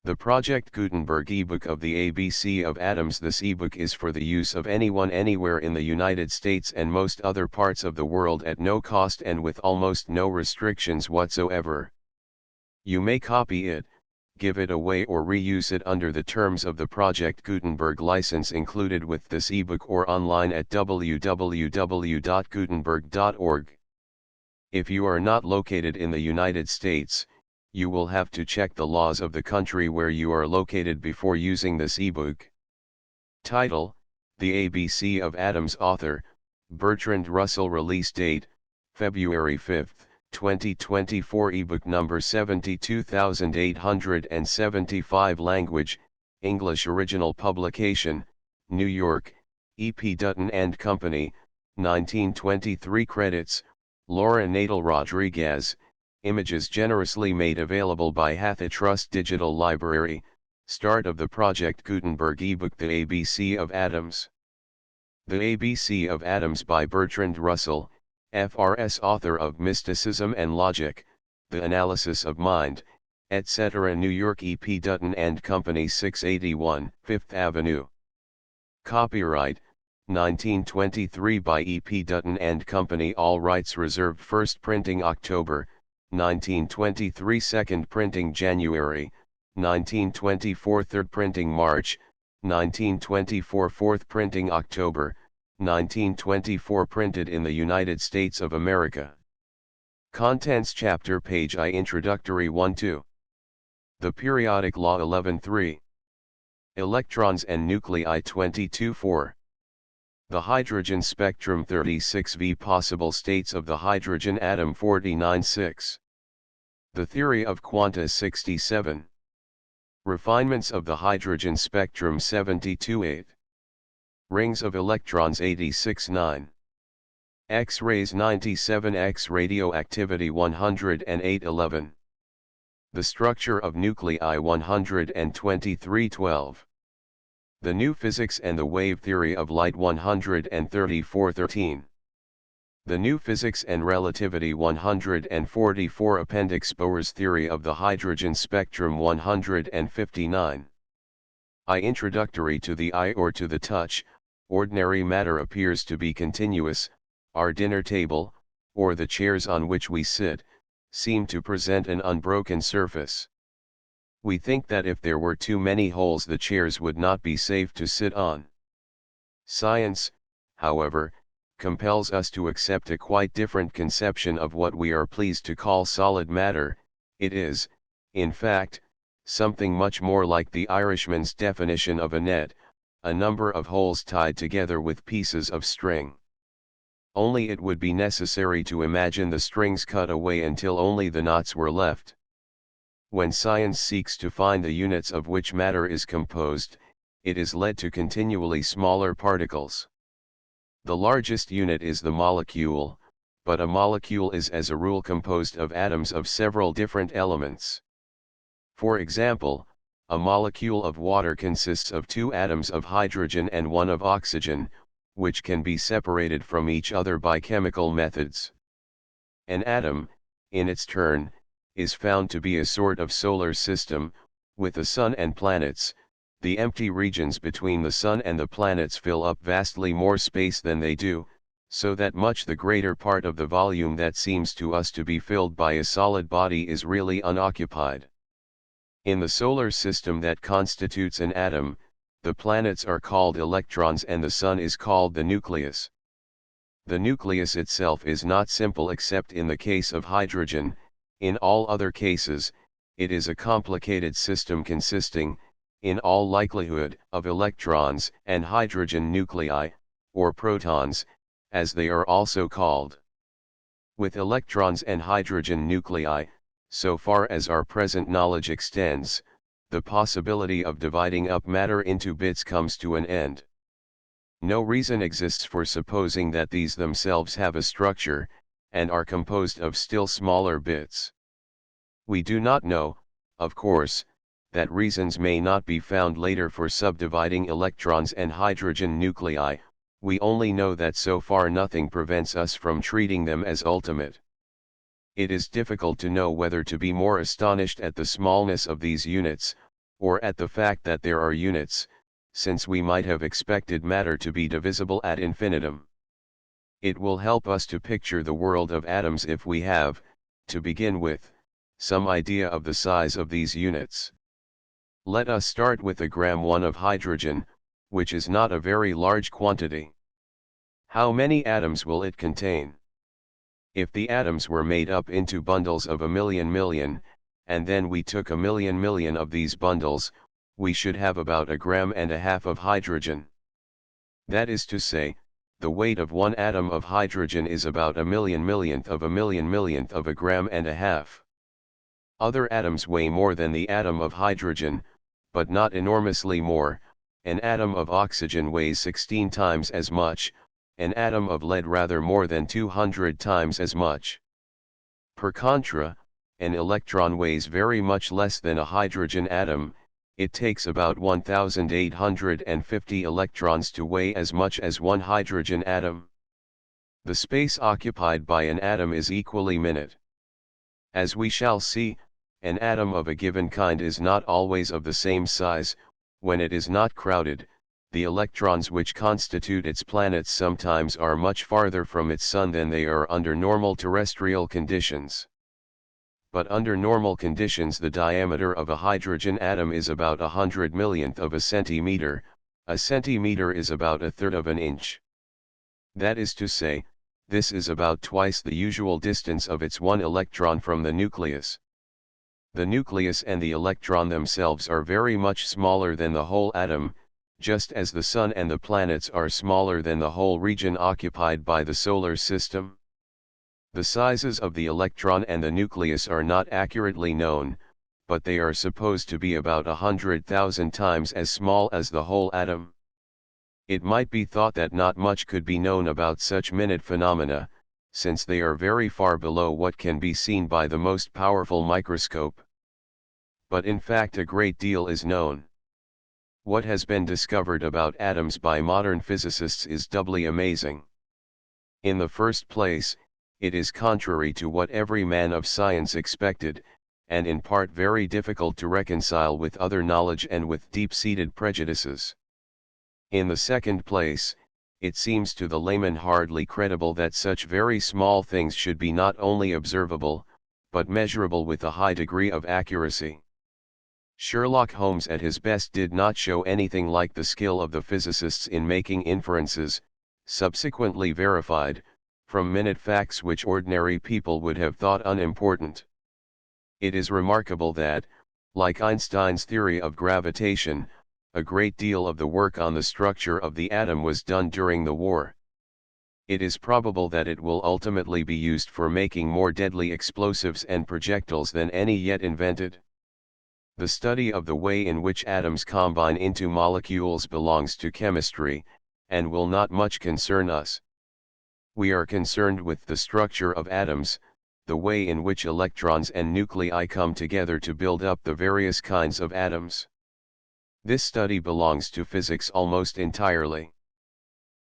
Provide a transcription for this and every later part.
The Project Gutenberg ebook of the ABC of Atoms. This ebook is for the use of anyone anywhere in the United States and most other parts of the world at no cost and with almost no restrictions whatsoever. You may copy it, give it away or reuse it under the terms of the Project Gutenberg license included with this ebook or online at www.gutenberg.org. If you are not located in the United States, you will have to check the laws of the country where you are located before using this ebook. Title: The ABC of Atoms. Author: Bertrand Russell. Release date: February 5, 2024. Ebook number 72875. Language: English. Original publication: New York, E.P. Dutton and Company, 1923. Credits: Laura Nadal Rodriguez. Images generously made available by HathiTrust Digital Library. Start of the Project Gutenberg ebook. The ABC of Atoms. The ABC of Atoms by Bertrand Russell, FRS. Author of Mysticism and Logic, The Analysis of Mind, etc. New York, E.P. Dutton and Company, 681 Fifth Avenue. Copyright: 1923 by E.P. Dutton and Company. All rights reserved. First printing October 1923. Second printing January 1924. Third printing March 1924. Fourth printing October 1924. Printed in the United States of America. Contents: Chapter Page I. Introductory 1-2. The Periodic Law 11-3. Electrons and Nuclei 22-4. The hydrogen spectrum 36V. Possible states of the hydrogen atom 49-6. The theory of quanta 67. Refinements of the hydrogen spectrum 72-8. Rings of electrons 86-9. X-rays 97. X radioactivity 108-11. The structure of nuclei 123-12. The new physics and the wave theory of light 134-13. The new physics and relativity 144. Appendix: Bohr's theory of the hydrogen spectrum 159. I. Introductory to the eye or to the touch, ordinary matter appears to be continuous. Our dinner table, or the chairs on which we sit, seem to present an unbroken surface. We think that if there were too many holes the chairs would not be safe to sit on. Science, however, compels us to accept a quite different conception of what we are pleased to call solid matter. It is, in fact, something much more like the Irishman's definition of a net, a number of holes tied together with pieces of string. Only it would be necessary to imagine the strings cut away until only the knots were left. When science seeks to find the units of which matter is composed, it is led to continually smaller particles. The largest unit is the molecule, but a molecule is as a rule composed of atoms of several different elements. For example, a molecule of water consists of 2 atoms of hydrogen and 1 of oxygen, which can be separated from each other by chemical methods. An atom, in its turn, is found to be a sort of solar system, with the sun and planets. The empty regions between the sun and the planets fill up vastly more space than they do, so that much the greater part of the volume that seems to us to be filled by a solid body is really unoccupied. In the solar system that constitutes an atom, the planets are called electrons and the sun is called the nucleus. The nucleus itself is not simple except in the case of hydrogen. In all other cases, it is a complicated system consisting, in all likelihood, of electrons and hydrogen nuclei, or protons, as they are also called. With electrons and hydrogen nuclei, so far as our present knowledge extends, the possibility of dividing up matter into bits comes to an end. No reason exists for supposing that these themselves have a structure, and are composed of still smaller bits. We do not know, of course, that reasons may not be found later for subdividing electrons and hydrogen nuclei. We only know that so far nothing prevents us from treating them as ultimate. It is difficult to know whether to be more astonished at the smallness of these units, or at the fact that there are units, since we might have expected matter to be divisible ad infinitum. It will help us to picture the world of atoms if we have, to begin with, some idea of the size of these units. Let us start with a gram 1 of hydrogen, which is not a very large quantity. How many atoms will it contain? If the atoms were made up into bundles of a million, and then we took a million of these bundles, we should have about 1.5 grams of hydrogen. That is to say, the weight of one atom of hydrogen is about a millionth of a gram and a half. Other atoms weigh more than the atom of hydrogen, but not enormously more. An atom of oxygen weighs 16 times as much, an atom of lead rather more than 200 times as much. Per contra, an electron weighs very much less than a hydrogen atom. It takes about 1,850 electrons to weigh as much as one hydrogen atom. The space occupied by an atom is equally minute. As we shall see, an atom of a given kind is not always of the same size. When it is not crowded, the electrons which constitute its planets sometimes are much farther from its sun than they are under normal terrestrial conditions. But under normal conditions the diameter of a hydrogen atom is about 100 millionth of a centimeter. A centimeter is about 1/3 of an inch. That is to say, this is about twice the usual distance of its one electron from the nucleus. The nucleus and the electron themselves are very much smaller than the whole atom, just as the sun and the planets are smaller than the whole region occupied by the solar system. The sizes of the electron and the nucleus are not accurately known, but they are supposed to be about 100,000 times as small as the whole atom. It might be thought that not much could be known about such minute phenomena, since they are very far below what can be seen by the most powerful microscope. But in fact a great deal is known. What has been discovered about atoms by modern physicists is doubly amazing. In the first place, it is contrary to what every man of science expected, and in part very difficult to reconcile with other knowledge and with deep-seated prejudices. In the second place, it seems to the layman hardly credible that such very small things should be not only observable, but measurable with a high degree of accuracy. Sherlock Holmes at his best did not show anything like the skill of the physicists in making inferences, subsequently verified, from minute facts which ordinary people would have thought unimportant. It is remarkable that, like Einstein's theory of gravitation, a great deal of the work on the structure of the atom was done during the war. It is probable that it will ultimately be used for making more deadly explosives and projectiles than any yet invented. The study of the way in which atoms combine into molecules belongs to chemistry, and will not much concern us. We are concerned with the structure of atoms, the way in which electrons and nuclei come together to build up the various kinds of atoms. This study belongs to physics almost entirely.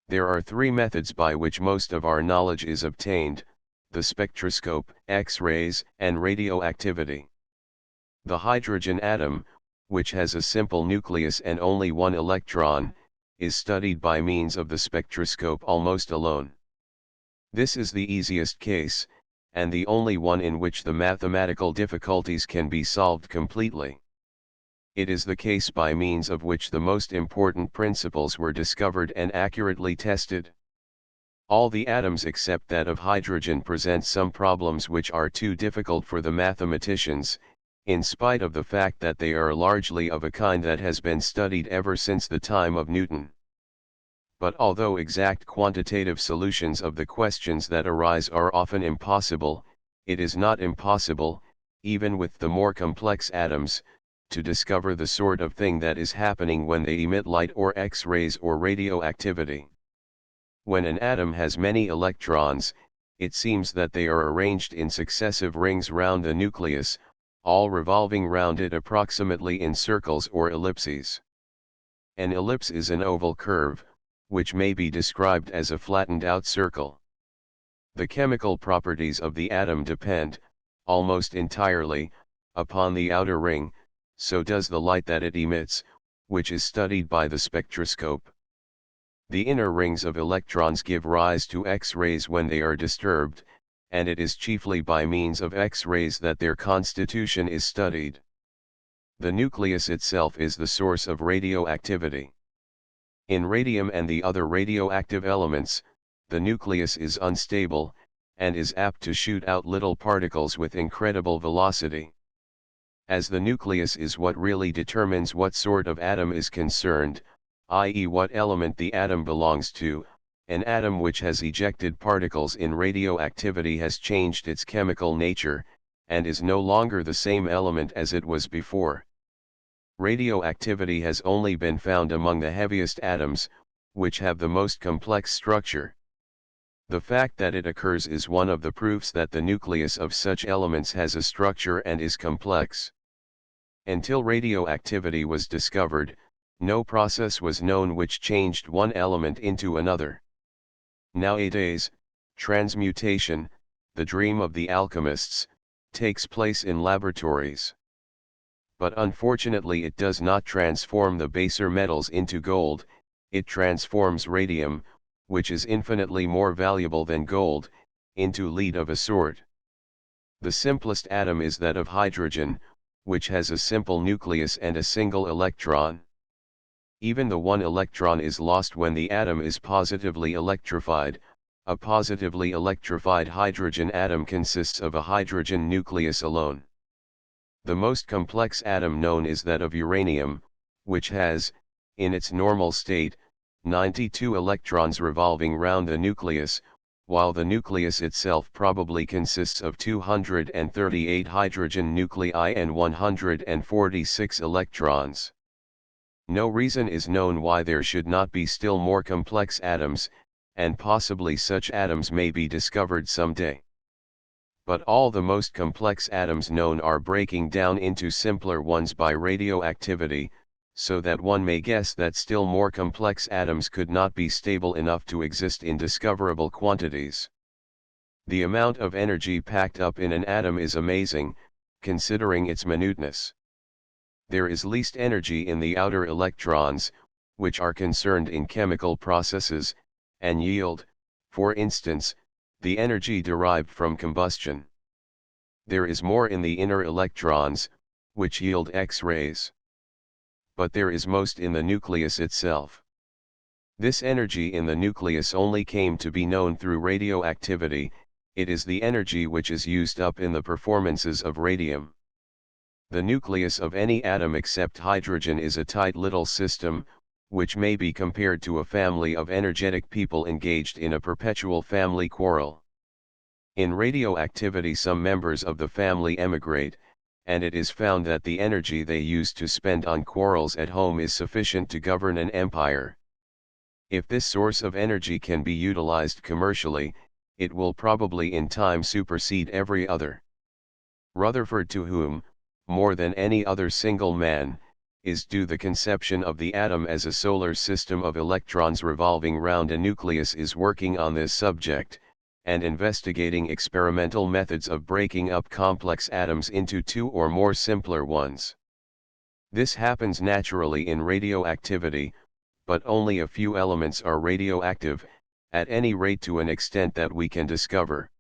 There are three methods by which most of our knowledge is obtained: the spectroscope, X-rays, and radioactivity. The hydrogen atom, which has a simple nucleus and only one electron, is studied by means of the spectroscope almost alone. This is the easiest case, and the only one in which the mathematical difficulties can be solved completely. It is the case by means of which the most important principles were discovered and accurately tested. All the atoms except that of hydrogen present some problems which are too difficult for the mathematicians, in spite of the fact that they are largely of a kind that has been studied ever since the time of Newton. But although exact quantitative solutions of the questions that arise are often impossible, it is not impossible, even with the more complex atoms, to discover the sort of thing that is happening when they emit light or X-rays or radioactivity. When an atom has many electrons, it seems that they are arranged in successive rings round the nucleus, all revolving round it approximately in circles or ellipses. An ellipse is an oval curve, which may be described as a flattened out circle. The chemical properties of the atom depend, almost entirely, upon the outer ring, so does the light that it emits, which is studied by the spectroscope. The inner rings of electrons give rise to X-rays when they are disturbed, and it is chiefly by means of X-rays that their constitution is studied. The nucleus itself is the source of radioactivity. In radium and the other radioactive elements, the nucleus is unstable, and is apt to shoot out little particles with incredible velocity. As the nucleus is what really determines what sort of atom is concerned, i.e. what element the atom belongs to, an atom which has ejected particles in radioactivity has changed its chemical nature, and is no longer the same element as it was before. Radioactivity has only been found among the heaviest atoms, which have the most complex structure. The fact that it occurs is one of the proofs that the nucleus of such elements has a structure and is complex. Until radioactivity was discovered, no process was known which changed one element into another. Nowadays, transmutation, the dream of the alchemists, takes place in laboratories. But unfortunately it does not transform the baser metals into gold, it transforms radium, which is infinitely more valuable than gold, into lead of a sort. The simplest atom is that of hydrogen, which has a simple nucleus and a single electron. Even the one electron is lost when the atom is positively electrified. A positively electrified hydrogen atom consists of a hydrogen nucleus alone. The most complex atom known is that of uranium, which has, in its normal state, 92 electrons revolving round the nucleus, while the nucleus itself probably consists of 238 hydrogen nuclei and 146 electrons. No reason is known why there should not be still more complex atoms, and possibly such atoms may be discovered someday. But all the most complex atoms known are breaking down into simpler ones by radioactivity, so that one may guess that still more complex atoms could not be stable enough to exist in discoverable quantities. The amount of energy packed up in an atom is amazing, considering its minuteness. There is least energy in the outer electrons, which are concerned in chemical processes, and yield, for instance, the energy derived from combustion. There is more in the inner electrons, which yield X-rays. But there is most in the nucleus itself. This energy in the nucleus only came to be known through radioactivity, it is the energy which is used up in the performances of radium. The nucleus of any atom except hydrogen is a tight little system, which may be compared to a family of energetic people engaged in a perpetual family quarrel. In radioactivity some members of the family emigrate, and it is found that the energy they use to spend on quarrels at home is sufficient to govern an empire. If this source of energy can be utilized commercially, it will probably in time supersede every other. Rutherford, to whom, more than any other single man, is due the conception of the atom as a solar system of electrons revolving round a nucleus, is working on this subject, and investigating experimental methods of breaking up complex atoms into two or more simpler ones. This happens naturally in radioactivity, but only a few elements are radioactive, at any rate to an extent that we can discover.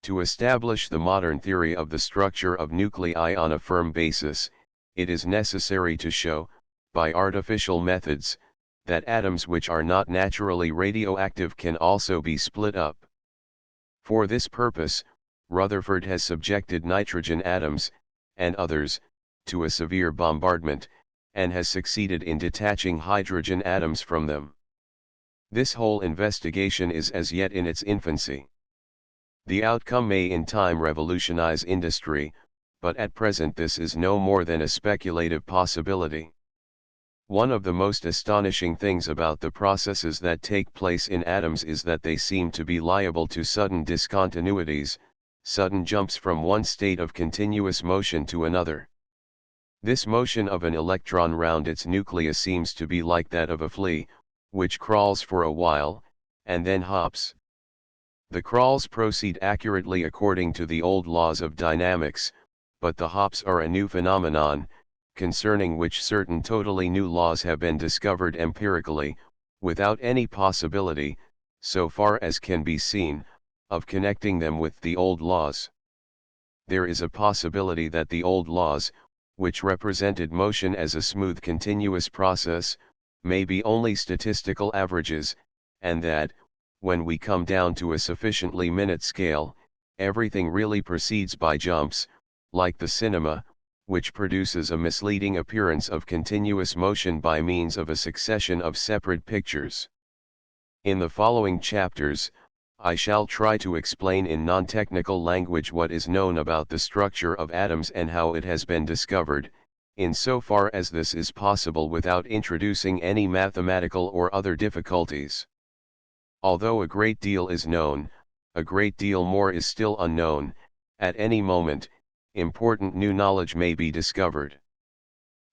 To establish the modern theory of the structure of nuclei on a firm basis, it is necessary to show, by artificial methods, that atoms which are not naturally radioactive can also be split up. For this purpose, Rutherford has subjected nitrogen atoms, and others, to a severe bombardment, and has succeeded in detaching hydrogen atoms from them. This whole investigation is as yet in its infancy. The outcome may in time revolutionize industry, but at present this is no more than a speculative possibility. One of the most astonishing things about the processes that take place in atoms is that they seem to be liable to sudden discontinuities, sudden jumps from one state of continuous motion to another. This motion of an electron round its nucleus seems to be like that of a flea, which crawls for a while, and then hops. The crawls proceed accurately according to the old laws of dynamics, but the hops are a new phenomenon, concerning which certain totally new laws have been discovered empirically, without any possibility, so far as can be seen, of connecting them with the old laws. There is a possibility that the old laws, which represented motion as a smooth continuous process, may be only statistical averages, and that, when we come down to a sufficiently minute scale, everything really proceeds by jumps, like the cinema, which produces a misleading appearance of continuous motion by means of a succession of separate pictures. In the following chapters, I shall try to explain in non-technical language what is known about the structure of atoms and how it has been discovered, insofar as this is possible without introducing any mathematical or other difficulties. Although a great deal is known, a great deal more is still unknown. At any moment, important new knowledge may be discovered.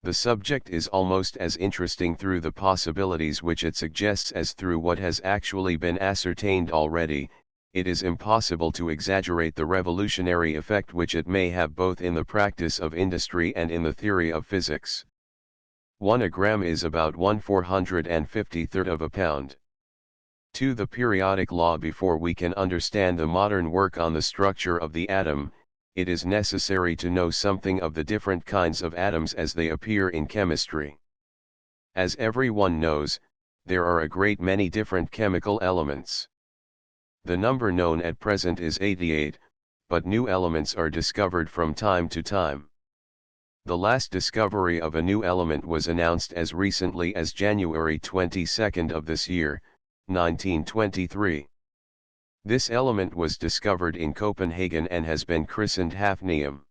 The subject is almost as interesting through the possibilities which it suggests as through what has actually been ascertained already. It is impossible to exaggerate the revolutionary effect which it may have both in the practice of industry and in the theory of physics. 1 gram is about 1/453rd of a pound. 2. The periodic law. Before we can understand the modern work on the structure of the atom, it is necessary to know something of the different kinds of atoms as they appear in chemistry. As everyone knows, there are a great many different chemical elements. The number known at present is 88, but new elements are discovered from time to time. The last discovery of a new element was announced as recently as January 22 of this year, 1923. This element was discovered in Copenhagen and has been christened hafnium.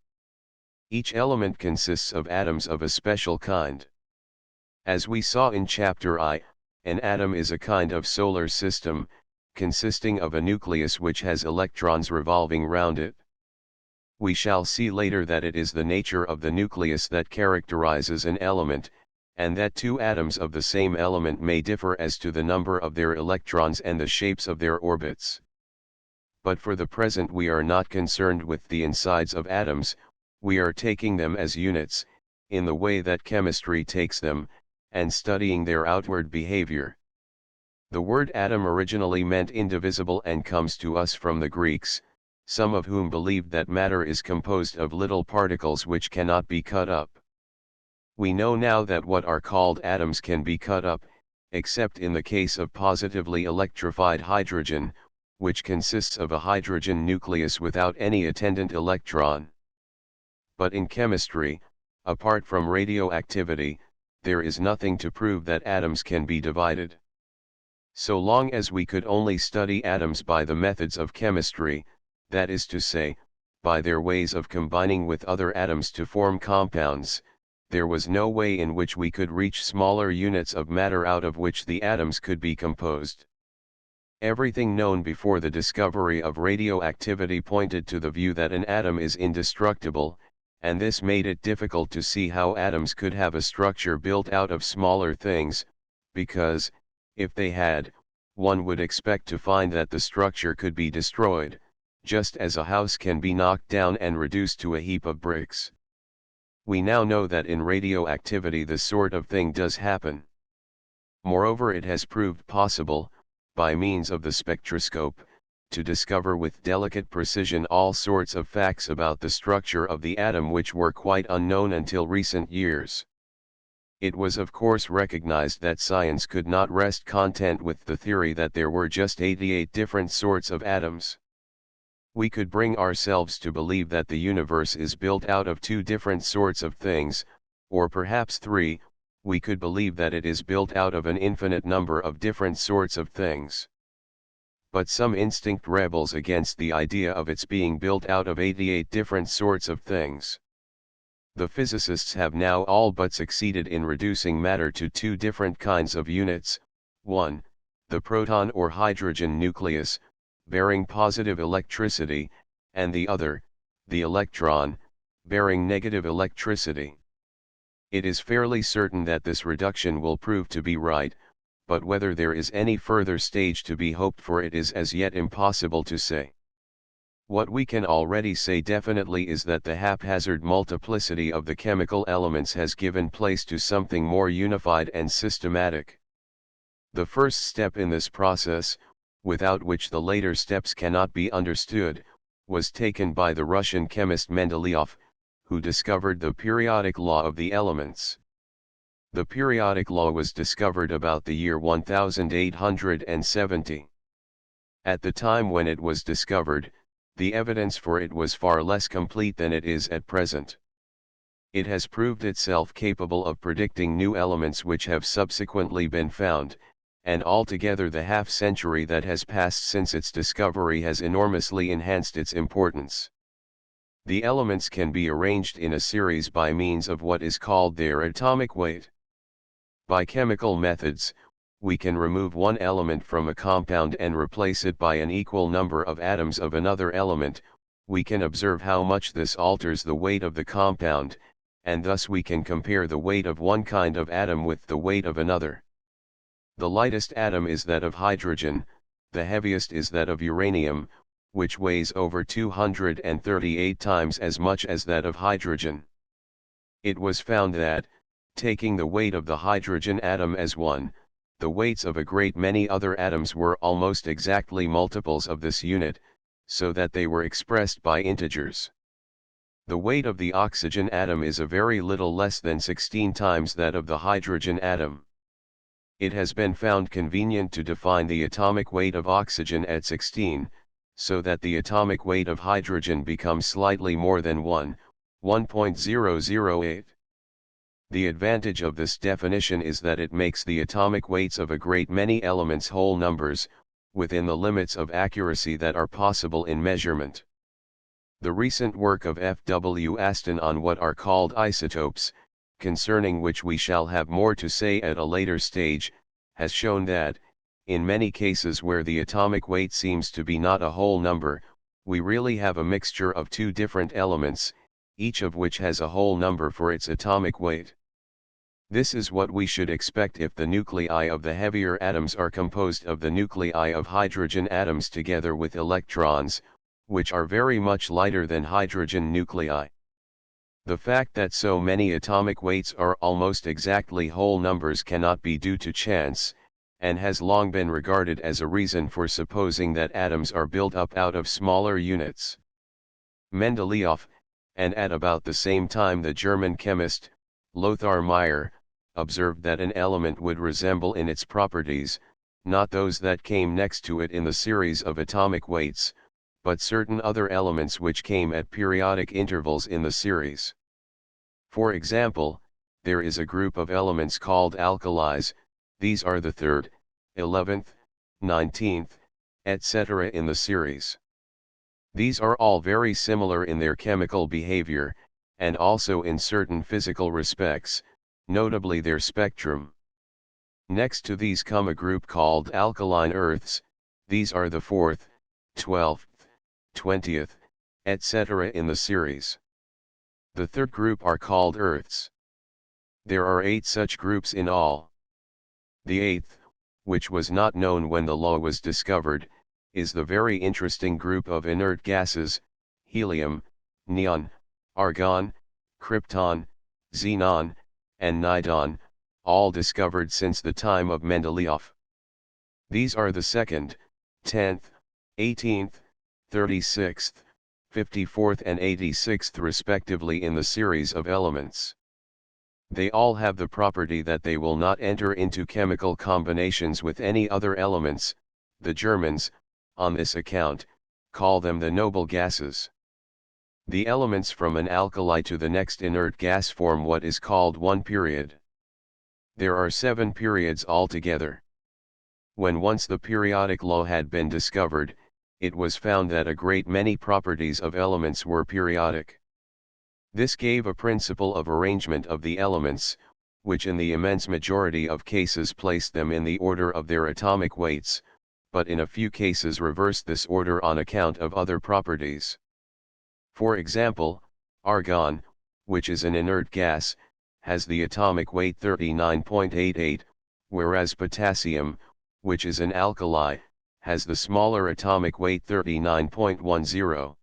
Each element consists of atoms of a special kind. As we saw in Chapter I, an atom is a kind of solar system, consisting of a nucleus which has electrons revolving round it. We shall see later that it is the nature of the nucleus that characterizes an element, and that two atoms of the same element may differ as to the number of their electrons and the shapes of their orbits. But for the present we are not concerned with the insides of atoms, we are taking them as units, in the way that chemistry takes them, and studying their outward behavior. The word atom originally meant indivisible and comes to us from the Greeks, some of whom believed that matter is composed of little particles which cannot be cut up. We know now that what are called atoms can be cut up, except in the case of positively electrified hydrogen, which consists of a hydrogen nucleus without any attendant electron. But in chemistry, apart from radioactivity, there is nothing to prove that atoms can be divided. So long as we could only study atoms by the methods of chemistry, that is to say, by their ways of combining with other atoms to form compounds, there was no way in which we could reach smaller units of matter out of which the atoms could be composed. Everything known before the discovery of radioactivity pointed to the view that an atom is indestructible, and this made it difficult to see how atoms could have a structure built out of smaller things, because, if they had, one would expect to find that the structure could be destroyed, just as a house can be knocked down and reduced to a heap of bricks. We now know that in radioactivity this sort of thing does happen. Moreover, it has proved possible, by means of the spectroscope, to discover with delicate precision all sorts of facts about the structure of the atom which were quite unknown until recent years. It was of course recognized that science could not rest content with the theory that there were just 88 different sorts of atoms. We could bring ourselves to believe that the universe is built out of 2 different sorts of things, or perhaps 3. We could believe that it is built out of an infinite number of different sorts of things. But some instinct rebels against the idea of its being built out of 88 different sorts of things. The physicists have now all but succeeded in reducing matter to 2 different kinds of units: 1, the proton or hydrogen nucleus, bearing positive electricity, and the other, the electron, bearing negative electricity. It is fairly certain that this reduction will prove to be right, but whether there is any further stage to be hoped for it is as yet impossible to say. What we can already say definitely is that the haphazard multiplicity of the chemical elements has given place to something more unified and systematic. The first step in this process, without which the later steps cannot be understood, was taken by the Russian chemist Mendeleev, who discovered the periodic law of the elements. The periodic law was discovered about the year 1870. At the time when it was discovered, the evidence for it was far less complete than it is at present. It has proved itself capable of predicting new elements which have subsequently been found, and altogether the half-century that has passed since its discovery has enormously enhanced its importance. The elements can be arranged in a series by means of what is called their atomic weight. By chemical methods, we can remove one element from a compound and replace it by an equal number of atoms of another element. We can observe how much this alters the weight of the compound, and thus we can compare the weight of one kind of atom with the weight of another. The lightest atom is that of hydrogen, the heaviest is that of uranium, which weighs over 238 times as much as that of hydrogen. It was found that, taking the weight of the hydrogen atom as 1, the weights of a great many other atoms were almost exactly multiples of this unit, so that they were expressed by integers. The weight of the oxygen atom is a very little less than 16 times that of the hydrogen atom. It has been found convenient to define the atomic weight of oxygen at 16, so that the atomic weight of hydrogen becomes slightly more than 1.008. The advantage of this definition is that it makes the atomic weights of a great many elements whole numbers, within the limits of accuracy that are possible in measurement. The recent work of F. W. Aston on what are called isotopes, concerning which we shall have more to say at a later stage, has shown that, in many cases where the atomic weight seems to be not a whole number, we really have a mixture of two different elements, each of which has a whole number for its atomic weight. This is what we should expect if the nuclei of the heavier atoms are composed of the nuclei of hydrogen atoms together with electrons, which are very much lighter than hydrogen nuclei. The fact that so many atomic weights are almost exactly whole numbers cannot be due to chance, and has long been regarded as a reason for supposing that atoms are built up out of smaller units. Mendeleev, and at about the same time the German chemist, Lothar Meyer, observed that an element would resemble in its properties, not those that came next to it in the series of atomic weights, but certain other elements which came at periodic intervals in the series. For example, there is a group of elements called alkalis. These are the 3rd, 11th, 19th, etc. in the series. These are all very similar in their chemical behavior, and also in certain physical respects, notably their spectrum. Next to these come a group called alkaline earths. These are the 4th, 12th, 20th, etc. in the series. The third group are called earths. There are 8 such groups in all. The 8th, which was not known when the law was discovered, is the very interesting group of inert gases: helium, neon, argon, krypton, xenon, and nidon, all discovered since the time of Mendeleev. These are the 2nd, 10th, 18th, 36th, 54th and 86th respectively in the series of elements. They all have the property that they will not enter into chemical combinations with any other elements. The Germans, on this account, call them the noble gases. The elements from an alkali to the next inert gas form what is called one period. There are 7 periods altogether. When once the periodic law had been discovered, it was found that a great many properties of elements were periodic. This gave a principle of arrangement of the elements, which in the immense majority of cases placed them in the order of their atomic weights, but in a few cases reversed this order on account of other properties. For example, argon, which is an inert gas, has the atomic weight 39.88, whereas potassium, which is an alkali, has the smaller atomic weight 39.10.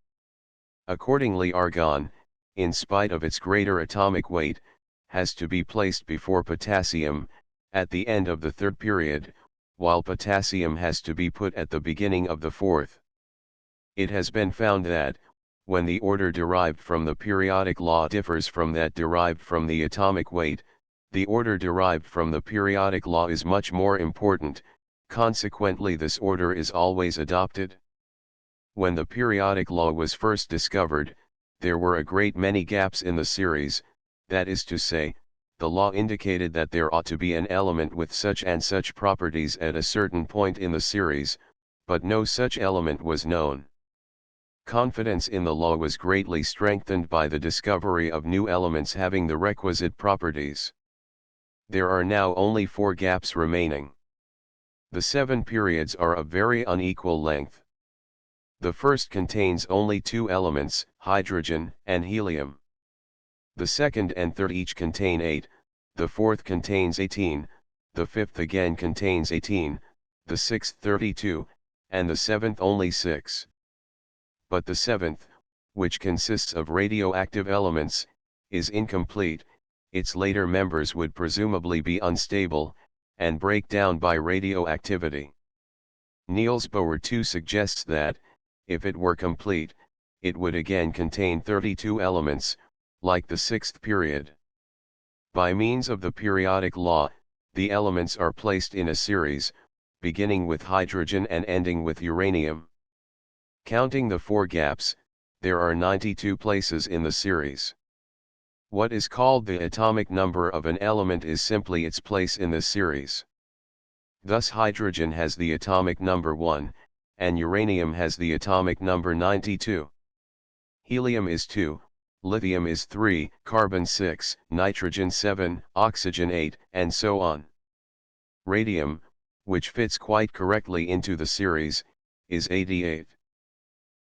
Accordingly, argon, in spite of its greater atomic weight, has to be placed before potassium, at the end of the third period, while potassium has to be put at the beginning of the fourth. It has been found that, when the order derived from the periodic law differs from that derived from the atomic weight, the order derived from the periodic law is much more important, consequently this order is always adopted. When the periodic law was first discovered, there were a great many gaps in the series, that is to say, the law indicated that there ought to be an element with such and such properties at a certain point in the series, but no such element was known. Confidence in the law was greatly strengthened by the discovery of new elements having the requisite properties. There are now only 4 gaps remaining. The 7 periods are of very unequal length. The first contains only 2 elements, hydrogen and helium. The second and third each contain 8, the fourth contains 18, the fifth again contains 18, the sixth 32, and the seventh only 6. But the seventh, which consists of radioactive elements, is incomplete. Its later members would presumably be unstable, and break down by radioactivity. Niels Bohr too suggests that, if it were complete, it would again contain 32 elements, like the sixth period. By means of the periodic law, the elements are placed in a series, beginning with hydrogen and ending with uranium. Counting the 4 gaps, there are 92 places in the series. What is called the atomic number of an element is simply its place in the series. Thus hydrogen has the atomic number 1, and uranium has the atomic number 92. Helium is 2, lithium is 3, carbon 6, nitrogen 7, oxygen 8, and so on. Radium, which fits quite correctly into the series, is 88.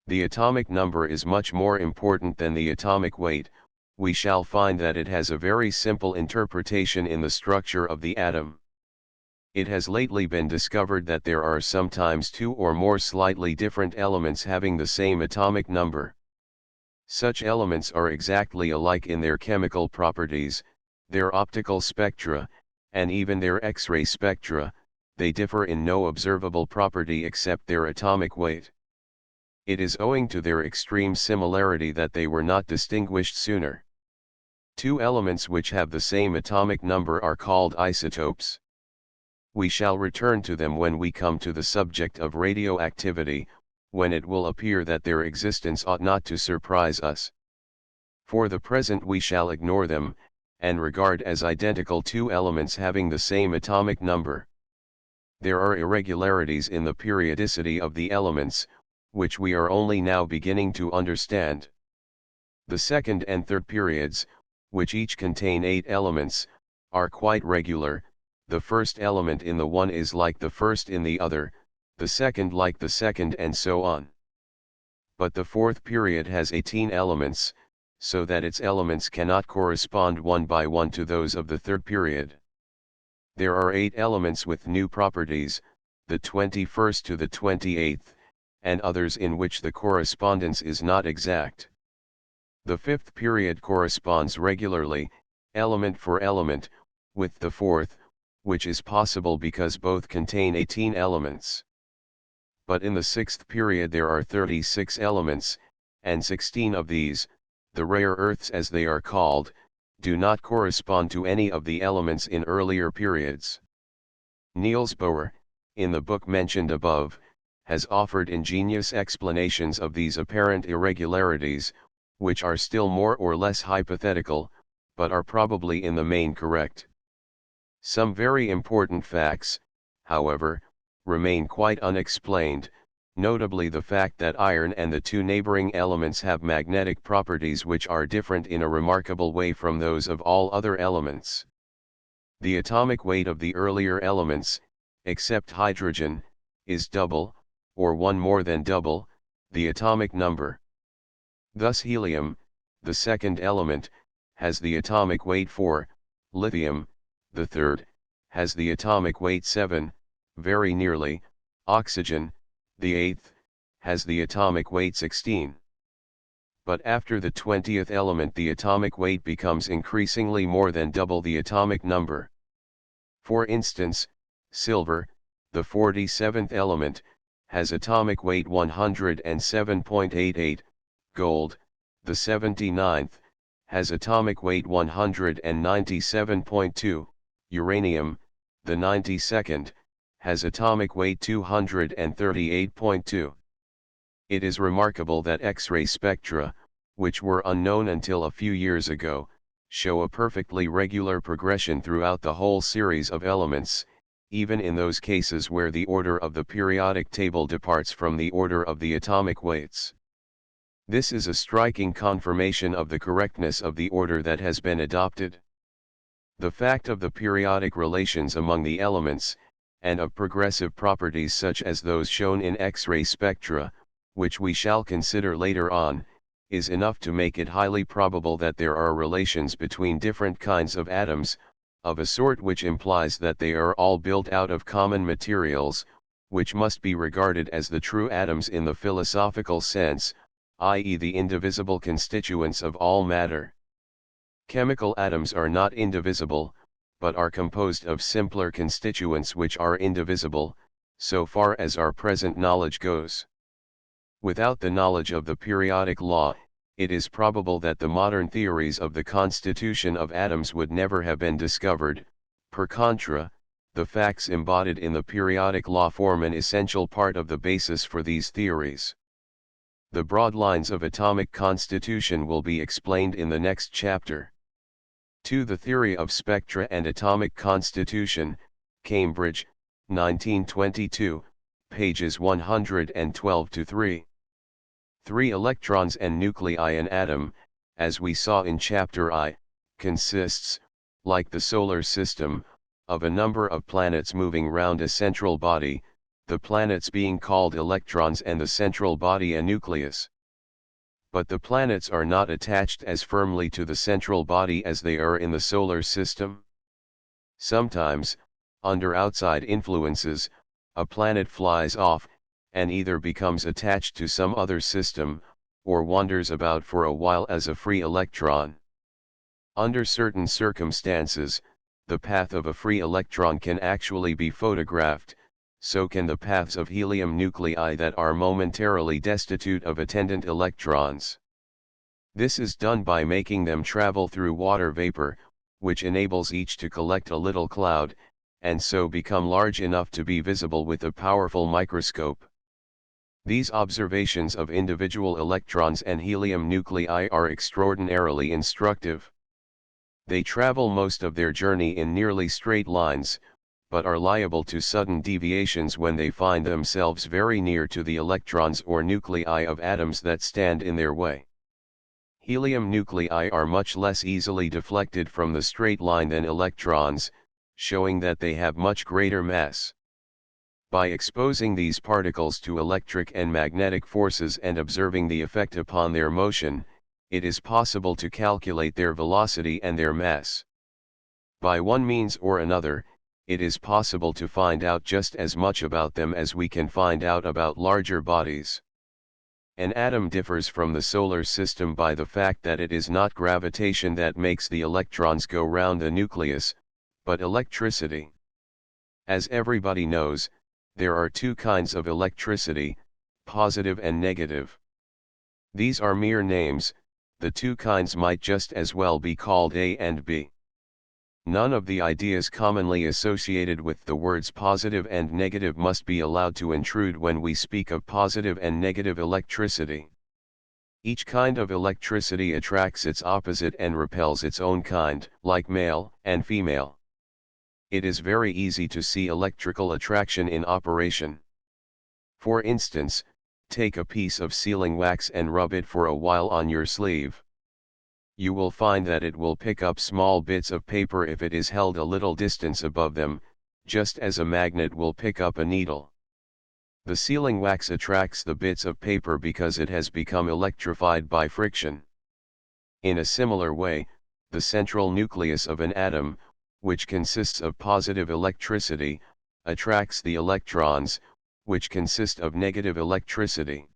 The atomic number is much more important than the atomic weight. We shall find that it has a very simple interpretation in the structure of the atom. It has lately been discovered that there are sometimes 2 or more slightly different elements having the same atomic number. Such elements are exactly alike in their chemical properties, their optical spectra, and even their X-ray spectra. They differ in no observable property except their atomic weight. It is owing to their extreme similarity that they were not distinguished sooner. 2 elements which have the same atomic number are called isotopes. We shall return to them when we come to the subject of radioactivity, when it will appear that their existence ought not to surprise us. For the present we shall ignore them, and regard as identical 2 elements having the same atomic number. There are irregularities in the periodicity of the elements, which we are only now beginning to understand. The second and third periods, which each contain 8 elements, are quite regular. The first element in the one is like the first in the other, the second like the second, and so on. But the fourth period has 18 elements, so that its elements cannot correspond one by one to those of the third period. There are 8 elements with new properties, the 21st to the 28th, and others in which the correspondence is not exact. The fifth period corresponds regularly, element for element, with the fourth, which is possible because both contain 18 elements. But in the sixth period there are 36 elements, and 16 of these, the rare earths as they are called, do not correspond to any of the elements in earlier periods. Niels Bohr, in the book mentioned above, has offered ingenious explanations of these apparent irregularities, which are still more or less hypothetical, but are probably in the main correct. Some very important facts, however, remain quite unexplained, notably the fact that iron and the 2 neighboring elements have magnetic properties which are different in a remarkable way from those of all other elements. The atomic weight of the earlier elements, except hydrogen, is double, or 1 more than double, the atomic number. Thus helium, the second element, has the atomic weight 4, lithium, the third, has the atomic weight 7, very nearly, oxygen, the eighth, has the atomic weight 16. but after the 20th element the atomic weight becomes increasingly more than double the atomic number. For instance, silver, the 47th element, has atomic weight 107.88, gold, the 79th, has atomic weight 197.2, uranium, the 92nd, has atomic weight 238.2. It is remarkable that X-ray spectra, which were unknown until a few years ago, show a perfectly regular progression throughout the whole series of elements, even in those cases where the order of the periodic table departs from the order of the atomic weights. This is a striking confirmation of the correctness of the order that has been adopted. The fact of the periodic relations among the elements, and of progressive properties such as those shown in X-ray spectra, which we shall consider later on, is enough to make it highly probable that there are relations between different kinds of atoms, of a sort which implies that they are all built out of common materials, which must be regarded as the true atoms in the philosophical sense, i.e. the indivisible constituents of all matter. Chemical atoms are not indivisible, but are composed of simpler constituents which are indivisible, so far as our present knowledge goes. Without the knowledge of the periodic law, it is probable that the modern theories of the constitution of atoms would never have been discovered. Per contra, the facts embodied in the periodic law form an essential part of the basis for these theories. The broad lines of atomic constitution will be explained in the next chapter. To the Theory of Spectra and Atomic Constitution, Cambridge, 1922, pages 112-3. 3 electrons and nuclei. An atom, as we saw in chapter I, consists, like the solar system, of a number of planets moving round a central body, the planets being called electrons and the central body a nucleus. But the planets are not attached as firmly to the central body as they are in the solar system. Sometimes, under outside influences, a planet flies off, and either becomes attached to some other system, or wanders about for a while as a free electron. Under certain circumstances, the path of a free electron can actually be photographed, so can the paths of helium nuclei that are momentarily destitute of attendant electrons. This is done by making them travel through water vapor, which enables each to collect a little cloud, and so become large enough to be visible with a powerful microscope. These observations of individual electrons and helium nuclei are extraordinarily instructive. They travel most of their journey in nearly straight lines, but are liable to sudden deviations when they find themselves very near to the electrons or nuclei of atoms that stand in their way. Helium nuclei are much less easily deflected from the straight line than electrons, showing that they have much greater mass. By exposing these particles to electric and magnetic forces and observing the effect upon their motion, it is possible to calculate their velocity and their mass. By one means or another, it is possible to find out just as much about them as we can find out about larger bodies. An atom differs from the solar system by the fact that it is not gravitation that makes the electrons go round the nucleus, but electricity. As everybody knows, there are two kinds of electricity, positive and negative. These are mere names, the two kinds might just as well be called A and B. None of the ideas commonly associated with the words positive and negative must be allowed to intrude when we speak of positive and negative electricity. Each kind of electricity attracts its opposite and repels its own kind, like male and female. It is very easy to see electrical attraction in operation. For instance, take a piece of sealing wax and rub it for a while on your sleeve. You will find that it will pick up small bits of paper if it is held a little distance above them, just as a magnet will pick up a needle. The sealing wax attracts the bits of paper because it has become electrified by friction. In a similar way, the central nucleus of an atom, which consists of positive electricity, attracts the electrons, which consist of negative electricity.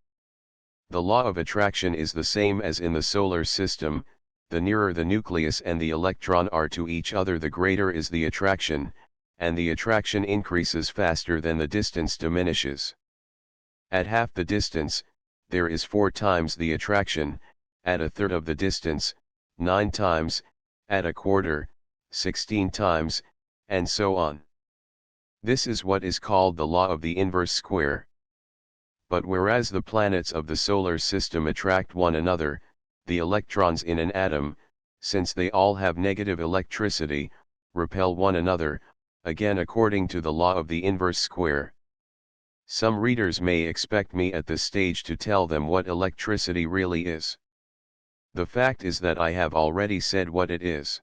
The law of attraction is the same as in the solar system. The nearer the nucleus and the electron are to each other, the greater is the attraction, and the attraction increases faster than the distance diminishes. At half the distance, there is 4 times the attraction, at a third of the distance, 9 times, at a quarter, 16 times, and so on. This is what is called the law of the inverse square. But whereas the planets of the solar system attract one another, the electrons in an atom, since they all have negative electricity, repel one another, again according to the law of the inverse square. Some readers may expect me at this stage to tell them what electricity really is. The fact is that I have already said what it is.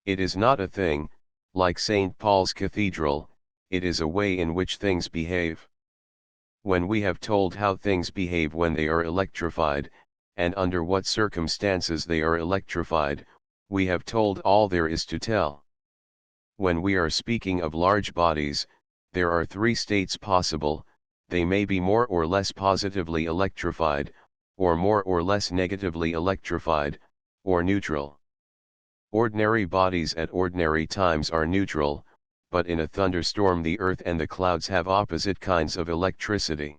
It is not a thing, like St. Paul's Cathedral, it is a way in which things behave. When we have told how things behave when they are electrified, and under what circumstances they are electrified, we have told all there is to tell. When we are speaking of large bodies, there are 3 states possible: they may be more or less positively electrified, or more or less negatively electrified, or neutral. Ordinary bodies at ordinary times are neutral, but in a thunderstorm the earth and the clouds have opposite kinds of electricity.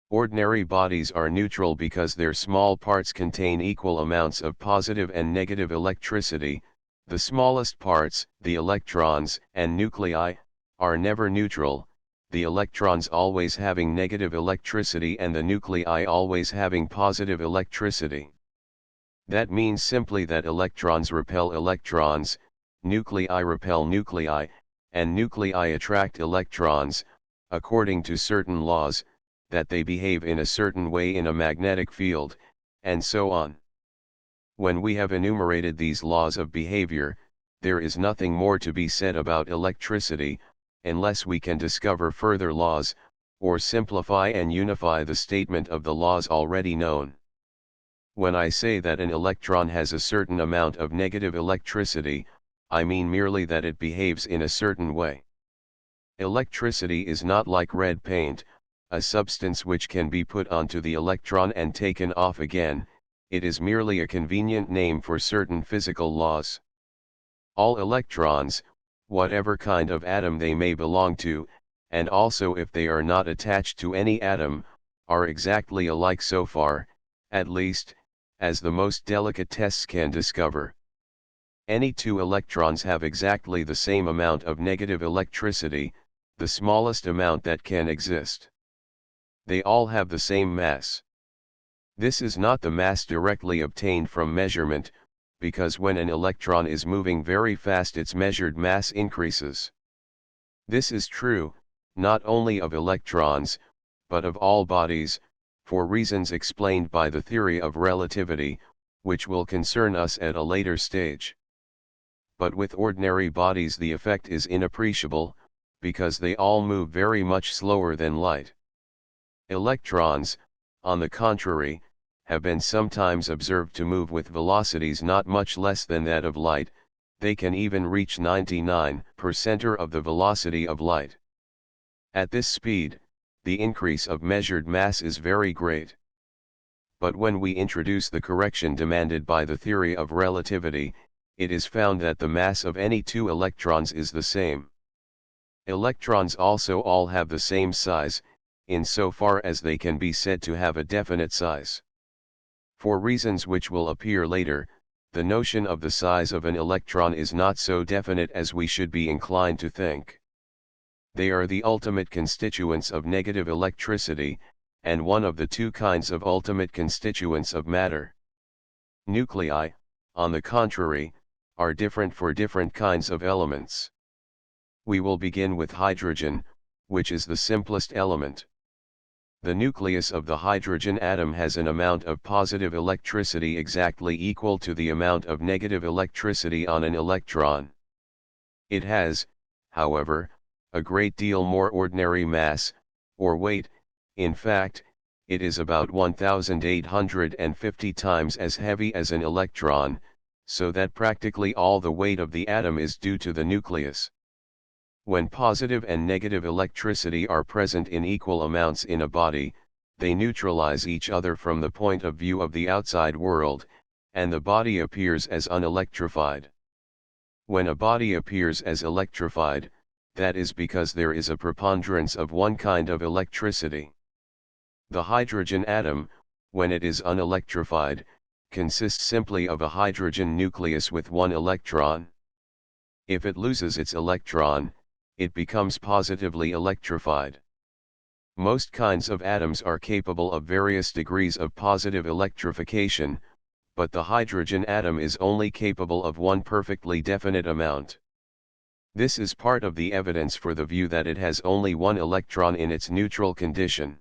Ordinary bodies are neutral because their small parts contain equal amounts of positive and negative electricity. The smallest parts, the electrons and nuclei, are never neutral, the electrons always having negative electricity and the nuclei always having positive electricity. That means simply that electrons repel electrons, nuclei repel nuclei, and nuclei attract electrons, according to certain laws, that they behave in a certain way in a magnetic field, and so on. When we have enumerated these laws of behavior, there is nothing more to be said about electricity, unless we can discover further laws, or simplify and unify the statement of the laws already known. When I say that an electron has a certain amount of negative electricity, I mean merely that it behaves in a certain way. Electricity is not like red paint, a substance which can be put onto the electron and taken off again. It is merely a convenient name for certain physical laws. All electrons, whatever kind of atom they may belong to, and also if they are not attached to any atom, are exactly alike so far, at least, as the most delicate tests can discover. Any 2 electrons have exactly the same amount of negative electricity, the smallest amount that can exist. They all have the same mass. This is not the mass directly obtained from measurement, because when an electron is moving very fast its measured mass increases. This is true, not only of electrons, but of all bodies, for reasons explained by the theory of relativity, which will concern us at a later stage. But with ordinary bodies the effect is inappreciable, because they all move very much slower than light. Electrons, on the contrary, have been sometimes observed to move with velocities not much less than that of light. They can even reach 99% of the velocity of light. At this speed, the increase of measured mass is very great. But when we introduce the correction demanded by the theory of relativity, it is found that the mass of any 2 electrons is the same. Electrons also all have the same size, in so far as they can be said to have a definite size. For reasons which will appear later, the notion of the size of an electron is not so definite as we should be inclined to think. They are the ultimate constituents of negative electricity, and one of the 2 kinds of ultimate constituents of matter. Nuclei, on the contrary, are different for different kinds of elements. We will begin with hydrogen, which is the simplest element. The nucleus of the hydrogen atom has an amount of positive electricity exactly equal to the amount of negative electricity on an electron. It has, however, a great deal more ordinary mass, or weight. In fact, it is about 1,850 times as heavy as an electron, so that practically all the weight of the atom is due to the nucleus. When positive and negative electricity are present in equal amounts in a body, they neutralize each other from the point of view of the outside world, and the body appears as unelectrified. When a body appears as electrified, that is because there is a preponderance of one kind of electricity. The hydrogen atom, when it is unelectrified, consists simply of a hydrogen nucleus with one electron. If it loses its electron, it becomes positively electrified. Most kinds of atoms are capable of various degrees of positive electrification, but the hydrogen atom is only capable of one perfectly definite amount. This is part of the evidence for the view that it has only one electron in its neutral condition.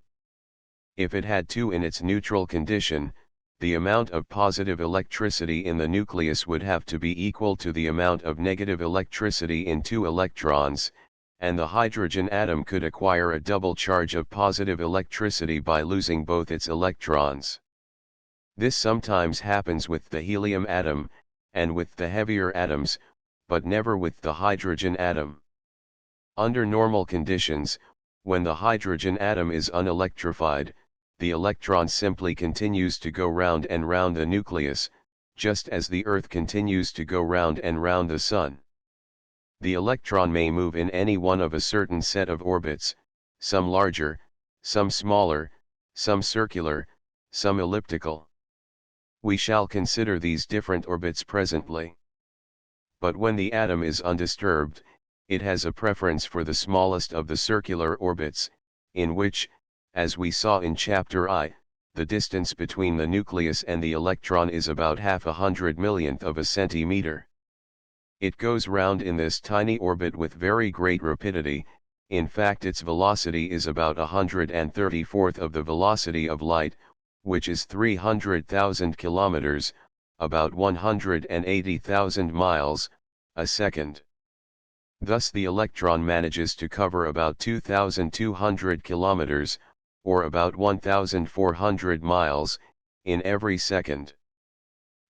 If it had two in its neutral condition, the amount of positive electricity in the nucleus would have to be equal to the amount of negative electricity in two electrons, and the hydrogen atom could acquire a double charge of positive electricity by losing both its electrons. This sometimes happens with the helium atom, and with the heavier atoms, but never with the hydrogen atom. Under normal conditions, when the hydrogen atom is unelectrified, the electron simply continues to go round and round the nucleus, just as the Earth continues to go round and round the Sun. The electron may move in any one of a certain set of orbits, some larger, some smaller, some circular, some elliptical. We shall consider these different orbits presently. But when the atom is undisturbed, it has a preference for the smallest of the circular orbits, in which, as we saw in Chapter I, the distance between the nucleus and the electron is about 1/100 millionth of a centimeter. It goes round in this tiny orbit with very great rapidity, in fact its velocity is about 134th of the velocity of light, which is 300,000 kilometers, about 180,000 miles, a second. Thus the electron manages to cover about 2,200 kilometers, or about 1,400 miles, in every second.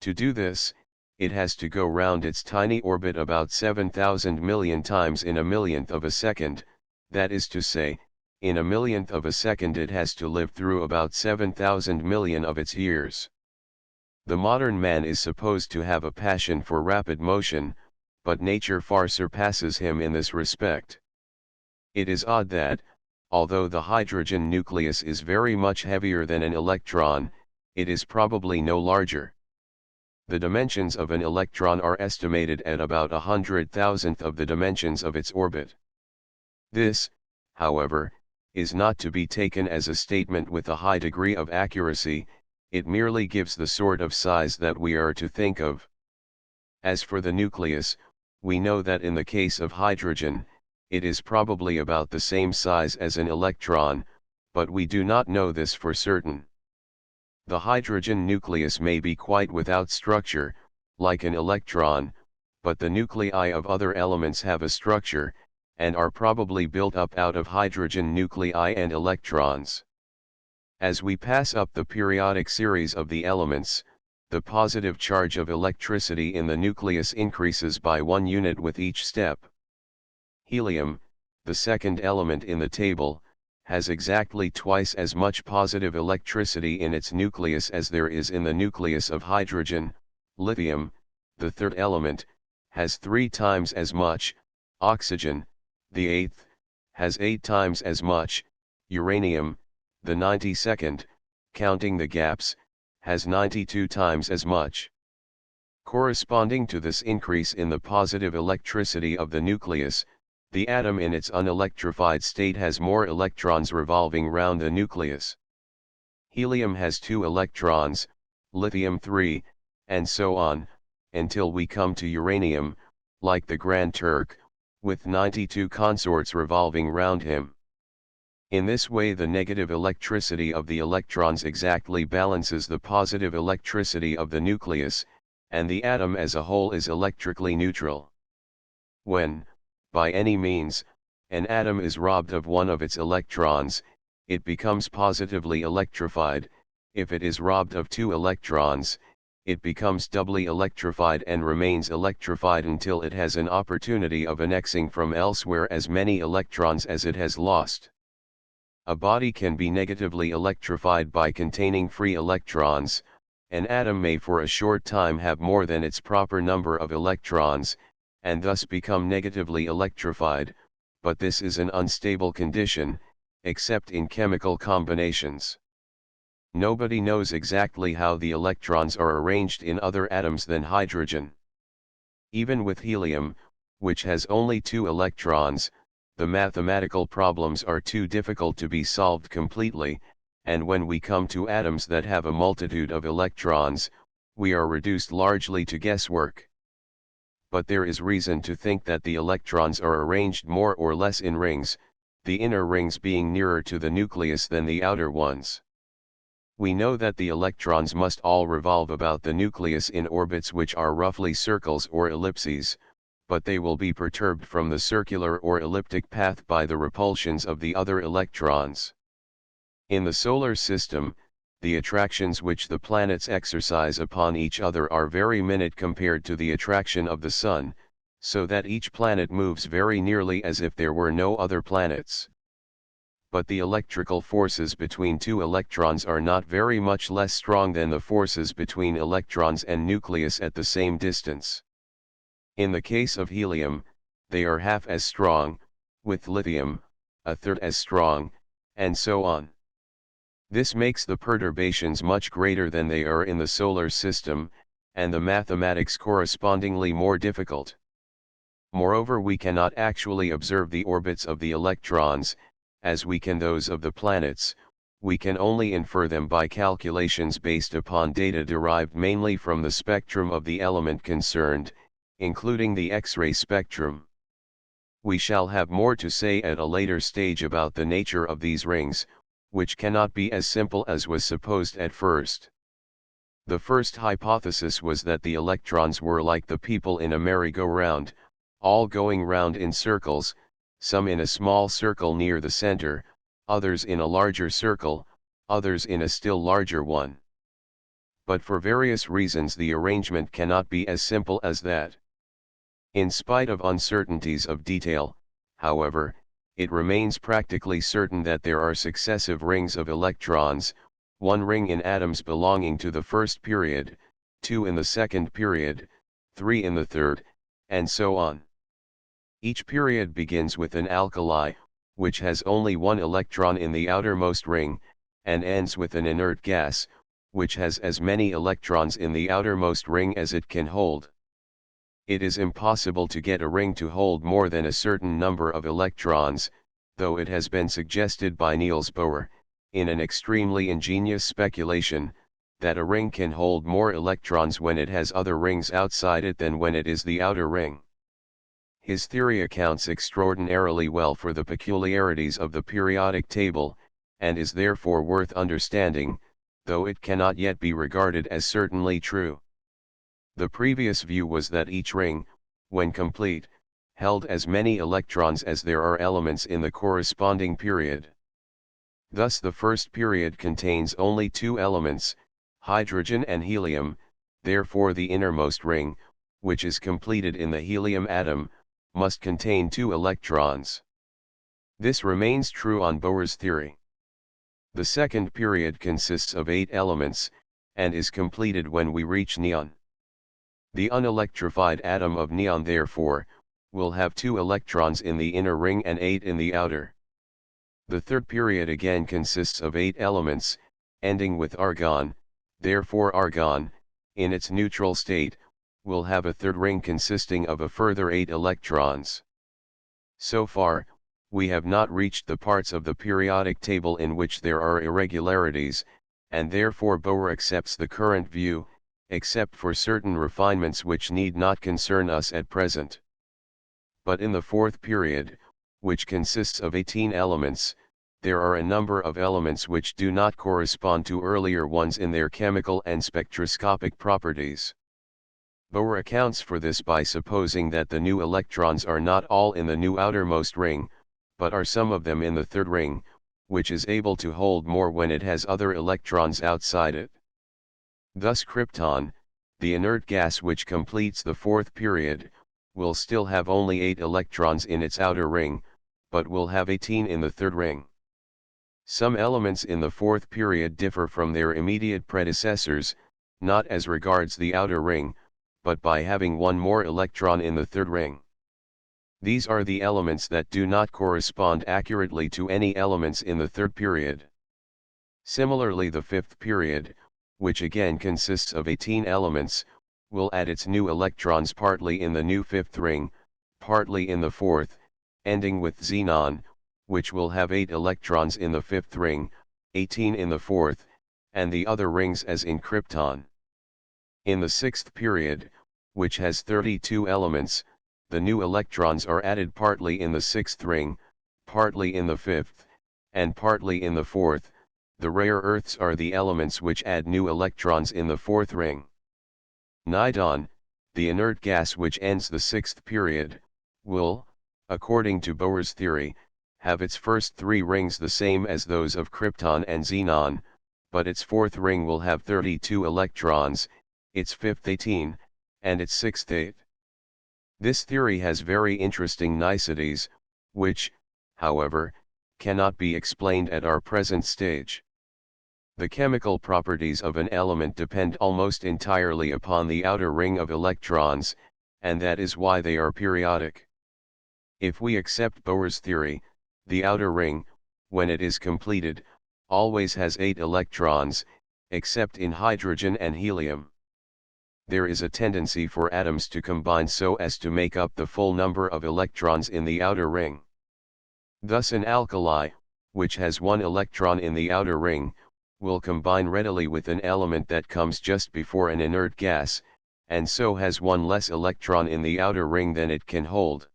To do this, it has to go round its tiny orbit about 7,000 million times in a millionth of a second, that is to say, in a millionth of a second it has to live through about 7,000 million of its years. The modern man is supposed to have a passion for rapid motion, but nature far surpasses him in this respect. It is odd that, although the hydrogen nucleus is very much heavier than an electron, it is probably no larger. The dimensions of an electron are estimated at about 100,000th of the dimensions of its orbit. This, however, is not to be taken as a statement with a high degree of accuracy, it merely gives the sort of size that we are to think of. As for the nucleus, we know that in the case of hydrogen, it is probably about the same size as an electron, but we do not know this for certain. The hydrogen nucleus may be quite without structure, like an electron, but the nuclei of other elements have a structure, and are probably built up out of hydrogen nuclei and electrons. As we pass up the periodic series of the elements, the positive charge of electricity in the nucleus increases by 1 unit with each step. Helium, the second element in the table, has exactly twice as much positive electricity in its nucleus as there is in the nucleus of hydrogen. Lithium, the third element, has 3 times as much. Oxygen, the eighth, has 8 times as much. Uranium, the 92nd, counting the gaps, has 92 times as much. Corresponding to this increase in the positive electricity of the nucleus, the atom in its unelectrified state has more electrons revolving round the nucleus. Helium has 2 electrons, lithium 3, and so on, until we come to uranium, like the Grand Turk, with 92 consorts revolving round him. In this way the negative electricity of the electrons exactly balances the positive electricity of the nucleus, and the atom as a whole is electrically neutral. When, by any means, an atom is robbed of one of its electrons, it becomes positively electrified. If it is robbed of 2 electrons, it becomes doubly electrified and remains electrified until it has an opportunity of annexing from elsewhere as many electrons as it has lost. A body can be negatively electrified by containing free electrons. An atom may for a short time have more than its proper number of electrons, and thus become negatively electrified, but this is an unstable condition, except in chemical combinations. Nobody knows exactly how the electrons are arranged in other atoms than hydrogen. Even with helium, which has only 2 electrons, the mathematical problems are too difficult to be solved completely, and when we come to atoms that have a multitude of electrons, we are reduced largely to guesswork. But there is reason to think that the electrons are arranged more or less in rings, the inner rings being nearer to the nucleus than the outer ones. We know that the electrons must all revolve about the nucleus in orbits which are roughly circles or ellipses, but they will be perturbed from the circular or elliptic path by the repulsions of the other electrons. In the solar system, the attractions which the planets exercise upon each other are very minute compared to the attraction of the Sun, so that each planet moves very nearly as if there were no other planets. But the electrical forces between 2 electrons are not very much less strong than the forces between electrons and nucleus at the same distance. In the case of helium, they are half as strong, with lithium, a third as strong, and so on. This makes the perturbations much greater than they are in the solar system, and the mathematics correspondingly more difficult. Moreover, we cannot actually observe the orbits of the electrons, as we can those of the planets. We can only infer them by calculations based upon data derived mainly from the spectrum of the element concerned, including the X-ray spectrum. We shall have more to say at a later stage about the nature of these rings, which cannot be as simple as was supposed at first. The first hypothesis was that the electrons were like the people in a merry-go-round, all going round in circles, some in a small circle near the center, others in a larger circle, others in a still larger one. But for various reasons the arrangement cannot be as simple as that. In spite of uncertainties of detail, however, it remains practically certain that there are successive rings of electrons, 1 ring in atoms belonging to the first period, 2 in the second period, 3 in the third, and so on. Each period begins with an alkali, which has only 1 electron in the outermost ring, and ends with an inert gas, which has as many electrons in the outermost ring as it can hold. It is impossible to get a ring to hold more than a certain number of electrons, though it has been suggested by Niels Bohr, in an extremely ingenious speculation, that a ring can hold more electrons when it has other rings outside it than when it is the outer ring. His theory accounts extraordinarily well for the peculiarities of the periodic table, and is therefore worth understanding, though it cannot yet be regarded as certainly true. The previous view was that each ring, when complete, held as many electrons as there are elements in the corresponding period. Thus the first period contains only 2 elements, hydrogen and helium, therefore the innermost ring, which is completed in the helium atom, must contain 2 electrons. This remains true on Bohr's theory. The second period consists of 8 elements, and is completed when we reach neon. The unelectrified atom of neon therefore, will have 2 electrons in the inner ring and 8 in the outer. The third period again consists of 8 elements, ending with argon, therefore argon, in its neutral state, will have a third ring consisting of a further 8 electrons. So far, we have not reached the parts of the periodic table in which there are irregularities, and therefore Bohr accepts the current view, except for certain refinements which need not concern us at present. But in the fourth period, which consists of 18 elements, there are a number of elements which do not correspond to earlier ones in their chemical and spectroscopic properties. Bohr accounts for this by supposing that the new electrons are not all in the new outermost ring, but are some of them in the third ring, which is able to hold more when it has other electrons outside it. Thus krypton, the inert gas which completes the fourth period, will still have only 8 electrons in its outer ring, but will have 18 in the third ring. Some elements in the fourth period differ from their immediate predecessors, not as regards the outer ring, but by having one more electron in the third ring. These are the elements that do not correspond accurately to any elements in the third period. Similarly, the fifth period, which again consists of 18 elements, will add its new electrons partly in the new fifth ring, partly in the fourth, ending with xenon, which will have 8 electrons in the fifth ring, 18 in the fourth, and the other rings as in krypton. In the sixth period, which has 32 elements, the new electrons are added partly in the sixth ring, partly in the fifth, and partly in the fourth. The rare earths are the elements which add new electrons in the fourth ring. Nidon, the inert gas which ends the sixth period, will, according to Bohr's theory, have its first 3 rings the same as those of krypton and xenon, but its fourth ring will have 32 electrons, its fifth 18, and its sixth 8. This theory has very interesting niceties, which, however, cannot be explained at our present stage. The chemical properties of an element depend almost entirely upon the outer ring of electrons, and that is why they are periodic. If we accept Bohr's theory, the outer ring, when it is completed, always has 8 electrons, except in hydrogen and helium. There is a tendency for atoms to combine so as to make up the full number of electrons in the outer ring. Thus an alkali, which has 1 electron in the outer ring, will combine readily with an element that comes just before an inert gas, and so has 1 less electron in the outer ring than it can hold.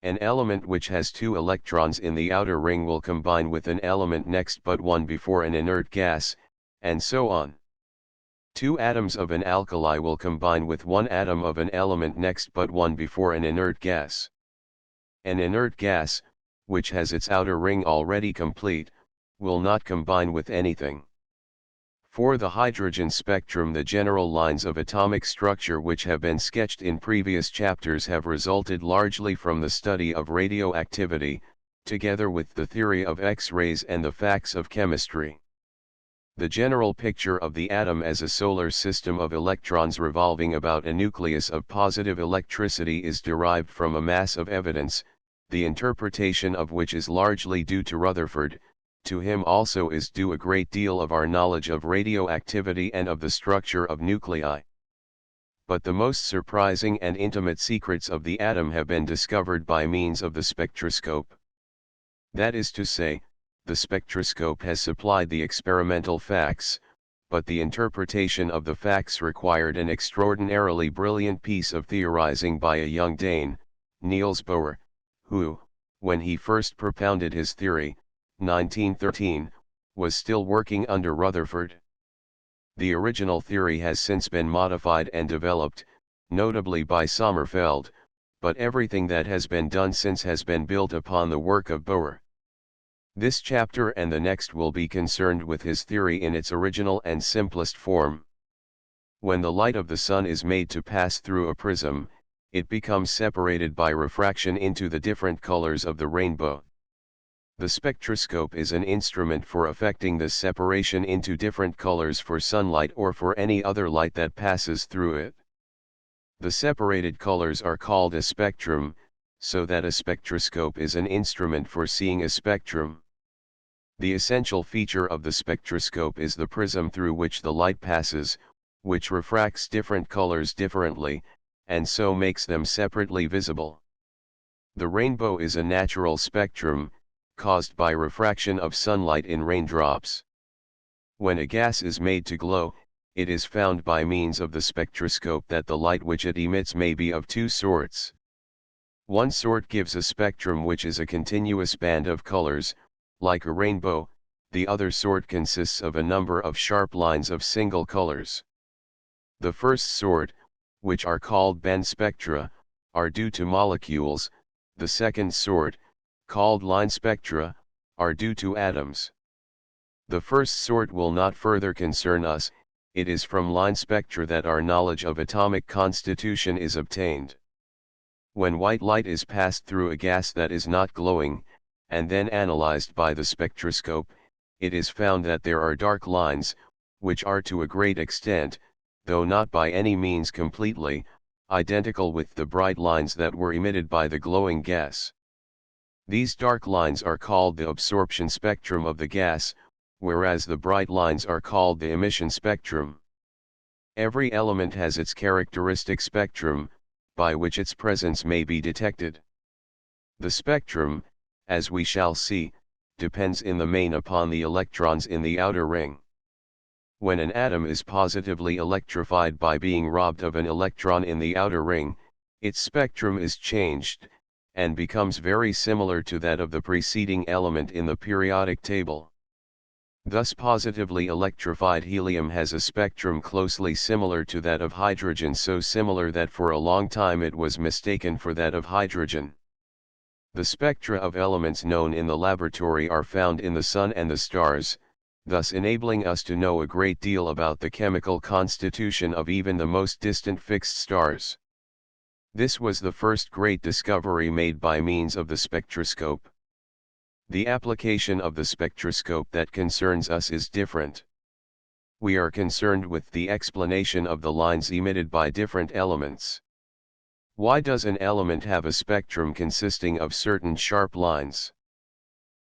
An element which has 2 electrons in the outer ring will combine with an element next but 1 before an inert gas, and so on. 2 atoms of an alkali will combine with 1 atom of an element next but 1 before an inert gas. An inert gas, which has its outer ring already complete, will not combine with anything. For the hydrogen spectrum, the general lines of atomic structure which have been sketched in previous chapters have resulted largely from the study of radioactivity, together with the theory of X-rays and the facts of chemistry. The general picture of the atom as a solar system of electrons revolving about a nucleus of positive electricity is derived from a mass of evidence, the interpretation of which is largely due to Rutherford. To him also is due a great deal of our knowledge of radioactivity and of the structure of nuclei. But the most surprising and intimate secrets of the atom have been discovered by means of the spectroscope. That is to say, the spectroscope has supplied the experimental facts, but the interpretation of the facts required an extraordinarily brilliant piece of theorizing by a young Dane, Niels Bohr, who, when he first propounded his theory, 1913, was still working under Rutherford. The original theory has since been modified and developed, notably by Sommerfeld, but everything that has been done since has been built upon the work of Bohr. This chapter and the next will be concerned with his theory in its original and simplest form. When the light of the sun is made to pass through a prism, it becomes separated by refraction into the different colors of the rainbow. The spectroscope is an instrument for effecting this separation into different colors for sunlight or for any other light that passes through it. The separated colors are called a spectrum, so that a spectroscope is an instrument for seeing a spectrum. The essential feature of the spectroscope is the prism through which the light passes, which refracts different colors differently, and so makes them separately visible. The rainbow is a natural spectrum, caused by refraction of sunlight in raindrops. When a gas is made to glow, it is found by means of the spectroscope that the light which it emits may be of 2 sorts. One sort gives a spectrum which is a continuous band of colors, like a rainbow, the other sort consists of a number of sharp lines of single colors. The first sort, which are called band spectra, are due to molecules, the second sort, called line spectra, are due to atoms. The first sort will not further concern us, it is from line spectra that our knowledge of atomic constitution is obtained. When white light is passed through a gas that is not glowing, and then analyzed by the spectroscope, it is found that there are dark lines, which are to a great extent, though not by any means completely, identical with the bright lines that were emitted by the glowing gas. These dark lines are called the absorption spectrum of the gas, whereas the bright lines are called the emission spectrum. Every element has its characteristic spectrum, by which its presence may be detected. The spectrum, as we shall see, depends in the main upon the electrons in the outer ring. When an atom is positively electrified by being robbed of an electron in the outer ring, its spectrum is changed, and becomes very similar to that of the preceding element in the periodic table. Thus positively electrified helium has a spectrum closely similar to that of hydrogen, so similar that for a long time it was mistaken for that of hydrogen. The spectra of elements known in the laboratory are found in the Sun and the stars, thus enabling us to know a great deal about the chemical constitution of even the most distant fixed stars. This was the first great discovery made by means of the spectroscope. The application of the spectroscope that concerns us is different. We are concerned with the explanation of the lines emitted by different elements. Why does an element have a spectrum consisting of certain sharp lines?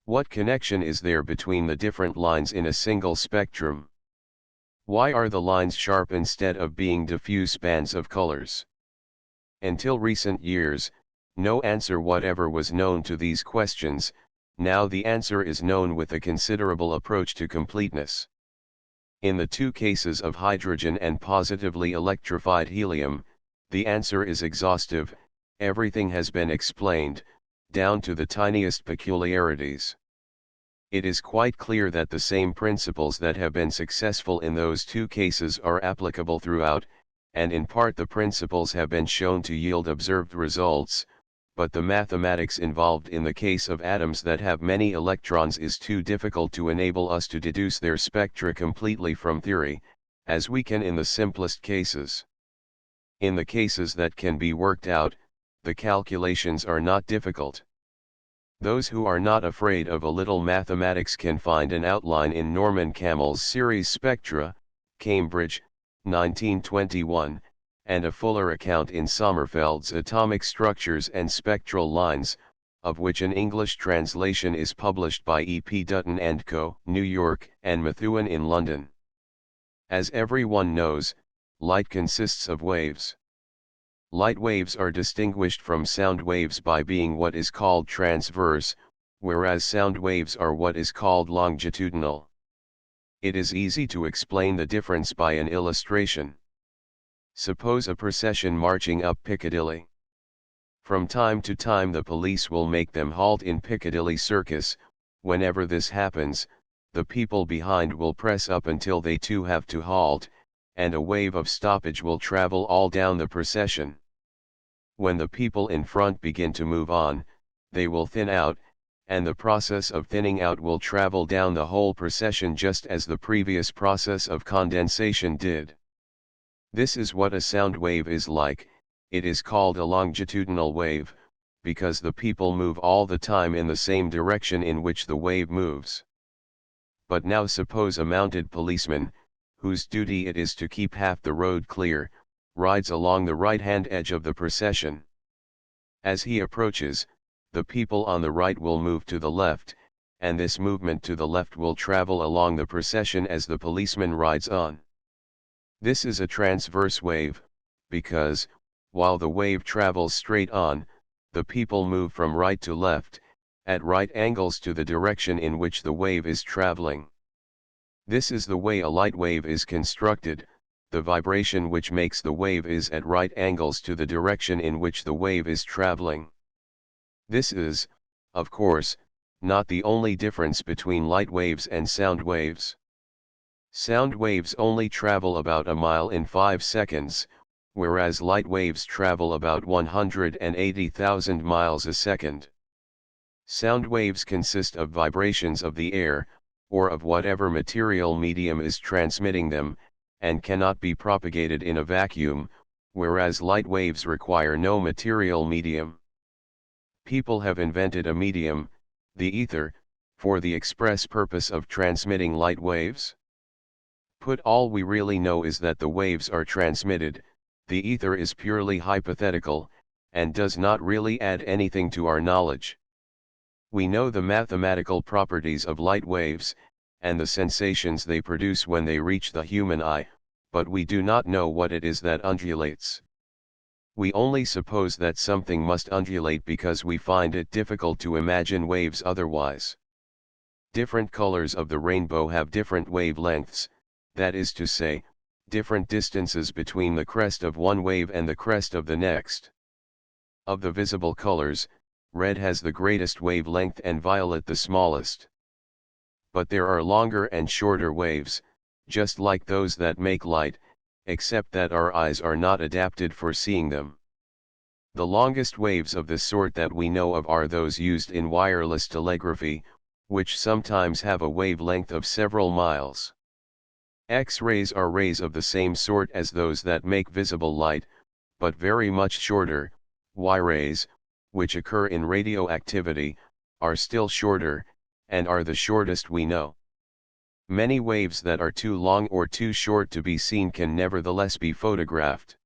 What connection is there between the different lines in a single spectrum? Why are the lines sharp instead of being diffuse bands of colors? Until recent years, no answer whatever was known to these questions. Now the answer is known with a considerable approach to completeness. In the two cases of hydrogen and positively electrified helium, the answer is exhaustive. Everything has been explained, down to the tiniest peculiarities. It is quite clear that the same principles that have been successful in those two cases are applicable throughout, and in part the principles have been shown to yield observed results, but the mathematics involved in the case of atoms that have many electrons is too difficult to enable us to deduce their spectra completely from theory, as we can in the simplest cases. In the cases that can be worked out, the calculations are not difficult. Those who are not afraid of a little mathematics can find an outline in Norman Camel's series Spectra, Cambridge, 1921, and a fuller account in Sommerfeld's Atomic Structures and Spectral Lines, of which an English translation is published by E. P. Dutton & Co., New York, and Methuen in London. As everyone knows, light consists of waves. Light waves are distinguished from sound waves by being what is called transverse, whereas sound waves are what is called longitudinal. It is easy to explain the difference by an illustration. Suppose a procession marching up Piccadilly. From time to time the police will make them halt in Piccadilly Circus. Whenever this happens, the people behind will press up until they too have to halt, and a wave of stoppage will travel all down the procession. When the people in front begin to move on, they will thin out, and the process of thinning out will travel down the whole procession just as the previous process of condensation did. This is what a sound wave is like. It is called a longitudinal wave, because the people move all the time in the same direction in which the wave moves. But now suppose a mounted policeman, whose duty it is to keep half the road clear, rides along the right-hand edge of the procession. As he approaches, the people on the right will move to the left, and this movement to the left will travel along the procession as the policeman rides on. This is a transverse wave, because, while the wave travels straight on, the people move from right to left, at right angles to the direction in which the wave is traveling. This is the way a light wave is constructed. The vibration which makes the wave is at right angles to the direction in which the wave is traveling. This is, of course, not the only difference between light waves and sound waves. Sound waves only travel about a mile in 5 seconds, whereas light waves travel about 180,000 miles a second. Sound waves consist of vibrations of the air, or of whatever material medium is transmitting them, and cannot be propagated in a vacuum, whereas light waves require no material medium. People have invented a medium, the ether, for the express purpose of transmitting light waves? Put, all we really know is that the waves are transmitted. The ether is purely hypothetical, and does not really add anything to our knowledge. We know the mathematical properties of light waves, and the sensations they produce when they reach the human eye, but we do not know what it is that undulates. We only suppose that something must undulate because we find it difficult to imagine waves otherwise. Different colors of the rainbow have different wavelengths, that is to say, different distances between the crest of one wave and the crest of the next. Of the visible colors, red has the greatest wavelength and violet the smallest. But there are longer and shorter waves, just like those that make light, except that our eyes are not adapted for seeing them. The longest waves of this sort that we know of are those used in wireless telegraphy, which sometimes have a wavelength of several miles. X-rays are rays of the same sort as those that make visible light, but very much shorter. Y-rays, which occur in radioactivity, are still shorter, and are the shortest we know. Many waves that are too long or too short to be seen can nevertheless be photographed.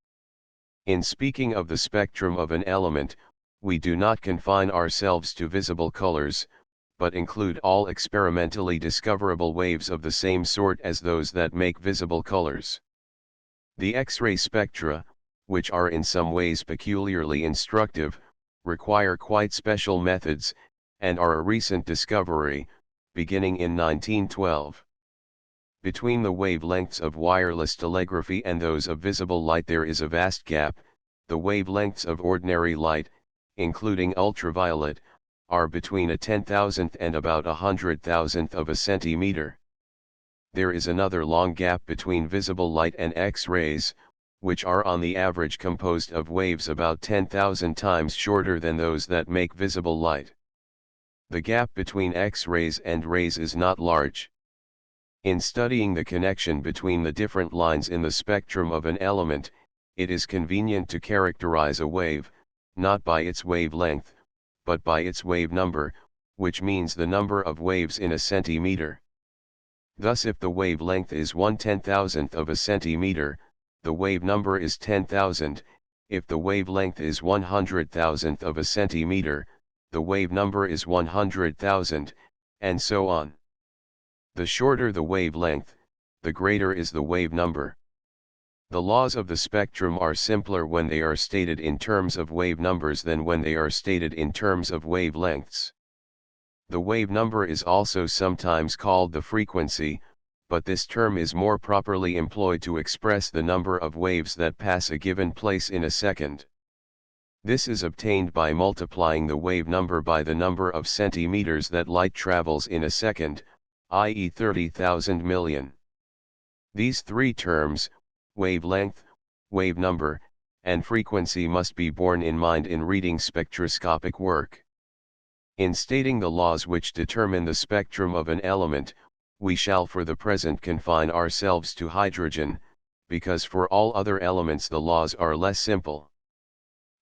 In speaking of the spectrum of an element, we do not confine ourselves to visible colors, but include all experimentally discoverable waves of the same sort as those that make visible colors. The X-ray spectra, which are in some ways peculiarly instructive, require quite special methods, and are a recent discovery, beginning in 1912. Between the wavelengths of wireless telegraphy and those of visible light there is a vast gap. The wavelengths of ordinary light, including ultraviolet, are between a 10,000th and about 100,000th of a centimeter. There is another long gap between visible light and X-rays, which are on the average composed of waves about 10,000 times shorter than those that make visible light. The gap between X-rays and rays is not large. In studying the connection between the different lines in the spectrum of an element, it is convenient to characterize a wave, not by its wavelength, but by its wave number, which means the number of waves in a centimeter. Thus, if the wavelength is 1/10,000th of a centimeter, the wave number is 10,000, if the wavelength is 100,000th of a centimeter, the wave number is 100,000, and so on. The shorter the wavelength, the greater is the wave number. The laws of the spectrum are simpler when they are stated in terms of wave numbers than when they are stated in terms of wavelengths. The wave number is also sometimes called the frequency, but this term is more properly employed to express the number of waves that pass a given place in a second. This is obtained by multiplying the wave number by the number of centimeters that light travels in a second, i.e. 30,000 million. These three terms, wavelength, wave number, and frequency, must be borne in mind in reading spectroscopic work. In stating the laws which determine the spectrum of an element, we shall for the present confine ourselves to hydrogen, because for all other elements the laws are less simple.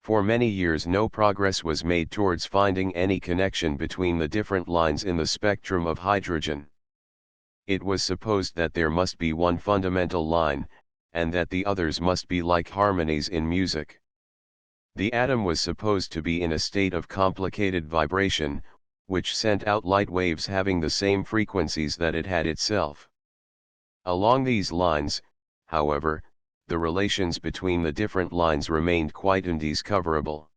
For many years no progress was made towards finding any connection between the different lines in the spectrum of hydrogen. It was supposed that there must be one fundamental line, and that the others must be like harmonies in music. The atom was supposed to be in a state of complicated vibration, which sent out light waves having the same frequencies that it had itself. Along these lines, however, the relations between the different lines remained quite undiscoverable.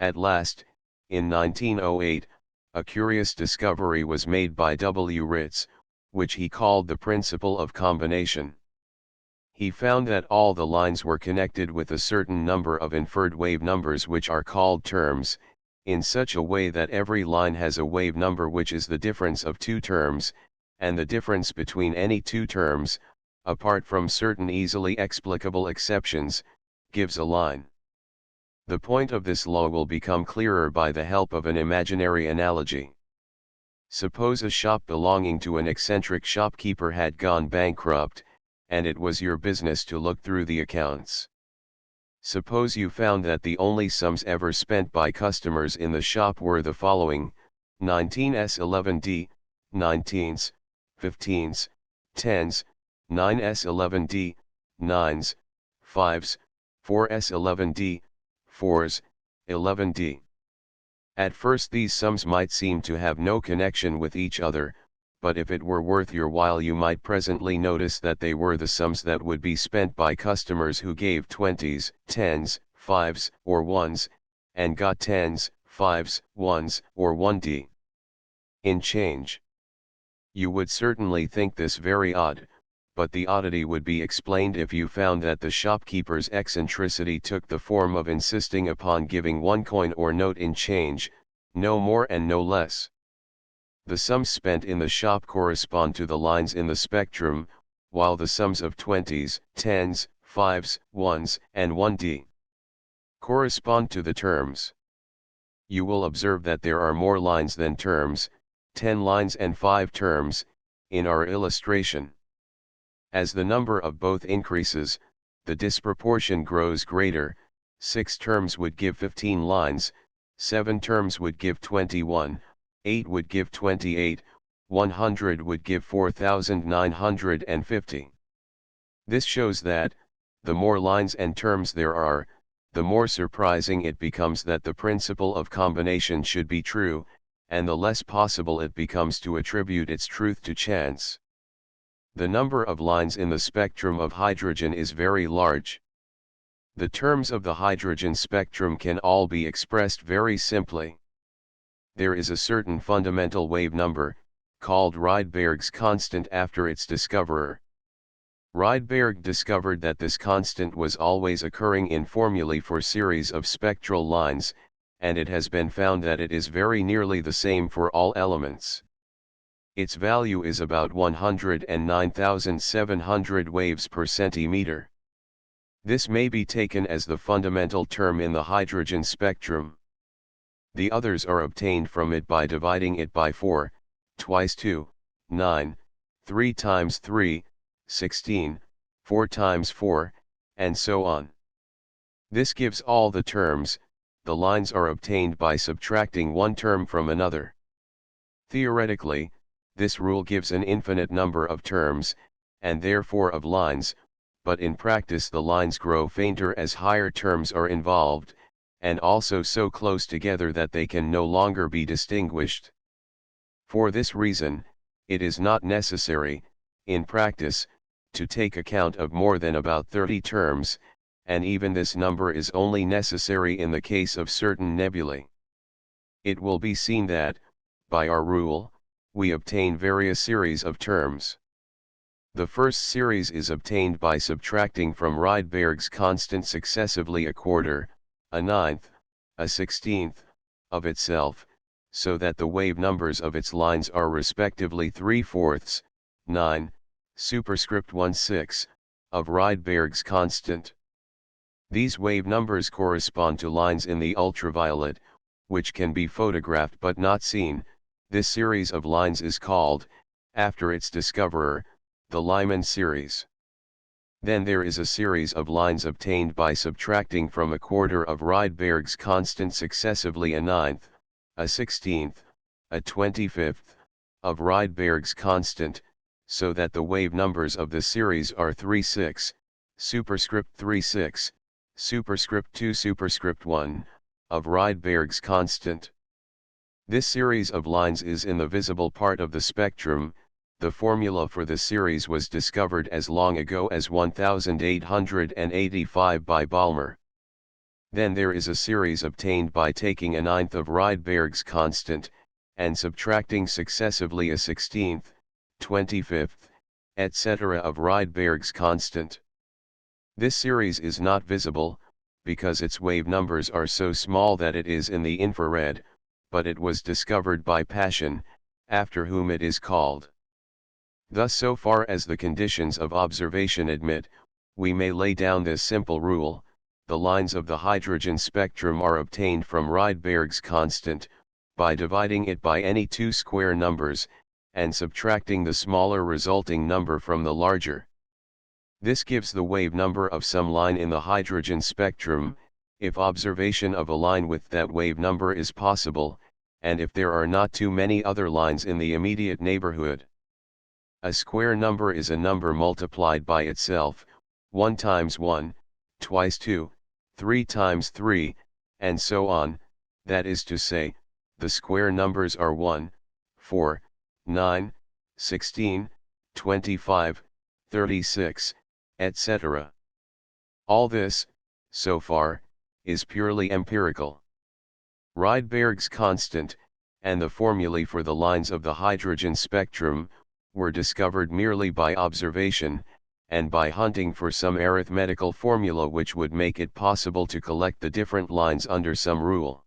At last, in 1908, a curious discovery was made by W. Ritz, which he called the principle of combination. He found that all the lines were connected with a certain number of inferred wave numbers which are called terms, in such a way that every line has a wave number which is the difference of two terms, and the difference between any two terms, apart from certain easily explicable exceptions, gives a line. The point of this law will become clearer by the help of an imaginary analogy. Suppose a shop belonging to an eccentric shopkeeper had gone bankrupt, and it was your business to look through the accounts. Suppose you found that the only sums ever spent by customers in the shop were the following: 19s11d, 19s, 15s, 10s, 9s11d, 9s, 5s, 4s11d, 4s, 11d. At first these sums might seem to have no connection with each other, but if it were worth your while you might presently notice that they were the sums that would be spent by customers who gave 20s, 10s, 5s, or 1s, and got 10s, 5s, 1s, or 1d in change. You would certainly think this very odd, but the oddity would be explained if you found that the shopkeeper's eccentricity took the form of insisting upon giving one coin or note in change, no more and no less. The sums spent in the shop correspond to the lines in the spectrum, while the sums of 20s, 10s, 5s, 1s, and 1d correspond to the terms. You will observe that there are more lines than terms, 10 lines and 5 terms, in our illustration. As the number of both increases, the disproportion grows greater. 6 terms would give 15 lines, 7 terms would give 21, 8 would give 28, 100 would give 4,950. This shows that, the more lines and terms there are, the more surprising it becomes that the principle of combination should be true, and the less possible it becomes to attribute its truth to chance. The number of lines in the spectrum of hydrogen is very large. The terms of the hydrogen spectrum can all be expressed very simply. There is a certain fundamental wave number, called Rydberg's constant after its discoverer. Rydberg discovered that this constant was always occurring in formulae for series of spectral lines, and it has been found that it is very nearly the same for all elements. Its value is about 109,700 waves per centimeter. This may be taken as the fundamental term in the hydrogen spectrum. The others are obtained from it by dividing it by 4, twice 2, 9, 3 times 3, 16, 4 times 4, and so on. This gives all the terms. The lines are obtained by subtracting one term from another. Theoretically, this rule gives an infinite number of terms, and therefore of lines, but in practice the lines grow fainter as higher terms are involved, and also so close together that they can no longer be distinguished. For this reason, it is not necessary, in practice, to take account of more than about 30 terms, and even this number is only necessary in the case of certain nebulae. It will be seen that, by our rule, we obtain various series of terms. The first series is obtained by subtracting from Rydberg's constant successively a quarter, a ninth, a sixteenth, of itself, so that the wave numbers of its lines are respectively 3/4, 9, superscript 1/6, of Rydberg's constant. These wave numbers correspond to lines in the ultraviolet, which can be photographed but not seen. This series of lines is called, after its discoverer, the Lyman series. Then there is a series of lines obtained by subtracting from a quarter of Rydberg's constant successively a ninth, a sixteenth, a 25th, of Rydberg's constant, so that the wave numbers of the series are 3/6, superscript 3/6, superscript 2 superscript 1, of Rydberg's constant. This series of lines is in the visible part of the spectrum. The formula for the series was discovered as long ago as 1885 by Balmer. Then there is a series obtained by taking a ninth of Rydberg's constant, and subtracting successively a 16th, 25th, etc. of Rydberg's constant. This series is not visible, because its wave numbers are so small that it is in the infrared, but it was discovered by Paschen, after whom it is called. Thus, so far as the conditions of observation admit, we may lay down this simple rule: the lines of the hydrogen spectrum are obtained from Rydberg's constant, by dividing it by any two square numbers, and subtracting the smaller resulting number from the larger. This gives the wave number of some line in the hydrogen spectrum, if observation of a line with that wave number is possible, and if there are not too many other lines in the immediate neighborhood. A square number is a number multiplied by itself, 1 times 1, twice 2, 3 times 3, and so on, that is to say, the square numbers are 1, 4, 9, 16, 25, 36, etc. All this, so far, is purely empirical. Rydberg's constant, and the formulae for the lines of the hydrogen spectrum, were discovered merely by observation, and by hunting for some arithmetical formula which would make it possible to collect the different lines under some rule.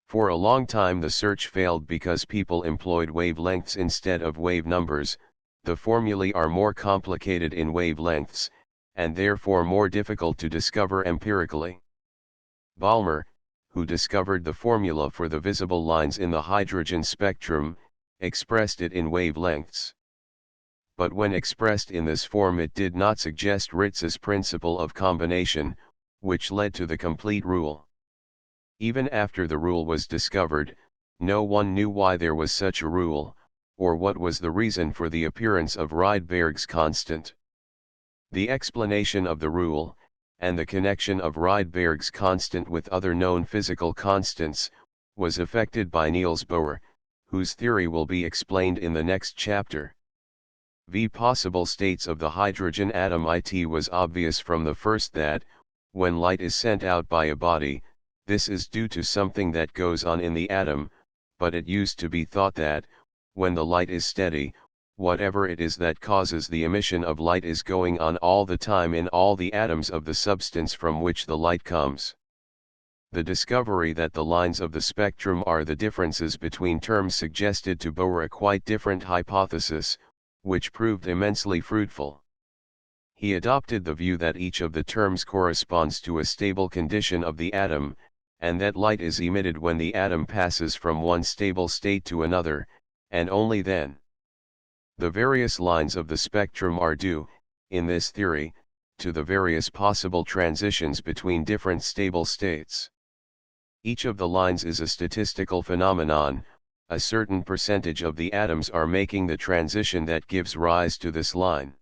For a long time the search failed because people employed wavelengths instead of wave numbers. The formulae are more complicated in wavelengths, and therefore more difficult to discover empirically. Balmer, who discovered the formula for the visible lines in the hydrogen spectrum, expressed it in wavelengths. But when expressed in this form it did not suggest Ritz's principle of combination, which led to the complete rule. Even after the rule was discovered, no one knew why there was such a rule, or what was the reason for the appearance of Rydberg's constant. The explanation of the rule, and the connection of Rydberg's constant with other known physical constants, was effected by Niels Bohr, whose theory will be explained in the next chapter. The possible states of the hydrogen atom. It was obvious from the first that, when light is sent out by a body, this is due to something that goes on in the atom, but it used to be thought that, when the light is steady, whatever it is that causes the emission of light is going on all the time in all the atoms of the substance from which the light comes. The discovery that the lines of the spectrum are the differences between terms suggested to Bohr a quite different hypothesis, which proved immensely fruitful. He adopted the view that each of the terms corresponds to a stable condition of the atom, and that light is emitted when the atom passes from one stable state to another, and only then. The various lines of the spectrum are due, in this theory, to the various possible transitions between different stable states. Each of the lines is a statistical phenomenon. A certain percentage of the atoms are making the transition that gives rise to this line.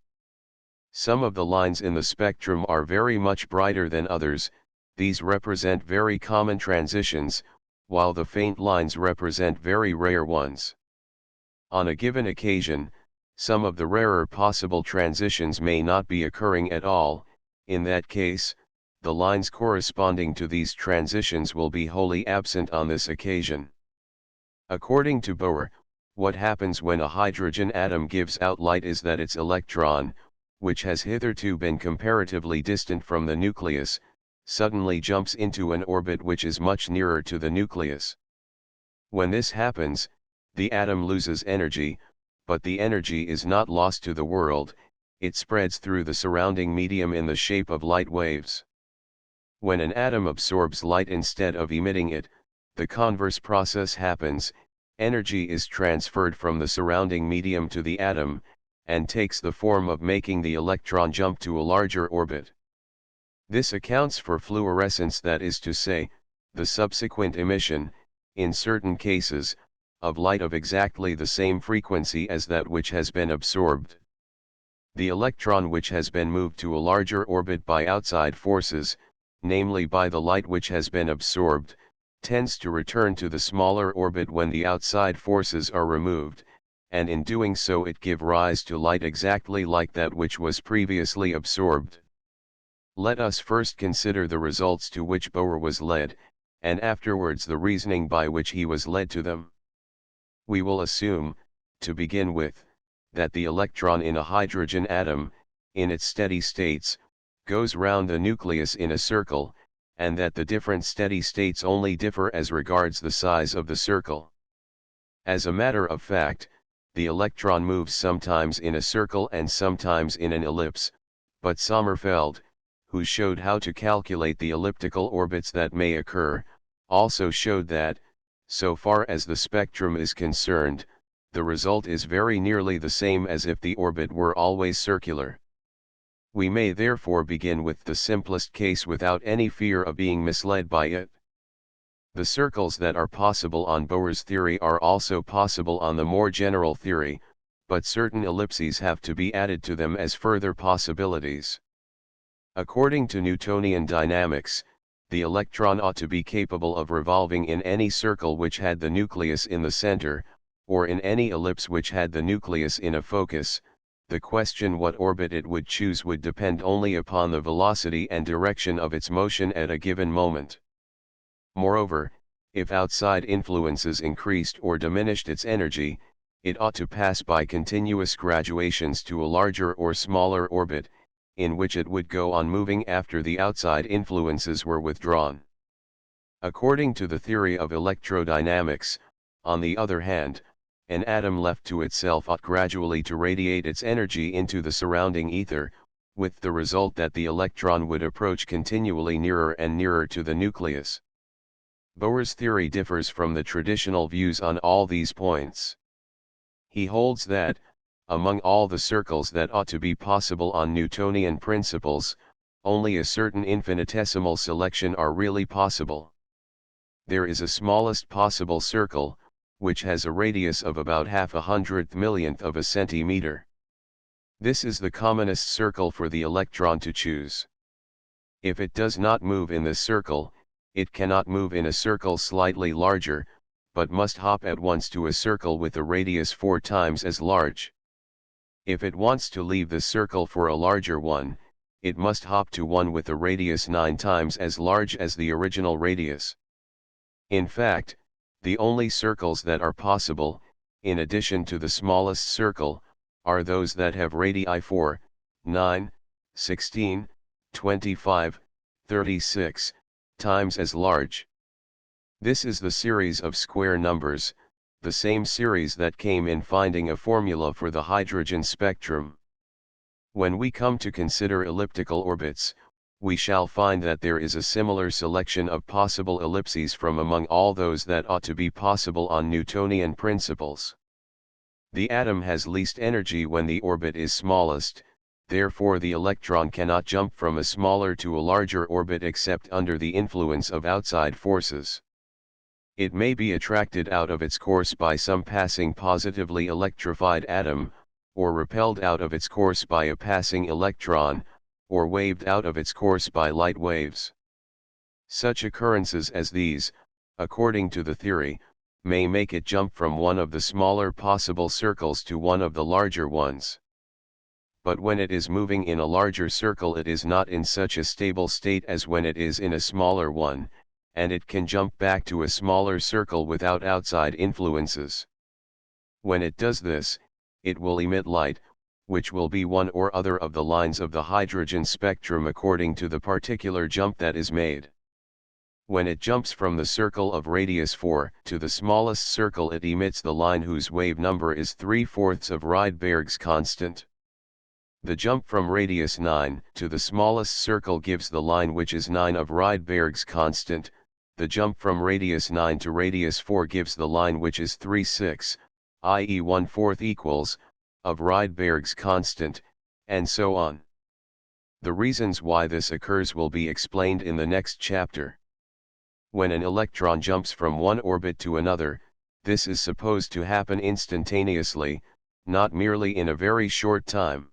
Some of the lines in the spectrum are very much brighter than others. These represent very common transitions, while the faint lines represent very rare ones. On a given occasion, some of the rarer possible transitions may not be occurring at all. In that case, the lines corresponding to these transitions will be wholly absent on this occasion. According to Bohr, what happens when a hydrogen atom gives out light is that its electron, which has hitherto been comparatively distant from the nucleus, suddenly jumps into an orbit which is much nearer to the nucleus. When this happens, the atom loses energy, but the energy is not lost to the world, it spreads through the surrounding medium in the shape of light waves. When an atom absorbs light instead of emitting it, the converse process happens. Energy is transferred from the surrounding medium to the atom, and takes the form of making the electron jump to a larger orbit. This accounts for fluorescence, that is to say, the subsequent emission, in certain cases, of light of exactly the same frequency as that which has been absorbed. The electron which has been moved to a larger orbit by outside forces, namely by the light which has been absorbed, tends to return to the smaller orbit when the outside forces are removed, and in doing so it gives rise to light exactly like that which was previously absorbed. Let us first consider the results to which Bohr was led, and afterwards the reasoning by which he was led to them. We will assume, to begin with, that the electron in a hydrogen atom, in its steady states, goes round the nucleus in a circle, and that the different steady states only differ as regards the size of the circle. As a matter of fact, the electron moves sometimes in a circle and sometimes in an ellipse, but Sommerfeld, who showed how to calculate the elliptical orbits that may occur, also showed that, so far as the spectrum is concerned, the result is very nearly the same as if the orbit were always circular. We may therefore begin with the simplest case without any fear of being misled by it. The circles that are possible on Bohr's theory are also possible on the more general theory, but certain ellipses have to be added to them as further possibilities. According to Newtonian dynamics, the electron ought to be capable of revolving in any circle which had the nucleus in the center, or in any ellipse which had the nucleus in a focus. The question what orbit it would choose would depend only upon the velocity and direction of its motion at a given moment. Moreover, if outside influences increased or diminished its energy, it ought to pass by continuous graduations to a larger or smaller orbit, in which it would go on moving after the outside influences were withdrawn. According to the theory of electrodynamics, on the other hand, an atom left to itself ought gradually to radiate its energy into the surrounding ether, with the result that the electron would approach continually nearer and nearer to the nucleus. Bohr's theory differs from the traditional views on all these points. He holds that, among all the circles that ought to be possible on Newtonian principles, only a certain infinitesimal selection are really possible. There is a smallest possible circle, which has a radius of about 1/100 millionth of a centimeter. This is the commonest circle for the electron to choose. If it does not move in this circle, it cannot move in a circle slightly larger, but must hop at once to a circle with a radius 4 times as large. If it wants to leave the circle for a larger one, it must hop to one with a radius 9 times as large as the original radius. In fact, the only circles that are possible, in addition to the smallest circle, are those that have radii 4, 9, 16, 25, 36 times as large. This is the series of square numbers, the same series that came in finding a formula for the hydrogen spectrum. When we come to consider elliptical orbits, we shall find that there is a similar selection of possible ellipses from among all those that ought to be possible on Newtonian principles. The atom has least energy when the orbit is smallest, therefore the electron cannot jump from a smaller to a larger orbit except under the influence of outside forces. It may be attracted out of its course by some passing positively electrified atom, or repelled out of its course by a passing electron, or waved out of its course by light waves. Such occurrences as these, according to the theory, may make it jump from one of the smaller possible circles to one of the larger ones. But when it is moving in a larger circle, it is not in such a stable state as when it is in a smaller one, and it can jump back to a smaller circle without outside influences. When it does this, it will emit light, which will be one or other of the lines of the hydrogen spectrum according to the particular jump that is made. When it jumps from the circle of radius 4 to the smallest circle, it emits the line whose wave number is 3/4 of Rydberg's constant. The jump from radius 9 to the smallest circle gives the line which is 9 of Rydberg's constant. The jump from radius 9 to radius 4 gives the line which is 3/6, i.e. 1/4 equals, of Rydberg's constant, and so on. The reasons why this occurs will be explained in the next chapter. When an electron jumps from one orbit to another, this is supposed to happen instantaneously, not merely in a very short time.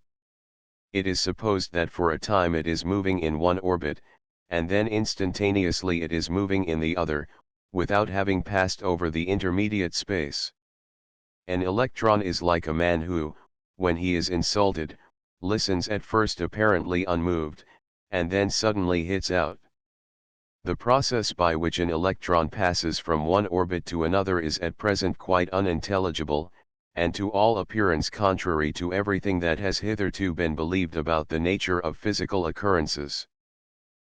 It is supposed that for a time it is moving in one orbit, and then instantaneously it is moving in the other, without having passed over the intermediate space. An electron is like a man who, when he is insulted, listens at first apparently unmoved, and then suddenly hits out. The process by which an electron passes from one orbit to another is at present quite unintelligible, and to all appearance contrary to everything that has hitherto been believed about the nature of physical occurrences.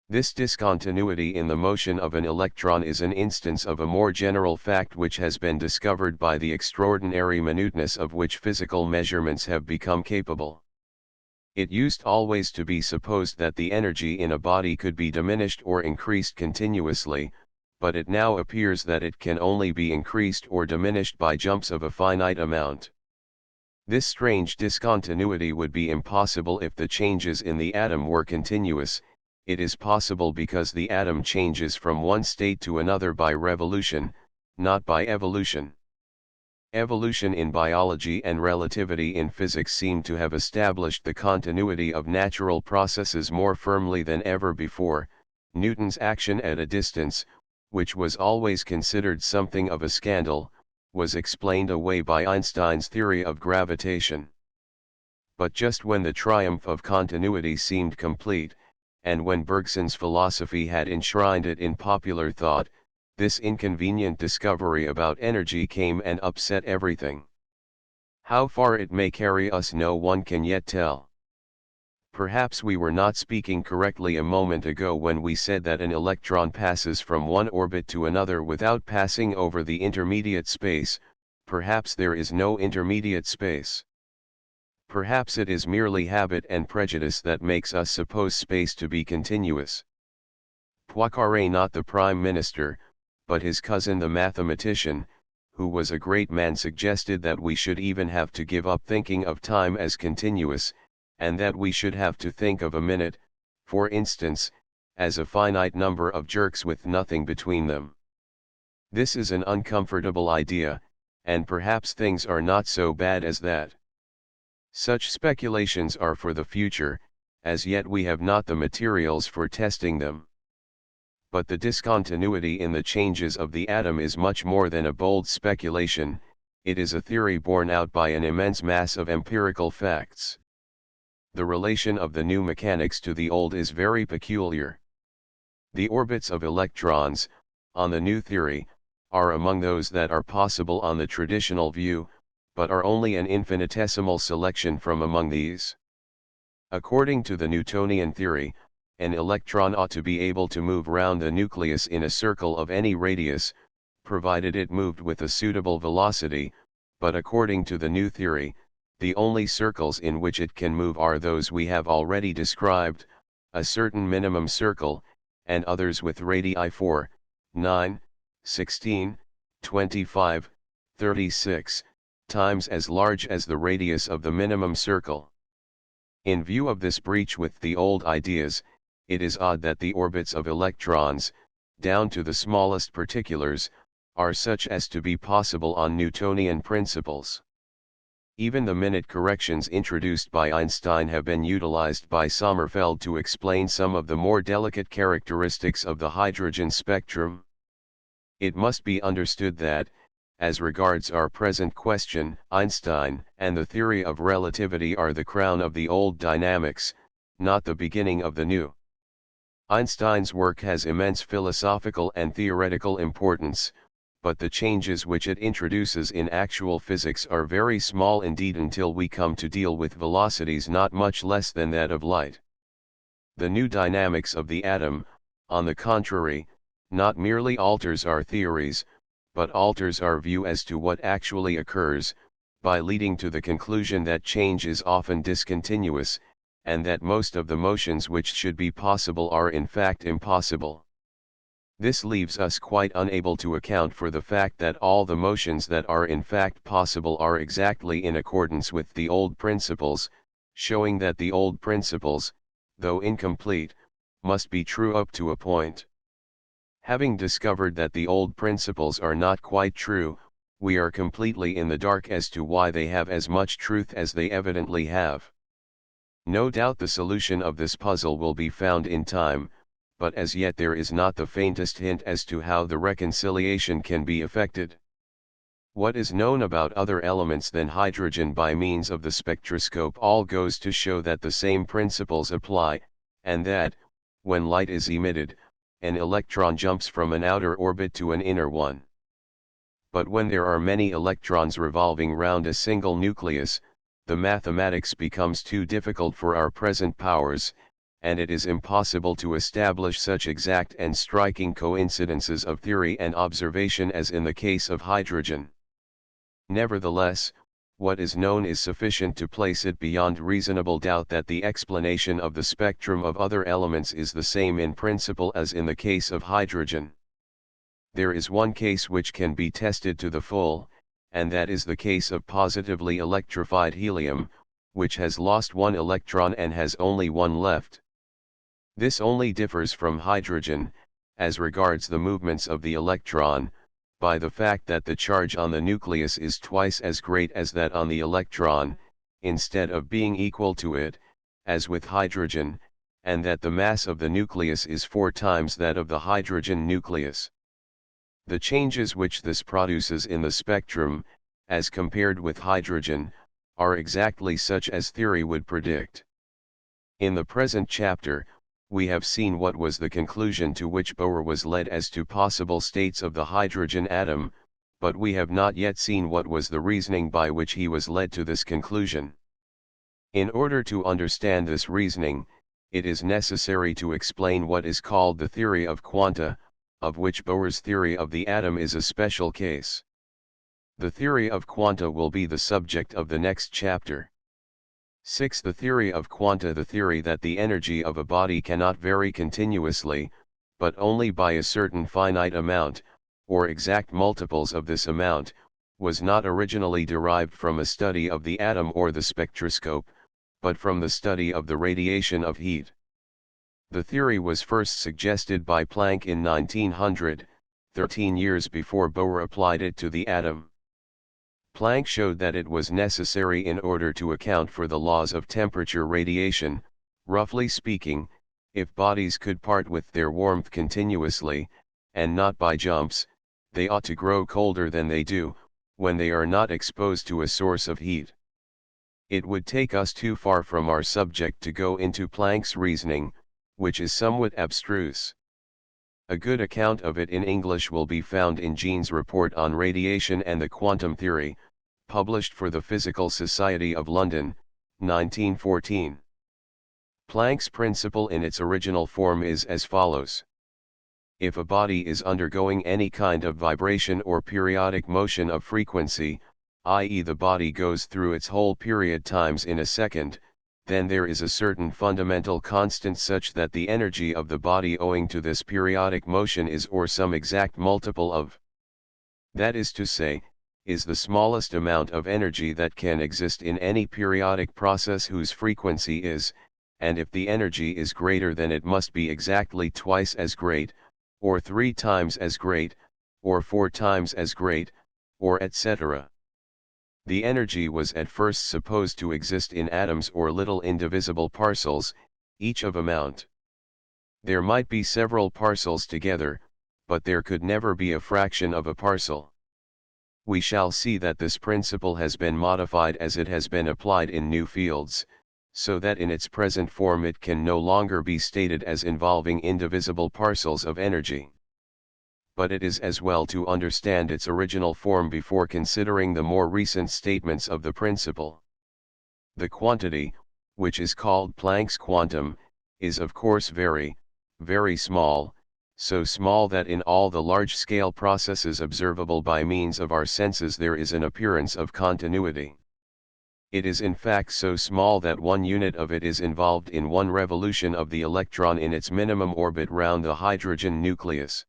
This discontinuity in the motion of an electron is an instance of a more general fact which has been discovered by the extraordinary minuteness of which physical measurements have become capable. It used always to be supposed that the energy in a body could be diminished or increased continuously, but it now appears that it can only be increased or diminished by jumps of a finite amount. This strange discontinuity would be impossible if the changes in the atom were continuous, it is possible because the atom changes from one state to another by revolution, not by evolution. Evolution in biology and relativity in physics seem to have established the continuity of natural processes more firmly than ever before. Newton's action at a distance, which was always considered something of a scandal, was explained away by Einstein's theory of gravitation. But just when the triumph of continuity seemed complete, and when Bergson's philosophy had enshrined it in popular thought, this inconvenient discovery about energy came and upset everything. How far it may carry us no one can yet tell. Perhaps we were not speaking correctly a moment ago when we said that an electron passes from one orbit to another without passing over the intermediate space. Perhaps there is no intermediate space. Perhaps it is merely habit and prejudice that makes us suppose space to be continuous. Poincaré, not the prime minister, but his cousin the mathematician, who was a great man, suggested that we should even have to give up thinking of time as continuous, and that we should have to think of a minute, for instance, as a finite number of jerks with nothing between them. This is an uncomfortable idea, and perhaps things are not so bad as that. Such speculations are for the future, as yet we have not the materials for testing them. But the discontinuity in the changes of the atom is much more than a bold speculation, it is a theory borne out by an immense mass of empirical facts. The relation of the new mechanics to the old is very peculiar. The orbits of electrons, on the new theory, are among those that are possible on the traditional view, but are only an infinitesimal selection from among these. According to the Newtonian theory, an electron ought to be able to move round the nucleus in a circle of any radius, provided it moved with a suitable velocity, but according to the new theory, the only circles in which it can move are those we have already described, a certain minimum circle, and others with radii 4, 9, 16, 25, 36, times as large as the radius of the minimum circle. In view of this breach with the old ideas, it is odd that the orbits of electrons, down to the smallest particulars, are such as to be possible on Newtonian principles. Even the minute corrections introduced by Einstein have been utilized by Sommerfeld to explain some of the more delicate characteristics of the hydrogen spectrum. It must be understood that, as regards our present question, Einstein and the theory of relativity are the crown of the old dynamics, not the beginning of the new. Einstein's work has immense philosophical and theoretical importance, but the changes which it introduces in actual physics are very small indeed until we come to deal with velocities not much less than that of light. The new dynamics of the atom, on the contrary, not merely alters our theories, but alters our view as to what actually occurs, by leading to the conclusion that change is often discontinuous, and that most of the motions which should be possible are in fact impossible. This leaves us quite unable to account for the fact that all the motions that are in fact possible are exactly in accordance with the old principles, showing that the old principles, though incomplete, must be true up to a point. Having discovered that the old principles are not quite true, we are completely in the dark as to why they have as much truth as they evidently have. No doubt the solution of this puzzle will be found in time, but as yet there is not the faintest hint as to how the reconciliation can be effected. What is known about other elements than hydrogen by means of the spectroscope all goes to show that the same principles apply, and that, when light is emitted, an electron jumps from an outer orbit to an inner one. But when there are many electrons revolving round a single nucleus, the mathematics becomes too difficult for our present powers, and it is impossible to establish such exact and striking coincidences of theory and observation as in the case of hydrogen. Nevertheless, what is known is sufficient to place it beyond reasonable doubt that the explanation of the spectrum of other elements is the same in principle as in the case of hydrogen. There is one case which can be tested to the full, and that is the case of positively electrified helium, which has lost one electron and has only one left. This only differs from hydrogen, as regards the movements of the electron, by the fact that the charge on the nucleus is twice as great as that on the electron, instead of being equal to it, as with hydrogen, and that the mass of the nucleus is 4 times that of the hydrogen nucleus. The changes which this produces in the spectrum, as compared with hydrogen, are exactly such as theory would predict. In the present chapter, we have seen what was the conclusion to which Bohr was led as to possible states of the hydrogen atom, but we have not yet seen what was the reasoning by which he was led to this conclusion. In order to understand this reasoning, it is necessary to explain what is called the theory of quanta, of which Bohr's theory of the atom is a special case. The theory of quanta will be the subject of the next chapter. 6. The theory of quanta. The theory that the energy of a body cannot vary continuously, but only by a certain finite amount, or exact multiples of this amount, was not originally derived from a study of the atom or the spectroscope, but from the study of the radiation of heat. The theory was first suggested by Planck in 1900, 13 years before Bohr applied it to the atom. Planck showed that it was necessary in order to account for the laws of temperature radiation. Roughly speaking, if bodies could part with their warmth continuously, and not by jumps, they ought to grow colder than they do, when they are not exposed to a source of heat. It would take us too far from our subject to go into Planck's reasoning, which is somewhat abstruse. A good account of it in English will be found in Jean's report on radiation and the quantum theory, published for the Physical Society of London, 1914. Planck's principle in its original form is as follows. If a body is undergoing any kind of vibration or periodic motion of frequency, i.e. the body goes through its whole period times in a second, then there is a certain fundamental constant such that the energy of the body owing to this periodic motion is or some exact multiple of. That is to say, is the smallest amount of energy that can exist in any periodic process whose frequency is, and if the energy is greater then it must be exactly twice as great, or 3 times as great, or 4 times as great, or etc. The energy was at first supposed to exist in atoms or little indivisible parcels, each of amount. There might be several parcels together, but there could never be a fraction of a parcel. We shall see that this principle has been modified as it has been applied in new fields, so that in its present form it can no longer be stated as involving indivisible parcels of energy. But it is as well to understand its original form before considering the more recent statements of the principle. The quantity, which is called Planck's quantum, is of course very, very small, so small that in all the large-scale processes observable by means of our senses there is an appearance of continuity. It is in fact so small that 1 unit of it is involved in 1 revolution of the electron in its minimum orbit round the hydrogen nucleus.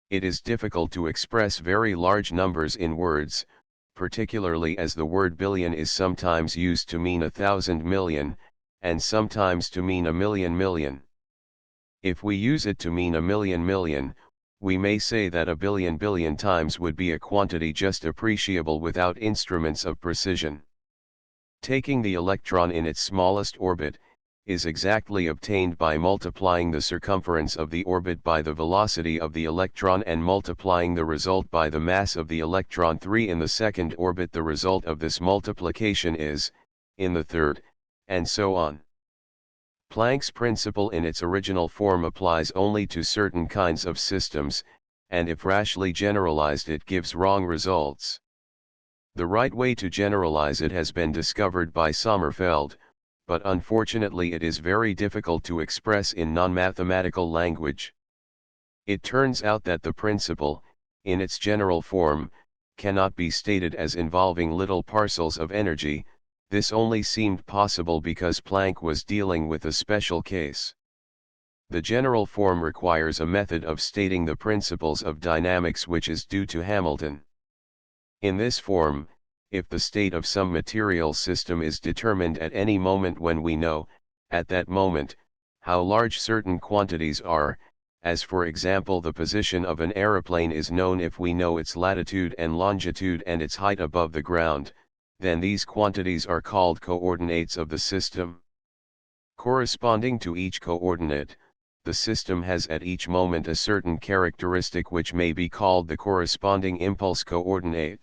It is difficult to express very large numbers in words, particularly as the word billion is sometimes used to mean 1,000 million, and sometimes to mean 1,000,000 million. If we use it to mean 1,000,000 million, we may say that 1 billion times would be a quantity just appreciable without instruments of precision. Taking the electron in its smallest orbit, is exactly obtained by multiplying the circumference of the orbit by the velocity of the electron and multiplying the result by the mass of the electron 3 in the second orbit. The result of this multiplication is, in the third, and so on. Planck's principle in its original form applies only to certain kinds of systems, and if rashly generalized it gives wrong results. The right way to generalize it has been discovered by Sommerfeld, but unfortunately it is very difficult to express in non-mathematical language. It turns out that the principle, in its general form, cannot be stated as involving little parcels of energy. This only seemed possible because Planck was dealing with a special case. The general form requires a method of stating the principles of dynamics which is due to Hamilton. In this form, if the state of some material system is determined at any moment when we know, at that moment, How large certain quantities are, as for example the position of an aeroplane is known if we know its latitude and longitude and its height above the ground, then these quantities are called coordinates of the system. Corresponding to each coordinate, the system has at each moment a certain characteristic which may be called the corresponding impulse coordinate.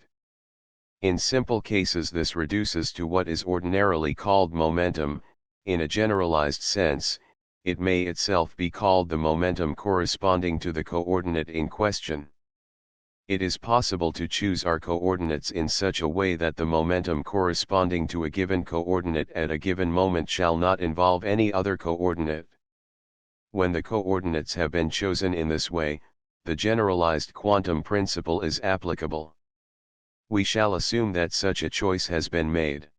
In simple cases this reduces to what is ordinarily called momentum. In a generalized sense, it may itself be called the momentum corresponding to the coordinate in question. It is possible to choose our coordinates in such a way that the momentum corresponding to a given coordinate at a given moment shall not involve any other coordinate. When the coordinates have been chosen in this way, the generalized quantum principle is applicable. We shall assume that such a choice has been made.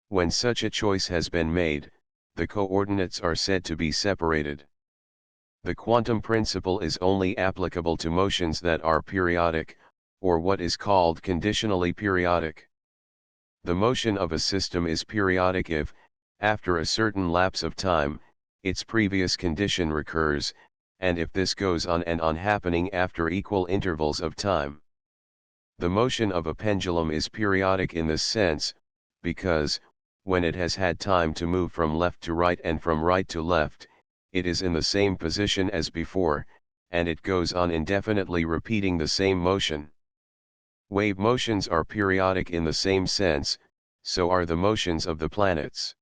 When such a choice has been made, the coordinates are said to be separated. The quantum principle is only applicable to motions that are periodic, or what is called conditionally periodic. The motion of a system is periodic if, after a certain lapse of time, its previous condition recurs, and if this goes on and on happening after equal intervals of time. The motion of a pendulum is periodic in this sense, because, when it has had time to move from left to right and from right to left, it is in the same position as before, and it goes on indefinitely repeating the same motion. Wave motions are periodic in the same sense, so are the motions of the planets.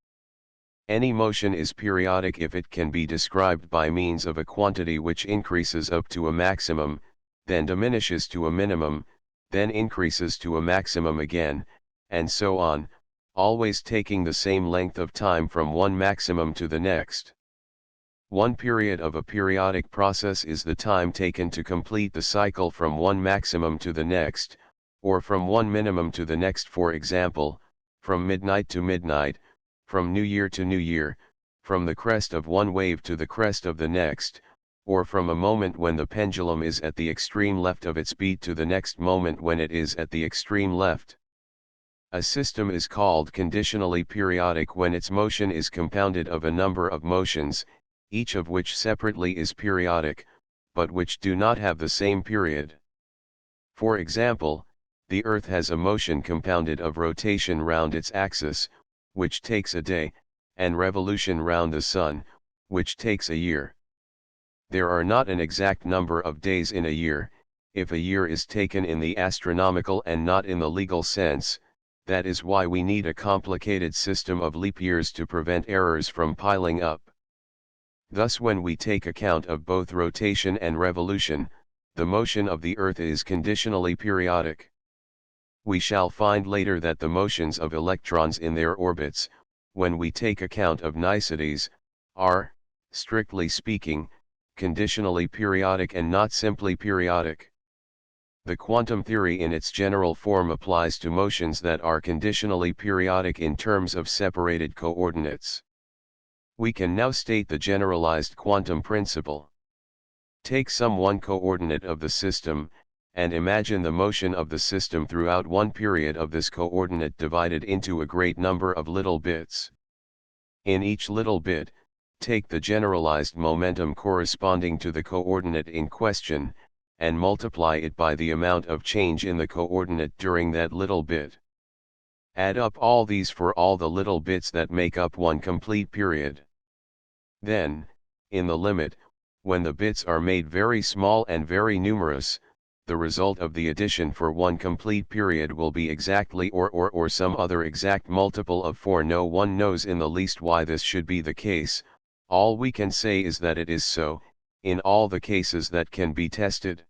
Any motion is periodic if it can be described by means of a quantity which increases up to a maximum, then diminishes to a minimum, then increases to a maximum again, and so on, always taking the same length of time from one maximum to the next. One period of a periodic process is the time taken to complete the cycle from one maximum to the next, or from one minimum to the next, for example, from midnight to midnight, from New Year to New Year, from the crest of one wave to the crest of the next, or from a moment when the pendulum is at the extreme left of its beat to the next moment when it is at the extreme left. A system is called conditionally periodic when its motion is compounded of a number of motions, each of which separately is periodic, but which do not have the same period. For example, the Earth has a motion compounded of rotation round its axis, which takes a day, and revolution round the Sun, which takes a year. There are not an exact number of days in a year, if a year is taken in the astronomical and not in the legal sense. That is why we need a complicated system of leap years to prevent errors from piling up. Thus when we take account of both rotation and revolution, the motion of the Earth is conditionally periodic. We shall find later that the motions of electrons in their orbits, when we take account of niceties, are, strictly speaking, conditionally periodic and not simply periodic. The quantum theory in its general form applies to motions that are conditionally periodic in terms of separated coordinates. We can now state the generalized quantum principle. Take some one coordinate of the system, and imagine the motion of the system throughout one period of this coordinate divided into a great number of little bits. In each little bit, take the generalized momentum corresponding to the coordinate in question, and multiply it by the amount of change in the coordinate during that little bit. Add up all these for all the little bits that make up one complete period. Then, in the limit, when the bits are made very small and very numerous, the result of the addition for one complete period will be exactly or some other exact multiple of 4. No one knows in the least why this should be the case. All we can say is that it is so, in all the cases that can be tested.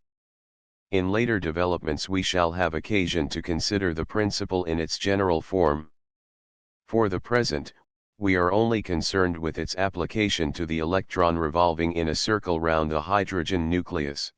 In later developments we shall have occasion to consider the principle in its general form. For the present, we are only concerned with its application to the electron revolving in a circle round the hydrogen nucleus.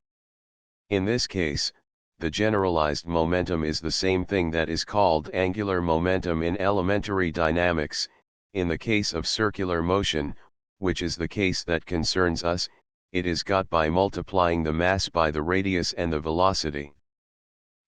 In this case, the generalized momentum is the same thing that is called angular momentum in elementary dynamics. In the case of circular motion, which is the case that concerns us, it is got by multiplying the mass by the radius and the velocity.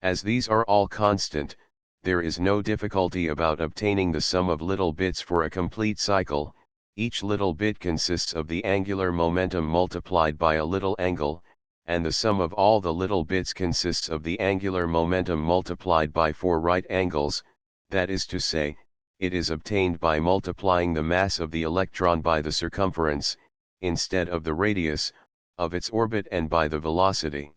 As these are all constant, there is no difficulty about obtaining the sum of little bits for a complete cycle, Each little bit consists of the angular momentum multiplied by a little angle, and the sum of all the little bits consists of the angular momentum multiplied by 4 right angles, that is to say, it is obtained by multiplying the mass of the electron by the circumference, instead of the radius, of its orbit and by the velocity.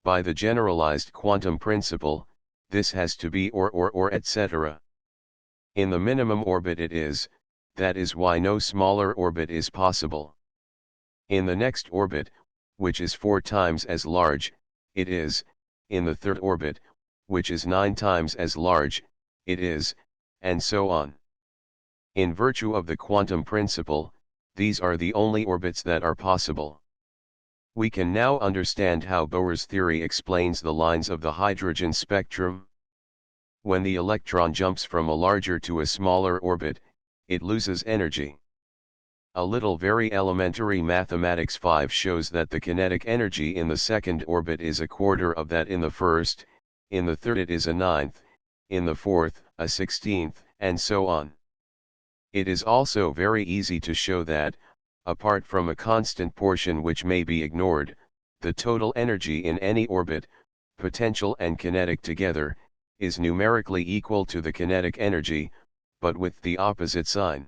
By the generalized quantum principle, this has to be or etc. In the minimum orbit it is, that is why no smaller orbit is possible. In the next orbit, which is 4 times as large, it is, in the third orbit, which is 9 times as large, it is, and so on. In virtue of the quantum principle, these are the only orbits that are possible. We can now understand how Bohr's theory explains the lines of the hydrogen spectrum. When the electron jumps from a larger to a smaller orbit, it loses energy. A little very elementary mathematics 5 shows that the kinetic energy in the second orbit is a quarter of that in the first, in the third it is a ninth, in the fourth, a 16th, and so on. It is also very easy to show that, apart from a constant portion which may be ignored, the total energy in any orbit, potential and kinetic together, is numerically equal to the kinetic energy, but with the opposite sign.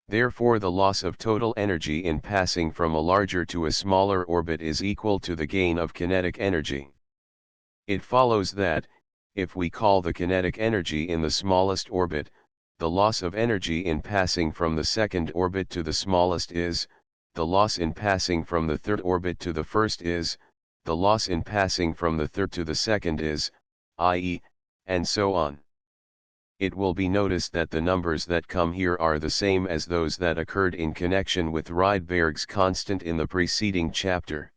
Therefore the loss of total energy in passing from a larger to a smaller orbit is equal to the gain of kinetic energy. It follows that, if we call the kinetic energy in the smallest orbit, the loss of energy in passing from the second orbit to the smallest is, the loss in passing from the third orbit to the first is, the loss in passing from the third to the second is, i.e., and so on. It will be noticed that the numbers that come here are the same as those that occurred in connection with Rydberg's constant in the preceding chapter.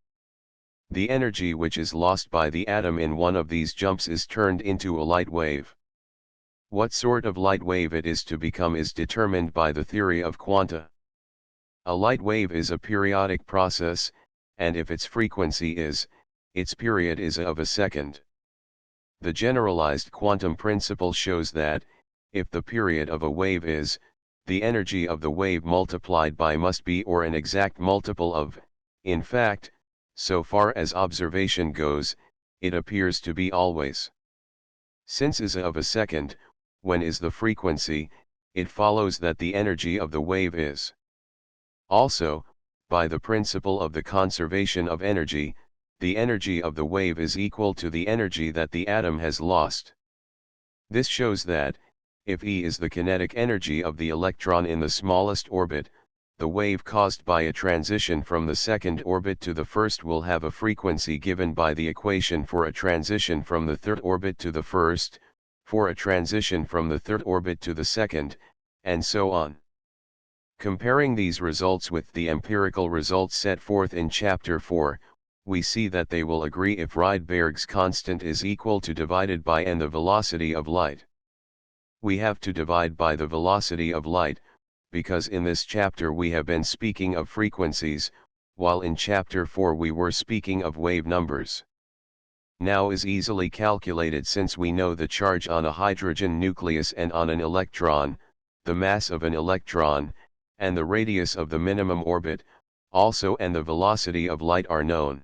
The energy which is lost by the atom in one of these jumps is turned into a light wave. What sort of light wave it is to become is determined by the theory of quanta. A light wave is a periodic process, and if its frequency is, its period is of a second. The generalized quantum principle shows that, if the period of a wave is, the energy of the wave multiplied by must be or an exact multiple of, in fact, so far as observation goes, it appears to be always. Since is of a second, when is the frequency, it follows that the energy of the wave is. Also, by the principle of the conservation of energy, the energy of the wave is equal to the energy that the atom has lost. This shows that, if E is the kinetic energy of the electron in the smallest orbit, the wave caused by a transition from the second orbit to the first will have a frequency given by the equation for a transition from the third orbit to the first, for a transition from the third orbit to the second, and so on. Comparing these results with the empirical results set forth in Chapter 4, we see that they will agree if Rydberg's constant is equal to divided by n the velocity of light. We have to divide by the velocity of light, because in this chapter we have been speaking of frequencies, while in Chapter 4 we were speaking of wave numbers. Now is easily calculated since we know the charge on a hydrogen nucleus and on an electron, the mass of an electron, and the radius of the minimum orbit, also and the velocity of light are known.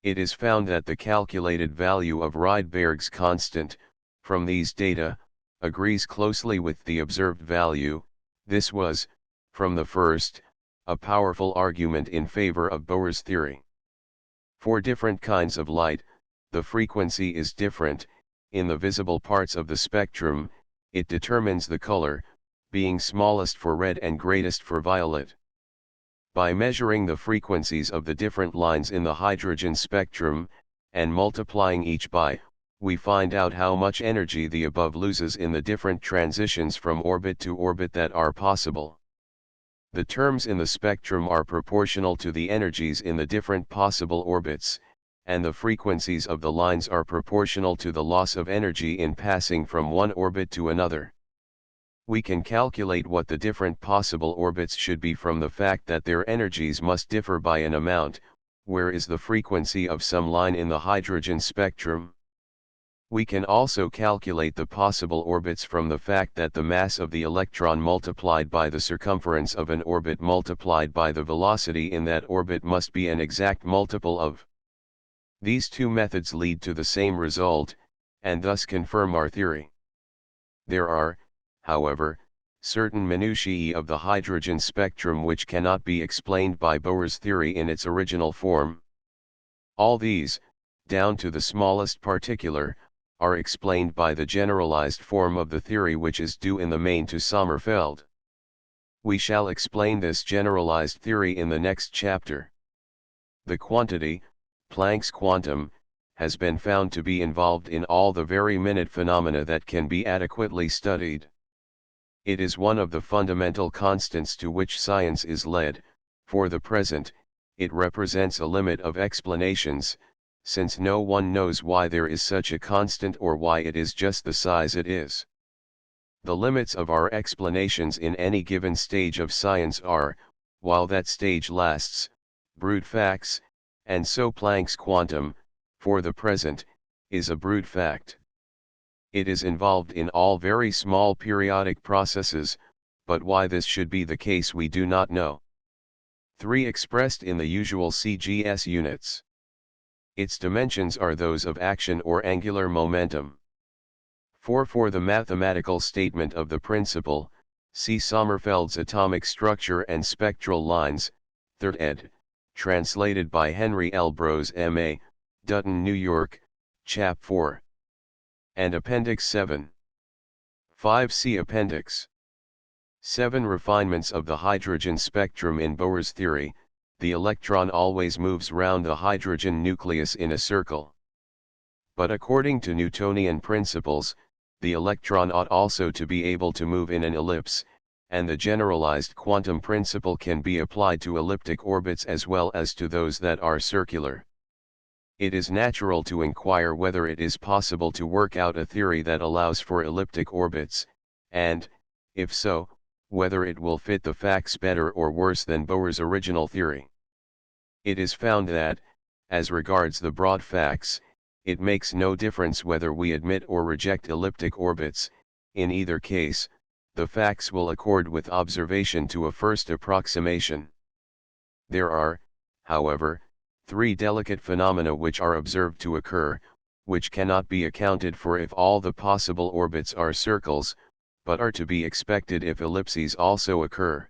It is found that the calculated value of Rydberg's constant, from these data, agrees closely with the observed value. This was, from the first, a powerful argument in favor of Bohr's theory. For different kinds of light, the frequency is different. In the visible parts of the spectrum, it determines the color, being smallest for red and greatest for violet. By measuring the frequencies of the different lines in the hydrogen spectrum, and multiplying each by, we find out how much energy the above loses in the different transitions from orbit to orbit that are possible. The terms in the spectrum are proportional to the energies in the different possible orbits, and the frequencies of the lines are proportional to the loss of energy in passing from one orbit to another. We can calculate what the different possible orbits should be from the fact that their energies must differ by an amount. Where is the frequency of some line in the hydrogen spectrum? We can also calculate the possible orbits from the fact that the mass of the electron multiplied by the circumference of an orbit multiplied by the velocity in that orbit must be an exact multiple of. These two methods lead to the same result, and thus confirm our theory. There are, however, certain minutiae of the hydrogen spectrum which cannot be explained by Bohr's theory in its original form. All these, down to the smallest particular, are explained by the generalized form of the theory, which is due in the main to Sommerfeld. We shall explain this generalized theory in the next chapter. The quantity, Planck's quantum, has been found to be involved in all the very minute phenomena that can be adequately studied. It is one of the fundamental constants to which science is led. For the present, it represents a limit of explanations, since no one knows why there is such a constant or why it is just the size it is. The limits of our explanations in any given stage of science are, while that stage lasts, brute facts, and so Planck's quantum, for the present, is a brute fact. It is involved in all very small periodic processes, but why this should be the case we do not know. 3. Expressed in the usual CGS units. Its dimensions are those of action or angular momentum. 4. For the mathematical statement of the principle, see Sommerfeld's Atomic Structure and Spectral Lines, 3rd ed., translated by Henry L. Brose M.A., Dutton, New York, Chap 4. And Appendix 7. 5. See Appendix 7. Refinements of the hydrogen spectrum. In Bohr's theory, the electron always moves round the hydrogen nucleus in a circle. But according to Newtonian principles, the electron ought also to be able to move in an ellipse, and the generalized quantum principle can be applied to elliptic orbits as well as to those that are circular. It is natural to inquire whether it is possible to work out a theory that allows for elliptic orbits, and, if so, whether it will fit the facts better or worse than Bohr's original theory. It is found that, as regards the broad facts, it makes no difference whether we admit or reject elliptic orbits. In either case, the facts will accord with observation to a first approximation. There are, however, 3 delicate phenomena which are observed to occur, which cannot be accounted for if all the possible orbits are circles, but are to be expected if ellipses also occur.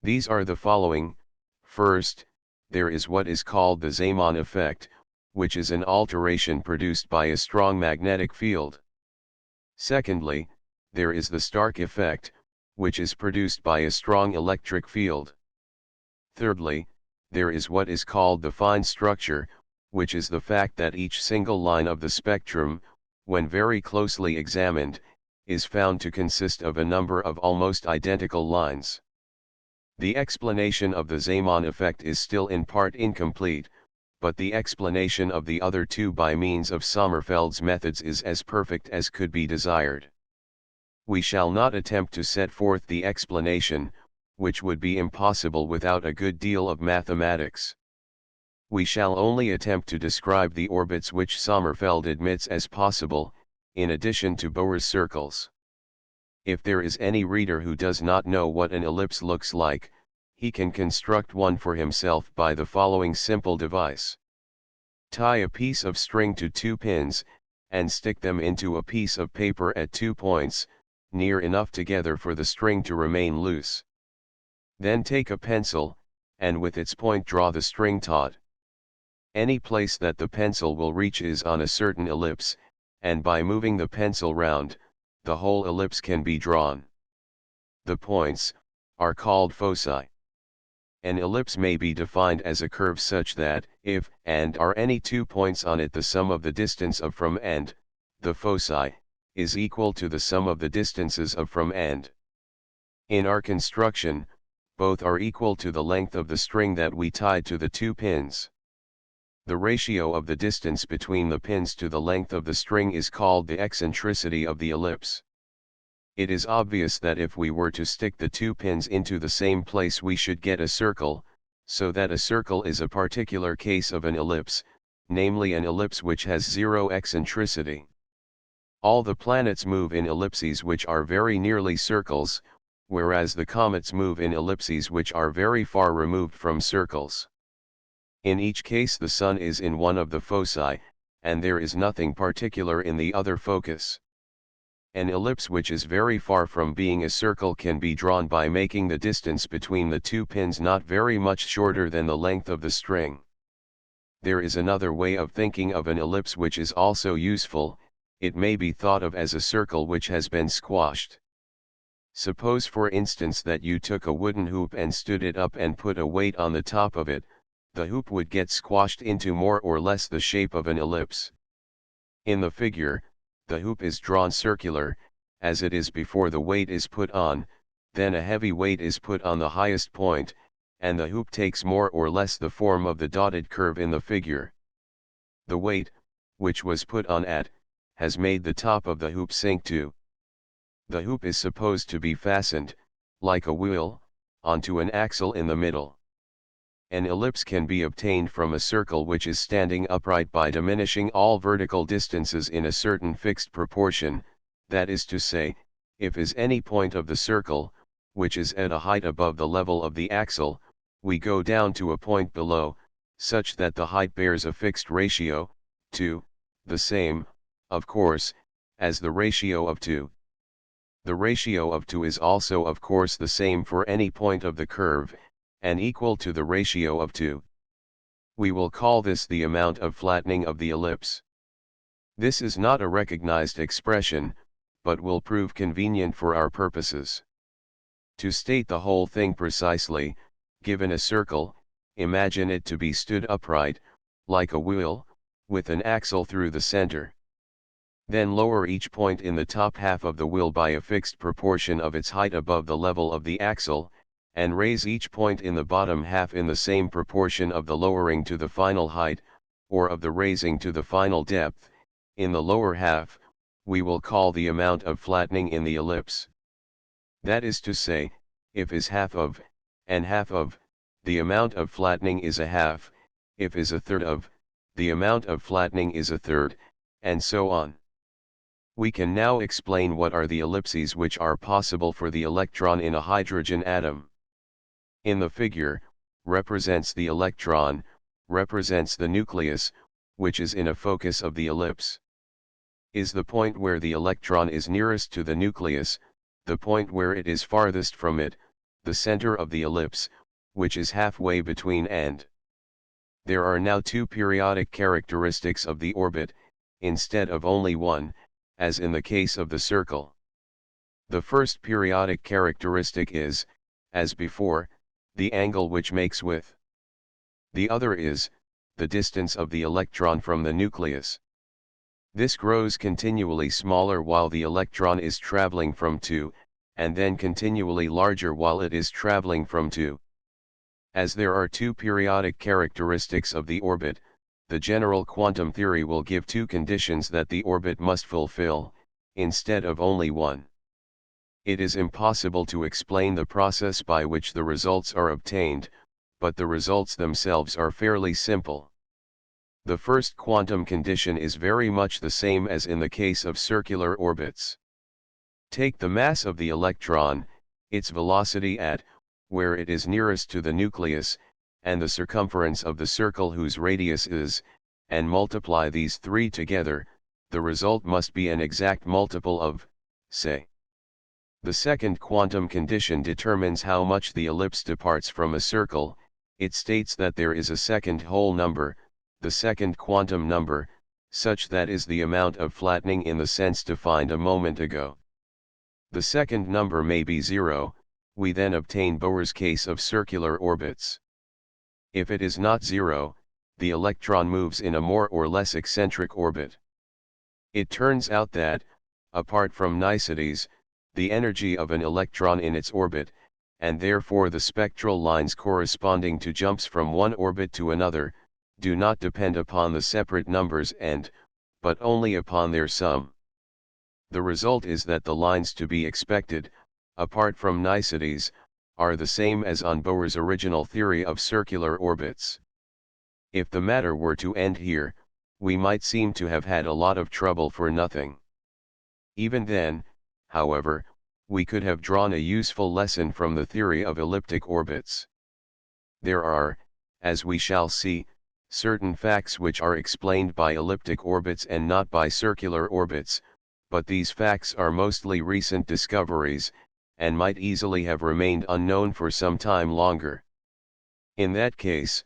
These are the following. First, there is what is called the Zeeman effect, which is an alteration produced by a strong magnetic field. Secondly, there is the Stark effect, which is produced by a strong electric field. Thirdly, there is what is called the fine structure, which is the fact that each single line of the spectrum, when very closely examined, is found to consist of a number of almost identical lines. The explanation of the Zeeman effect is still in part incomplete, but the explanation of the other two by means of Sommerfeld's methods is as perfect as could be desired. We shall not attempt to set forth the explanation, which would be impossible without a good deal of mathematics. We shall only attempt to describe the orbits which Sommerfeld admits as possible, in addition to Bohr's circles. If there is any reader who does not know what an ellipse looks like, he can construct one for himself by the following simple device. Tie a piece of string to 2 pins, and stick them into a piece of paper at 2 points, near enough together for the string to remain loose. Then take a pencil, and with its point draw the string taut. Any place that the pencil will reach is on a certain ellipse, and by moving the pencil round, the whole ellipse can be drawn. The points are called foci. An ellipse may be defined as a curve such that, if and are any 2 points on it, the sum of the distance of from and, the foci, is equal to the sum of the distances of from and. In our construction, both are equal to the length of the string that we tied to the 2 pins. The ratio of the distance between the pins to the length of the string is called the eccentricity of the ellipse. It is obvious that if we were to stick the 2 pins into the same place we should get a circle, so that a circle is a particular case of an ellipse, namely an ellipse which has 0 eccentricity. All the planets move in ellipses which are very nearly circles, whereas the comets move in ellipses which are very far removed from circles. In each case the Sun is in one of the foci, and there is nothing particular in the other focus. An ellipse which is very far from being a circle can be drawn by making the distance between the two pins not very much shorter than the length of the string. There is another way of thinking of an ellipse which is also useful. It may be thought of as a circle which has been squashed. Suppose for instance that you took a wooden hoop and stood it up and put a weight on the top of it, the hoop would get squashed into more or less the shape of an ellipse. In the figure, the hoop is drawn circular, as it is before the weight is put on, then a heavy weight is put on the highest point, and the hoop takes more or less the form of the dotted curve in the figure. The weight, which was put on has made the top of the hoop sink too. The hoop is supposed to be fastened, like a wheel, onto an axle in the middle. An ellipse can be obtained from a circle which is standing upright by diminishing all vertical distances in a certain fixed proportion, that is to say, if is any point of the circle, which is at a height above the level of the axle, we go down to a point below, such that the height bears a fixed ratio, 2, the same, of course, as the ratio of 2. The ratio of 2 is also of course the same for any point of the curve, and equal to the ratio of 2. We will call this the amount of flattening of the ellipse. This is not a recognized expression, but will prove convenient for our purposes. To state the whole thing precisely, given a circle, imagine it to be stood upright, like a wheel, with an axle through the center. Then lower each point in the top half of the wheel by a fixed proportion of its height above the level of the axle, and raise each point in the bottom half in the same proportion of the lowering to the final height, or of the raising to the final depth, in the lower half, we will call the amount of flattening in the ellipse. That is to say, if is half of, and half of, the amount of flattening is a half, if is a third of, the amount of flattening is a third, and so on. We can now explain what are the ellipses which are possible for the electron in a hydrogen atom. In the figure, represents the electron, represents the nucleus, which is in a focus of the ellipse. Is the point where the electron is nearest to the nucleus, the point where it is farthest from it, the center of the ellipse, which is halfway between and. There are now two periodic characteristics of the orbit, instead of only one, as in the case of the circle. The first periodic characteristic is, as before, the angle which makes with. The other is, the distance of the electron from the nucleus. This grows continually smaller while the electron is traveling from 2, and then continually larger while it is traveling from 2. As there are two periodic characteristics of the orbit, the general quantum theory will give two conditions that the orbit must fulfill, instead of only one. It is impossible to explain the process by which the results are obtained, but the results themselves are fairly simple. The first quantum condition is very much the same as in the case of circular orbits. Take the mass of the electron, its velocity at, where it is nearest to the nucleus, and the circumference of the circle whose radius is, and multiply these three together, the result must be an exact multiple of, say. The second quantum condition determines how much the ellipse departs from a circle. It states that there is a second whole number, the second quantum number, such that is the amount of flattening in the sense defined a moment ago. The second number may be 0, we then obtain Bohr's case of circular orbits. If it is not 0, the electron moves in a more or less eccentric orbit. It turns out that, apart from niceties, the energy of an electron in its orbit, and therefore the spectral lines corresponding to jumps from one orbit to another, do not depend upon the separate numbers and, but only upon their sum. The result is that the lines to be expected, apart from niceties, are the same as on Bohr's original theory of circular orbits. If the matter were to end here, we might seem to have had a lot of trouble for nothing. Even then, however, we could have drawn a useful lesson from the theory of elliptic orbits. There are, as we shall see, certain facts which are explained by elliptic orbits and not by circular orbits, but these facts are mostly recent discoveries, and might easily have remained unknown for some time longer. In that case,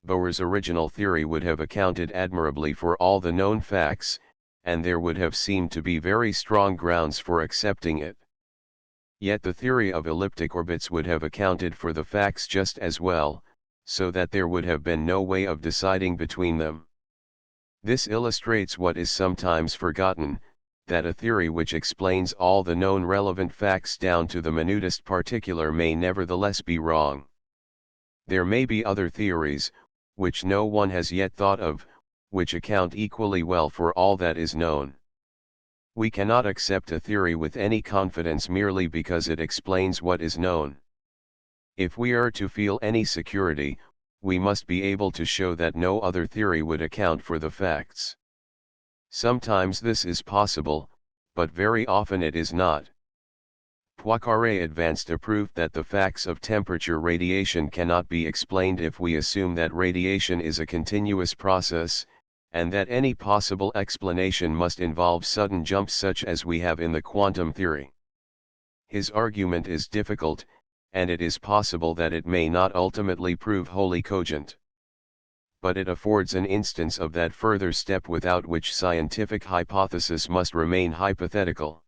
Bohr's original theory would have accounted admirably for all the known facts, and there would have seemed to be very strong grounds for accepting it. Yet the theory of elliptic orbits would have accounted for the facts just as well, so that there would have been no way of deciding between them. This illustrates what is sometimes forgotten, that a theory which explains all the known relevant facts down to the minutest particular may nevertheless be wrong. There may be other theories, which no one has yet thought of, which account equally well for all that is known. We cannot accept a theory with any confidence merely because it explains what is known. If we are to feel any security, we must be able to show that no other theory would account for the facts. Sometimes this is possible, but very often it is not. Poincaré advanced a proof that the facts of temperature radiation cannot be explained if we assume that radiation is a continuous process, and that any possible explanation must involve sudden jumps such as we have in the quantum theory. His argument is difficult, and it is possible that it may not ultimately prove wholly cogent. But it affords an instance of that further step without which scientific hypothesis must remain hypothetical.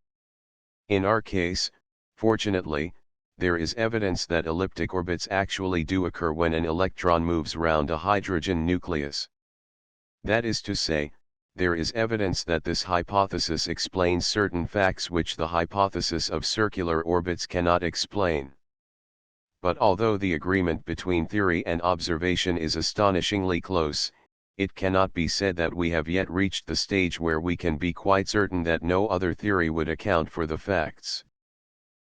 In our case, fortunately, there is evidence that elliptic orbits actually do occur when an electron moves round a hydrogen nucleus. That is to say, there is evidence that this hypothesis explains certain facts which the hypothesis of circular orbits cannot explain. But although the agreement between theory and observation is astonishingly close, it cannot be said that we have yet reached the stage where we can be quite certain that no other theory would account for the facts.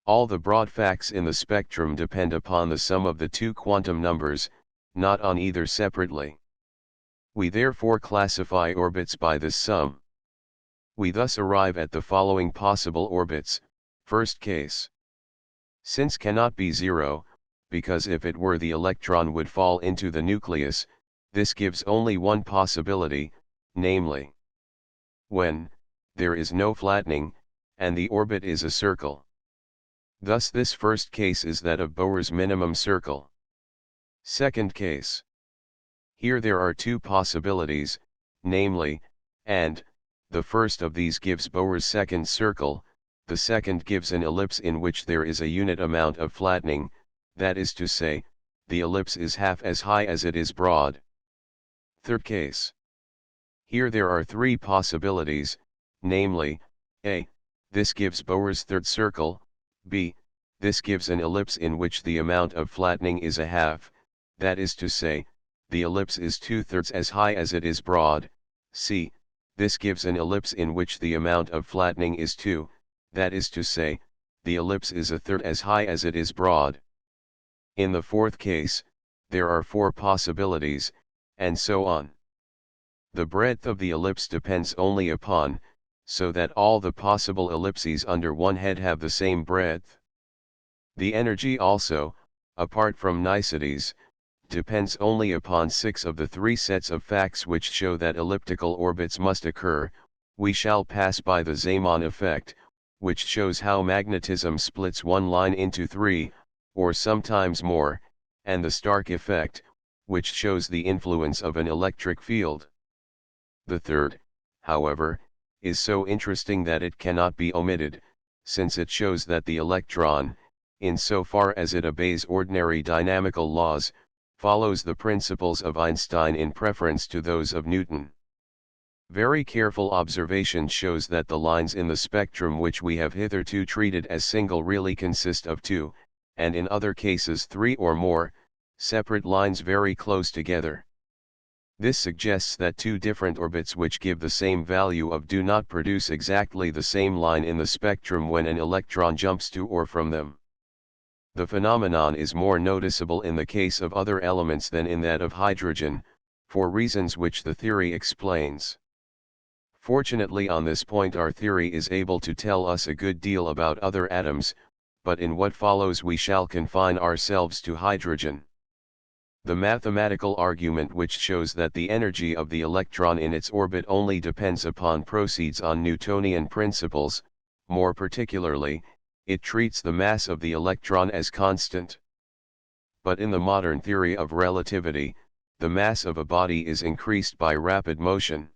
All the broad facts in the spectrum depend upon the sum of the two quantum numbers, not on either separately. We therefore classify orbits by this sum. We thus arrive at the following possible orbits. First case. Since cannot be zero, because if it were the electron would fall into the nucleus, this gives only one possibility, namely, when there is no flattening, and the orbit is a circle. Thus this first case is that of Bohr's minimum circle. Second case. Here there are two possibilities, namely, and the first of these gives Bohr's second circle, the second gives an ellipse in which there is a unit amount of flattening, that is to say, the ellipse is half as high as it is broad. Third case. Here there are three possibilities, namely, a. This gives Bohr's third circle, b. This gives an ellipse in which the amount of flattening is a half, that is to say, the ellipse is 2/3 as high as it is broad, c. This gives an ellipse in which the amount of flattening is 2, that is to say, the ellipse is 1/3 as high as it is broad. In the fourth case, there are four possibilities, and so on. The breadth of the ellipse depends only upon, so that all the possible ellipses under one head have the same breadth. The energy also, apart from niceties, depends only upon 6 of the 3 sets of facts which show that elliptical orbits must occur. We shall pass by the Zeeman effect, which shows how magnetism splits one line into 3, or sometimes more, and the Stark effect, which shows the influence of an electric field. The third, however, is so interesting that it cannot be omitted, since it shows that the electron, in so far as it obeys ordinary dynamical laws, follows the principles of Einstein in preference to those of Newton. Very careful observation shows that the lines in the spectrum which we have hitherto treated as single really consist of 2, and in other cases 3 or more, separate lines very close together. This suggests that two different orbits which give the same value of do not produce exactly the same line in the spectrum when an electron jumps to or from them. The phenomenon is more noticeable in the case of other elements than in that of hydrogen, for reasons which the theory explains. Fortunately, on this point our theory is able to tell us a good deal about other atoms, but in what follows we shall confine ourselves to hydrogen. The mathematical argument which shows that the energy of the electron in its orbit only depends upon proceeds on Newtonian principles, more particularly, it treats the mass of the electron as constant. But in the modern theory of relativity, the mass of a body is increased by rapid motion.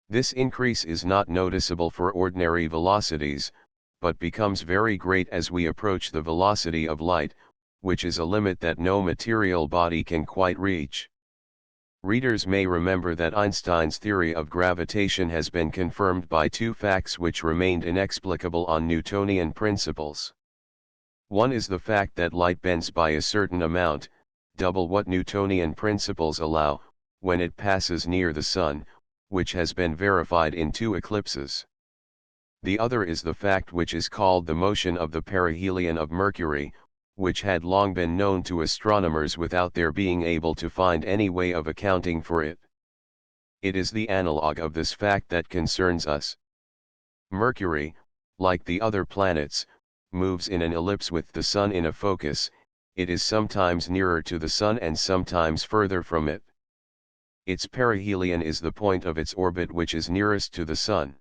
This increase is not noticeable for ordinary velocities, but becomes very great as we approach the velocity of light, which is a limit that no material body can quite reach. Readers may remember that Einstein's theory of gravitation has been confirmed by two facts which remained inexplicable on Newtonian principles. One is the fact that light bends by a certain amount, double what Newtonian principles allow, when it passes near the Sun, which has been verified in two eclipses. The other is the fact which is called the motion of the perihelion of Mercury, which had long been known to astronomers without their being able to find any way of accounting for it. It is the analog of this fact that concerns us. Mercury, like the other planets, moves in an ellipse with the Sun in a focus. It is sometimes nearer to the Sun and sometimes further from it. Its perihelion is the point of its orbit which is nearest to the Sun.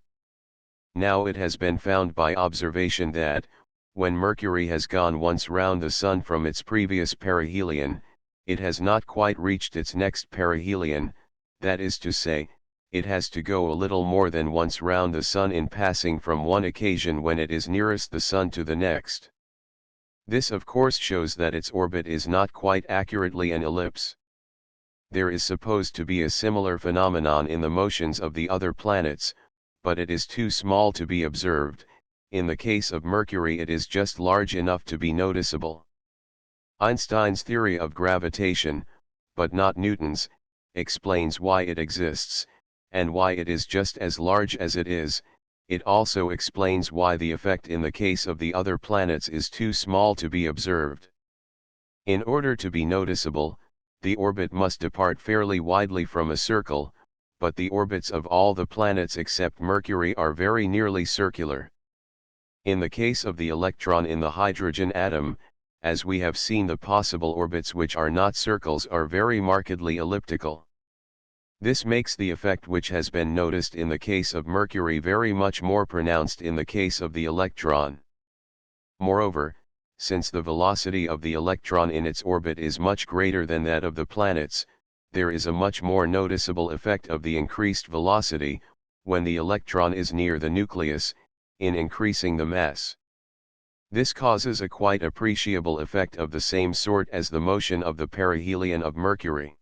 Now it has been found by observation that, when Mercury has gone once round the Sun from its previous perihelion, it has not quite reached its next perihelion, that is to say, it has to go a little more than once round the Sun in passing from one occasion when it is nearest the Sun to the next. This of course shows that its orbit is not quite accurately an ellipse. There is supposed to be a similar phenomenon in the motions of the other planets, but it is too small to be observed. In the case of Mercury it is just large enough to be noticeable. Einstein's theory of gravitation, but not Newton's, explains why it exists, and why it is just as large as it is. It also explains why the effect in the case of the other planets is too small to be observed. In order to be noticeable, the orbit must depart fairly widely from a circle, but the orbits of all the planets except Mercury are very nearly circular. In the case of the electron in the hydrogen atom, as we have seen, the possible orbits which are not circles are very markedly elliptical. This makes the effect which has been noticed in the case of Mercury very much more pronounced in the case of the electron. Moreover, since the velocity of the electron in its orbit is much greater than that of the planets, there is a much more noticeable effect of the increased velocity, when the electron is near the nucleus, in increasing the mass. This causes a quite appreciable effect of the same sort as the motion of the perihelion of Mercury.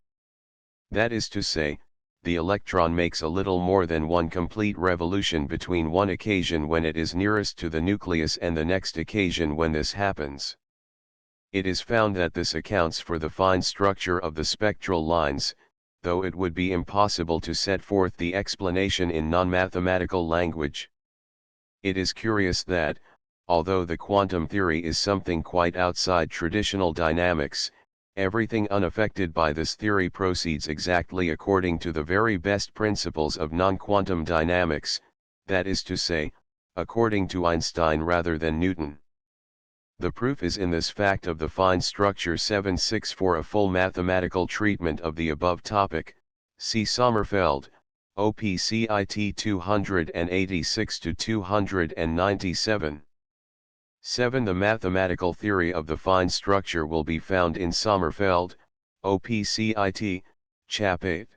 That is to say, the electron makes a little more than one complete revolution between one occasion when it is nearest to the nucleus and the next occasion when this happens. It is found that this accounts for the fine structure of the spectral lines, though it would be impossible to set forth the explanation in non-mathematical language. It is curious that, although the quantum theory is something quite outside traditional dynamics, everything unaffected by this theory proceeds exactly according to the very best principles of non-quantum dynamics, that is to say, according to Einstein rather than Newton. The proof is in this fact of the fine structure 7.6. For a full mathematical treatment of the above topic, see Sommerfeld, OPCIT 286-297. 7. The mathematical theory of the fine structure will be found in Sommerfeld, OPCIT, Chap 8.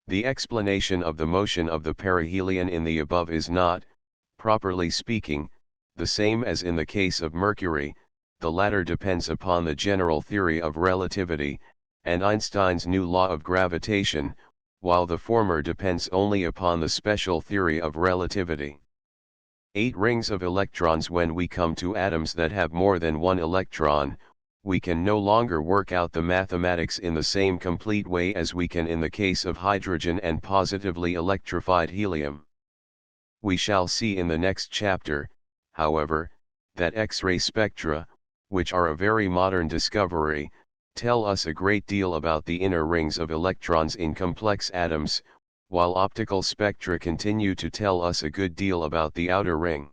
The explanation of the motion of the perihelion in the above is not, properly speaking, the same as in the case of Mercury. The latter depends upon the general theory of relativity, and Einstein's new law of gravitation, while the former depends only upon the special theory of relativity. 8 rings of electrons. When we come to atoms that have more than one electron, we can no longer work out the mathematics in the same complete way as we can in the case of hydrogen and positively electrified helium. We shall see in the next chapter, however, that X-ray spectra, which are a very modern discovery, tell us a great deal about the inner rings of electrons in complex atoms, while optical spectra continue to tell us a good deal about the outer ring.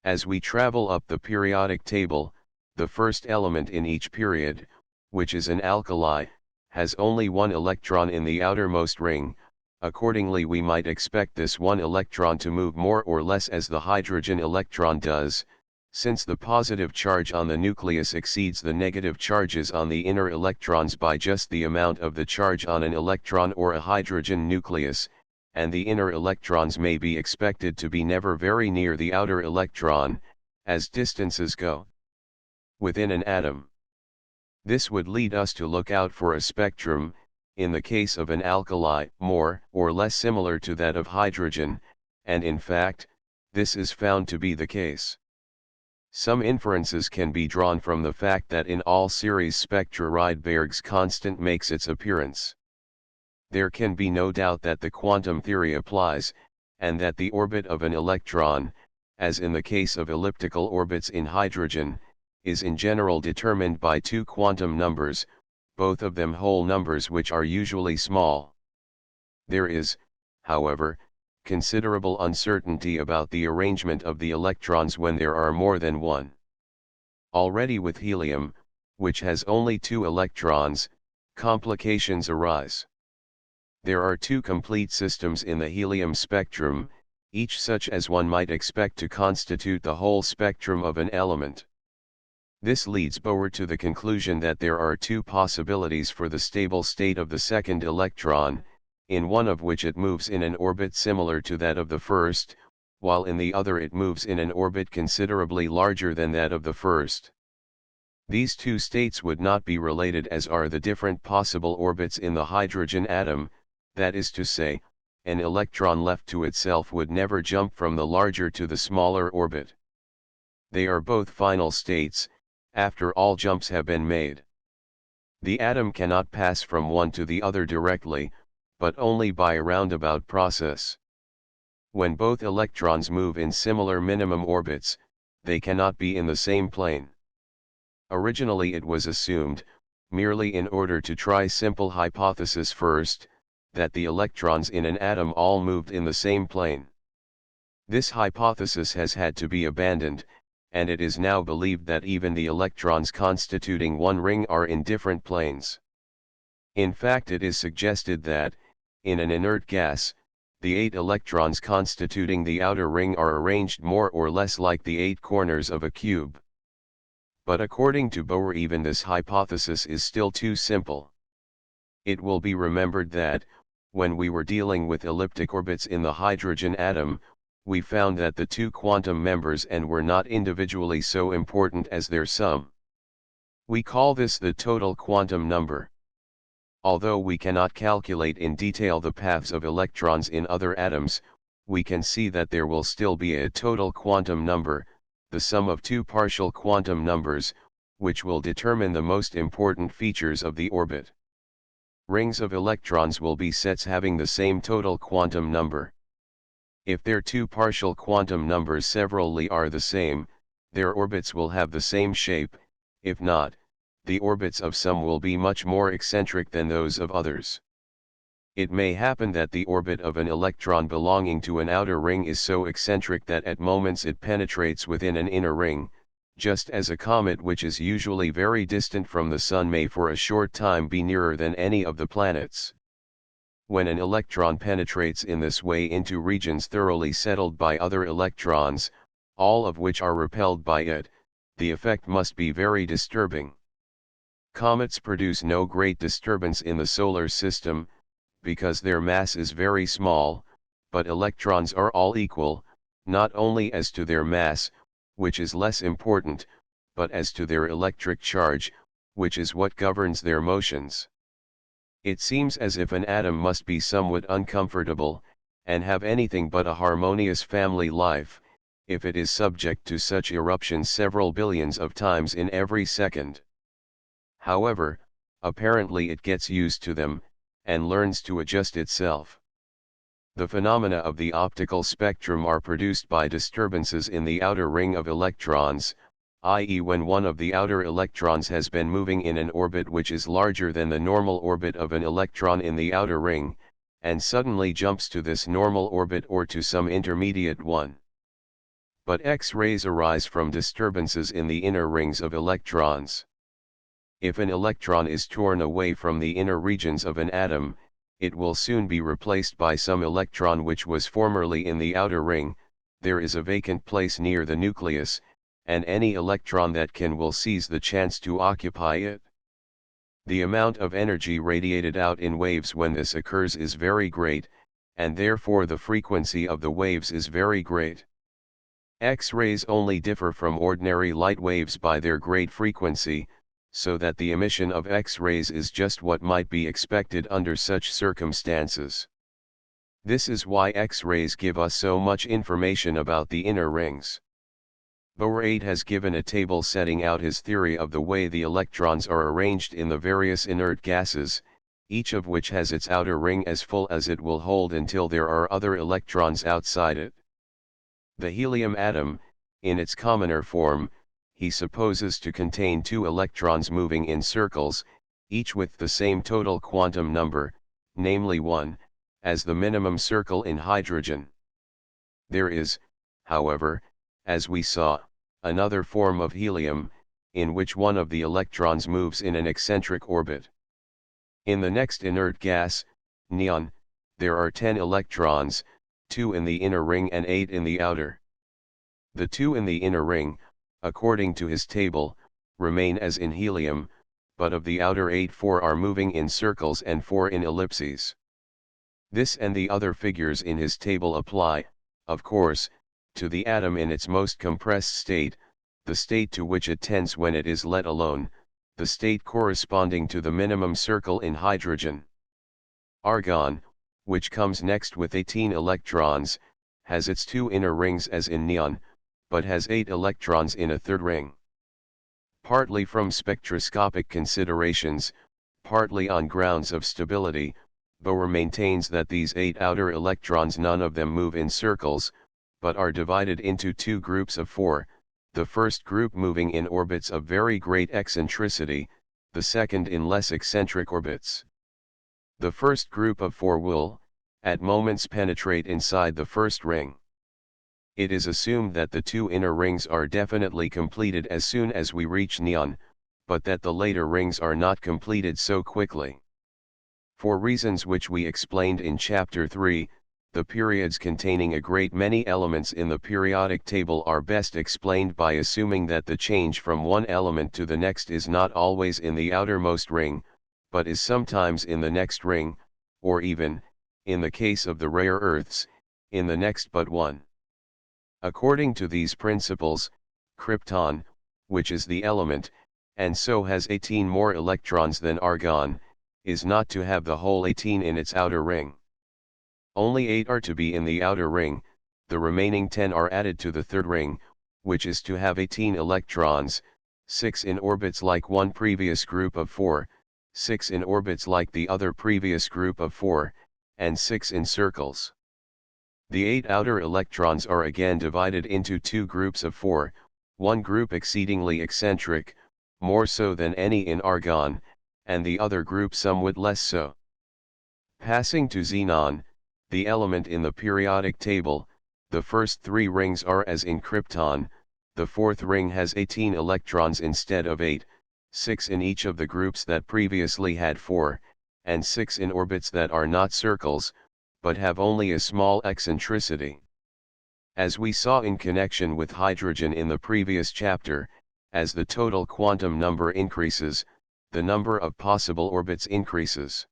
As we travel up the periodic table, the first element in each period, which is an alkali, has only one electron in the outermost ring. Accordingly, we might expect this one electron to move more or less as the hydrogen electron does, since the positive charge on the nucleus exceeds the negative charges on the inner electrons by just the amount of the charge on an electron or a hydrogen nucleus, and the inner electrons may be expected to be never very near the outer electron, as distances go within an atom. This would lead us to look out for a spectrum, in the case of an alkali, more or less similar to that of hydrogen, and in fact, this is found to be the case. Some inferences can be drawn from the fact that in all series spectra Rydberg's constant makes its appearance. There can be no doubt that the quantum theory applies, and that the orbit of an electron, as in the case of elliptical orbits in hydrogen, is in general determined by two quantum numbers, both of them whole numbers which are usually small. There is, however, considerable uncertainty about the arrangement of the electrons when there are more than one. Already with helium, which has only two electrons, complications arise. There are two complete systems in the helium spectrum, each such as one might expect to constitute the whole spectrum of an element. This leads Bohr to the conclusion that there are two possibilities for the stable state of the second electron, in one of which it moves in an orbit similar to that of the first, while in the other it moves in an orbit considerably larger than that of the first. These two states would not be related as are the different possible orbits in the hydrogen atom, that is to say, an electron left to itself would never jump from the larger to the smaller orbit. They are both final states, after all jumps have been made. The atom cannot pass from one to the other directly, but only by a roundabout process. When both electrons move in similar minimum orbits, they cannot be in the same plane. Originally it was assumed, merely in order to try simple hypothesis first, that the electrons in an atom all moved in the same plane. This hypothesis has had to be abandoned, and it is now believed that even the electrons constituting one ring are in different planes. In fact, it is suggested that, in an inert gas, the 8 electrons constituting the outer ring are arranged more or less like the 8 corners of a cube. But according to Bohr, even this hypothesis is still too simple. It will be remembered that, when we were dealing with elliptic orbits in the hydrogen atom, we found that the two quantum members n were not individually so important as their sum. We call this the total quantum number. Although we cannot calculate in detail the paths of electrons in other atoms, we can see that there will still be a total quantum number, the sum of two partial quantum numbers, which will determine the most important features of the orbit. Rings of electrons will be sets having the same total quantum number. If their two partial quantum numbers severally are the same, their orbits will have the same shape. If not, the orbits of some will be much more eccentric than those of others. It may happen that the orbit of an electron belonging to an outer ring is so eccentric that at moments it penetrates within an inner ring, just as a comet which is usually very distant from the Sun may for a short time be nearer than any of the planets. When an electron penetrates in this way into regions thoroughly settled by other electrons, all of which are repelled by it, the effect must be very disturbing. Comets produce no great disturbance in the solar system, because their mass is very small, but electrons are all equal, not only as to their mass, which is less important, but as to their electric charge, which is what governs their motions. It seems as if an atom must be somewhat uncomfortable, and have anything but a harmonious family life, if it is subject to such eruptions several billions of times in every second. However, apparently it gets used to them, and learns to adjust itself. The phenomena of the optical spectrum are produced by disturbances in the outer ring of electrons, i.e. when one of the outer electrons has been moving in an orbit which is larger than the normal orbit of an electron in the outer ring, and suddenly jumps to this normal orbit or to some intermediate one. But X-rays arise from disturbances in the inner rings of electrons. If an electron is torn away from the inner regions of an atom, it will soon be replaced by some electron which was formerly in the outer ring. There is a vacant place near the nucleus, and any electron that can will seize the chance to occupy it. The amount of energy radiated out in waves when this occurs is very great, and therefore the frequency of the waves is very great. X-rays only differ from ordinary light waves by their great frequency, so that the emission of X-rays is just what might be expected under such circumstances. This is why X-rays give us so much information about the inner rings. Bertrand has given a table setting out his theory of the way the electrons are arranged in the various inert gases, each of which has its outer ring as full as it will hold until there are other electrons outside it. The helium atom, in its commoner form, he supposes to contain 2 electrons moving in circles, each with the same total quantum number, namely 1, as the minimum circle in hydrogen. There is, however, as we saw, another form of helium, in which one of the electrons moves in an eccentric orbit. In the next inert gas, neon, there are 10 electrons, 2 in the inner ring and 8 in the outer. The 2 in the inner ring, according to his table, remain as in helium, but of the outer 8 4 are moving in circles and 4 in ellipses. This and the other figures in his table apply, of course, to the atom in its most compressed state, the state to which it tends when it is let alone, the state corresponding to the minimum circle in hydrogen. Argon, which comes next with 18 electrons, has its 2 inner rings as in neon, but has 8 electrons in a third ring. Partly from spectroscopic considerations, partly on grounds of stability, Bertrand maintains that these 8 outer electrons none of them move in circles, but are divided into 2 groups of 4, the first group moving in orbits of very great eccentricity, the second in less eccentric orbits. The first group of 4 will, at moments, penetrate inside the first ring. It is assumed that the 2 inner rings are definitely completed as soon as we reach neon, but that the later rings are not completed so quickly. For reasons which we explained in Chapter 3, the periods containing a great many elements in the periodic table are best explained by assuming that the change from one element to the next is not always in the outermost ring, but is sometimes in the next ring, or even, in the case of the rare earths, in the next but one. According to these principles, krypton, which is the element, and so has 18 more electrons than argon, is not to have the whole 18 in its outer ring. Only 8 are to be in the outer ring, the remaining 10 are added to the third ring, which is to have 18 electrons, 6 in orbits like one previous group of 4, 6 in orbits like the other previous group of 4, and 6 in circles. The 8 outer electrons are again divided into 2 groups of 4, one group exceedingly eccentric, more so than any in argon, and the other group somewhat less so. Passing to xenon, the element in the periodic table, the first 3 rings are as in krypton, the fourth ring has 18 electrons instead of 8, 6 in each of the groups that previously had 4, and 6 in orbits that are not circles, but have only a small eccentricity. As we saw in connection with hydrogen in the previous chapter, as the total quantum number increases, the number of possible orbits increases.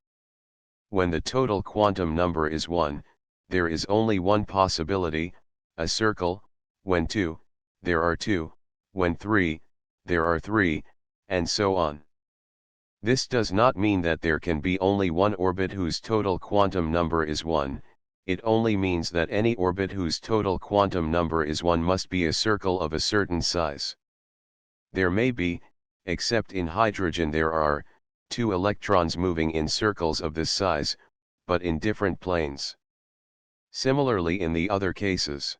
When the total quantum number is 1, there is only one possibility, a circle; when 2, there are 2, when 3, there are 3, and so on. This does not mean that there can be only one orbit whose total quantum number is 1, it only means that any orbit whose total quantum number is 1 must be a circle of a certain size. There may be, except in hydrogen there are, 2 electrons moving in circles of this size, but in different planes. Similarly in the other cases.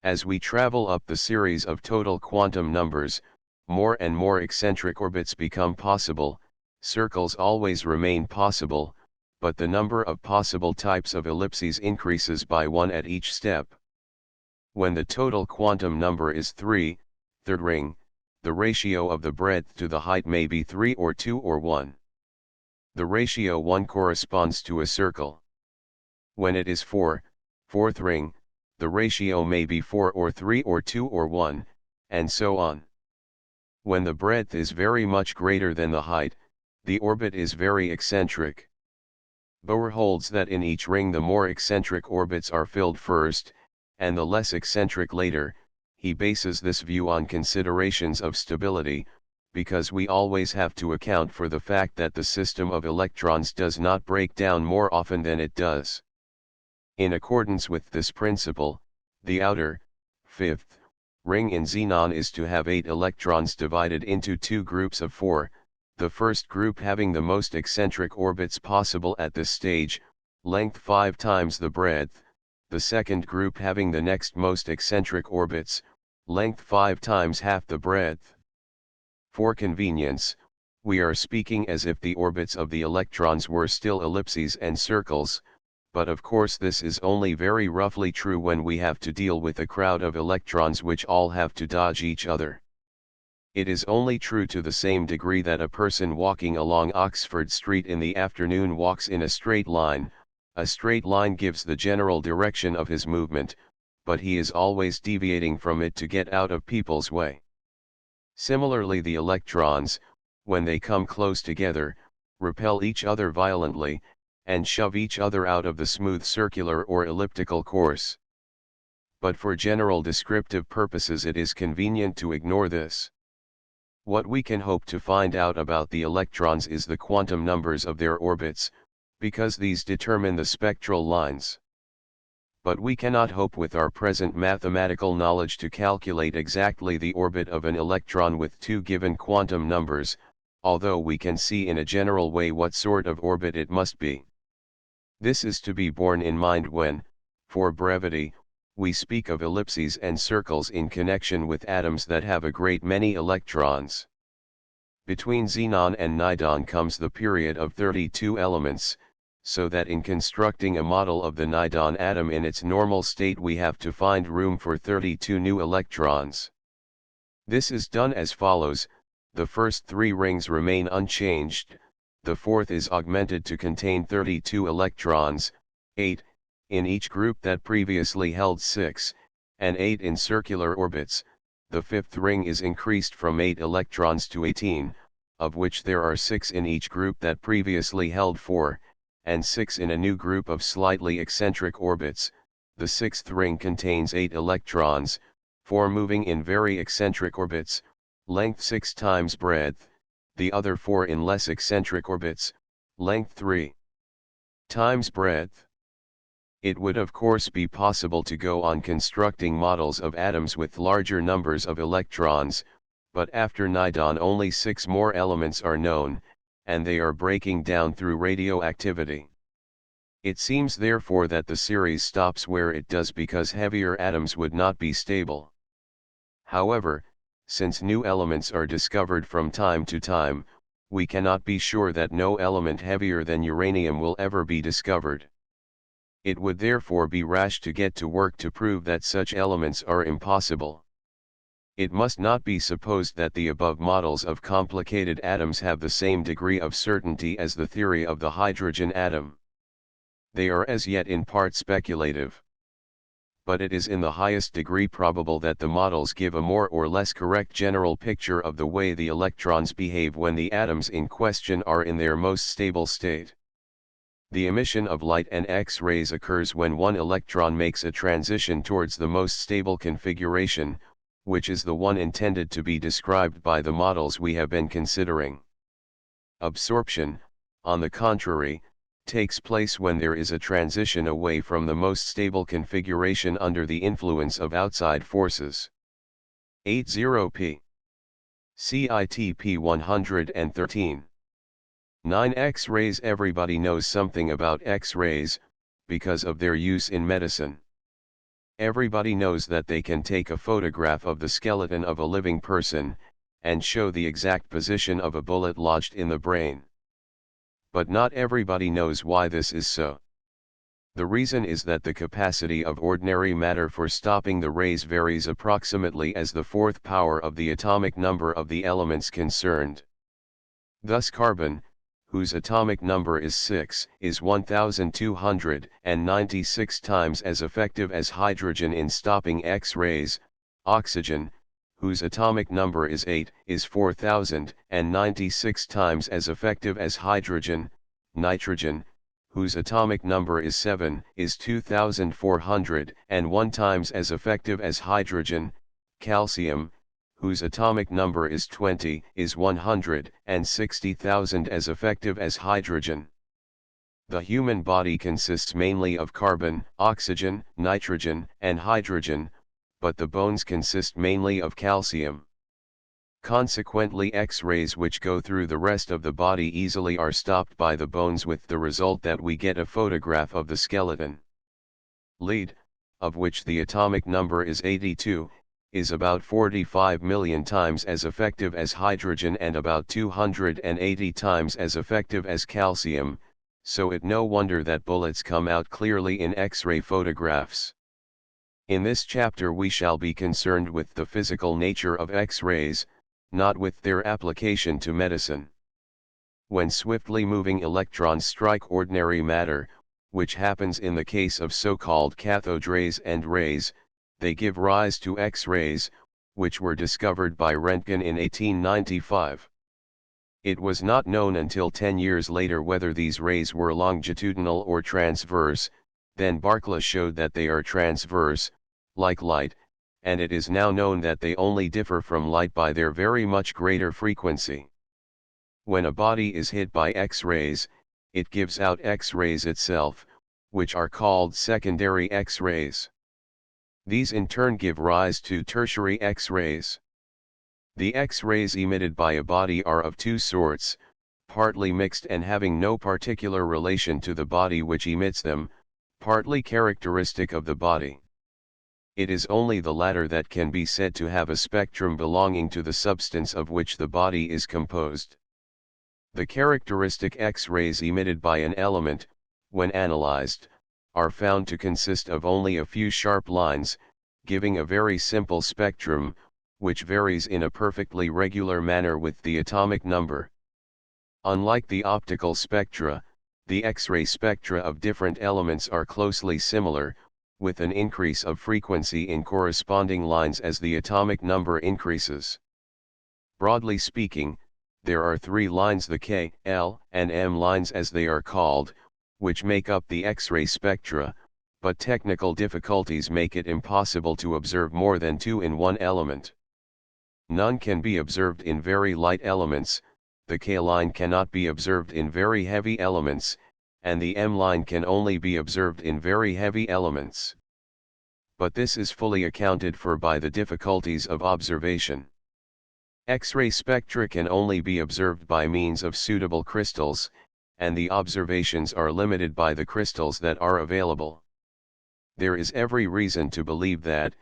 As we travel up the series of total quantum numbers, more and more eccentric orbits become possible, circles always remain possible, but the number of possible types of ellipses increases by 1 at each step. When the total quantum number is 3, third ring, the ratio of the breadth to the height may be 3 or 2 or 1. The ratio 1 corresponds to a circle. When it is 4, fourth ring, the ratio may be 4 or 3 or 2 or 1, and so on. When the breadth is very much greater than the height, the orbit is very eccentric. Bohr holds that in each ring the more eccentric orbits are filled first, and the less eccentric later. He bases this view on considerations of stability, because we always have to account for the fact that the system of electrons does not break down more often than it does. In accordance with this principle, the outer, fifth, ring in xenon is to have 8 electrons divided into 2 groups of 4, the first group having the most eccentric orbits possible at this stage, length 5 times the breadth, the second group having the next most eccentric orbits, length 5 times half the breadth. For convenience, we are speaking as if the orbits of the electrons were still ellipses and circles, but of course this is only very roughly true when we have to deal with a crowd of electrons which all have to dodge each other. It is only true to the same degree that a person walking along Oxford Street in the afternoon walks in a straight line. A straight line gives the general direction of his movement, but he is always deviating from it to get out of people's way. Similarly, the electrons, when they come close together, repel each other violently, and shove each other out of the smooth circular or elliptical course. But for general descriptive purposes it is convenient to ignore this. What we can hope to find out about the electrons is the quantum numbers of their orbits, because these determine the spectral lines. But we cannot hope with our present mathematical knowledge to calculate exactly the orbit of an electron with 2 given quantum numbers, although we can see in a general way what sort of orbit it must be. This is to be borne in mind when, for brevity, we speak of ellipses and circles in connection with atoms that have a great many electrons. Between xenon and nidon comes the period of 32 elements, so that in constructing a model of the nidon atom in its normal state we have to find room for 32 new electrons. This is done as follows: the first 3 rings remain unchanged, the fourth is augmented to contain 32 electrons, 8, in each group that previously held 6, and 8 in circular orbits. The fifth ring is increased from 8 electrons to 18, of which there are 6 in each group that previously held 4, and 6 in a new group of slightly eccentric orbits. The sixth ring contains 8 electrons, 4 moving in very eccentric orbits, length 6 times breadth, the other 4 in less eccentric orbits, length 3 times breadth. It would of course be possible to go on constructing models of atoms with larger numbers of electrons, but after nidon only 6 more elements are known, and they are breaking down through radioactivity. It seems therefore that the series stops where it does because heavier atoms would not be stable. However, since new elements are discovered from time to time, we cannot be sure that no element heavier than uranium will ever be discovered. It would therefore be rash to get to work to prove that such elements are impossible. It must not be supposed that the above models of complicated atoms have the same degree of certainty as the theory of the hydrogen atom. They are as yet in part speculative. But it is in the highest degree probable that the models give a more or less correct general picture of the way the electrons behave when the atoms in question are in their most stable state. The emission of light and X-rays occurs when one electron makes a transition towards the most stable configuration, which is the one intended to be described by the models we have been considering. Absorption, on the contrary, takes place when there is a transition away from the most stable configuration under the influence of outside forces. 80p. CITP 113. 9 X-rays. Everybody knows something about X-rays, because of their use in medicine. Everybody knows that they can take a photograph of the skeleton of a living person, and show the exact position of a bullet lodged in the brain. But not everybody knows why this is so. The reason is that the capacity of ordinary matter for stopping the rays varies approximately as the fourth power of the atomic number of the elements concerned. Thus carbon, whose atomic number is 6, is 1296 times as effective as hydrogen in stopping X-rays. Oxygen, whose atomic number is 8, is 4096 times as effective as hydrogen. Nitrogen, whose atomic number is 7, is 2401 times as effective as hydrogen. Calcium, whose atomic number is 20, is 160,000 as effective as hydrogen. The human body consists mainly of carbon, oxygen, nitrogen, and hydrogen, but the bones consist mainly of calcium. Consequently, X-rays which go through the rest of the body easily are stopped by the bones, with the result that we get a photograph of the skeleton. Lead, of which the atomic number is 82, is about 45 million times as effective as hydrogen and about 280 times as effective as calcium, so it no wonder that bullets come out clearly in X-ray photographs. In this chapter we shall be concerned with the physical nature of X-rays, not with their application to medicine. When swiftly moving electrons strike ordinary matter, which happens in the case of so-called cathode rays and rays, they give rise to X-rays, which were discovered by Röntgen in 1895. It was not known until 10 years later whether these rays were longitudinal or transverse. Then Barkla showed that they are transverse, like light, and it is now known that they only differ from light by their very much greater frequency. When a body is hit by X-rays, it gives out X-rays itself, which are called secondary X-rays. These in turn give rise to tertiary X-rays. The X-rays emitted by a body are of two sorts, partly mixed and having no particular relation to the body which emits them, partly characteristic of the body. It is only the latter that can be said to have a spectrum belonging to the substance of which the body is composed. The characteristic X-rays emitted by an element, when analyzed, are found to consist of only a few sharp lines, giving a very simple spectrum, which varies in a perfectly regular manner with the atomic number. Unlike the optical spectra, the X-ray spectra of different elements are closely similar, with an increase of frequency in corresponding lines as the atomic number increases. Broadly speaking, there are three lines, the K, L, and M lines as they are called, which make up the X-ray spectra, but technical difficulties make it impossible to observe more than two in one element. None can be observed in very light elements, the K line cannot be observed in very heavy elements, and the M line can only be observed in very heavy elements. But this is fully accounted for by the difficulties of observation. X-ray spectra can only be observed by means of suitable crystals, and the observations are limited by the crystals that are available. There is every reason to believe that,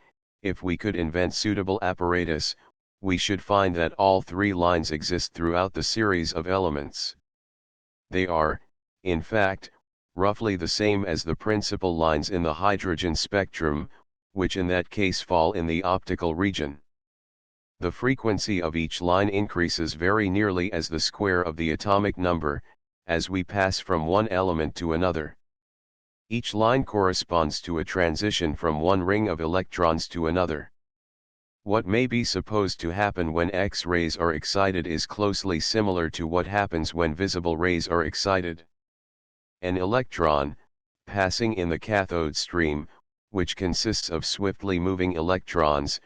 if we could invent suitable apparatus, we should find that all three lines exist throughout the series of elements. They are, in fact, roughly the same as the principal lines in the hydrogen spectrum, which in that case fall in the optical region. The frequency of each line increases very nearly as the square of the atomic number, as we pass from one element to another. Each line corresponds to a transition from one ring of electrons to another. What may be supposed to happen when X-rays are excited is closely similar to what happens when visible rays are excited. An electron, passing in the cathode stream, which consists of swiftly moving electrons,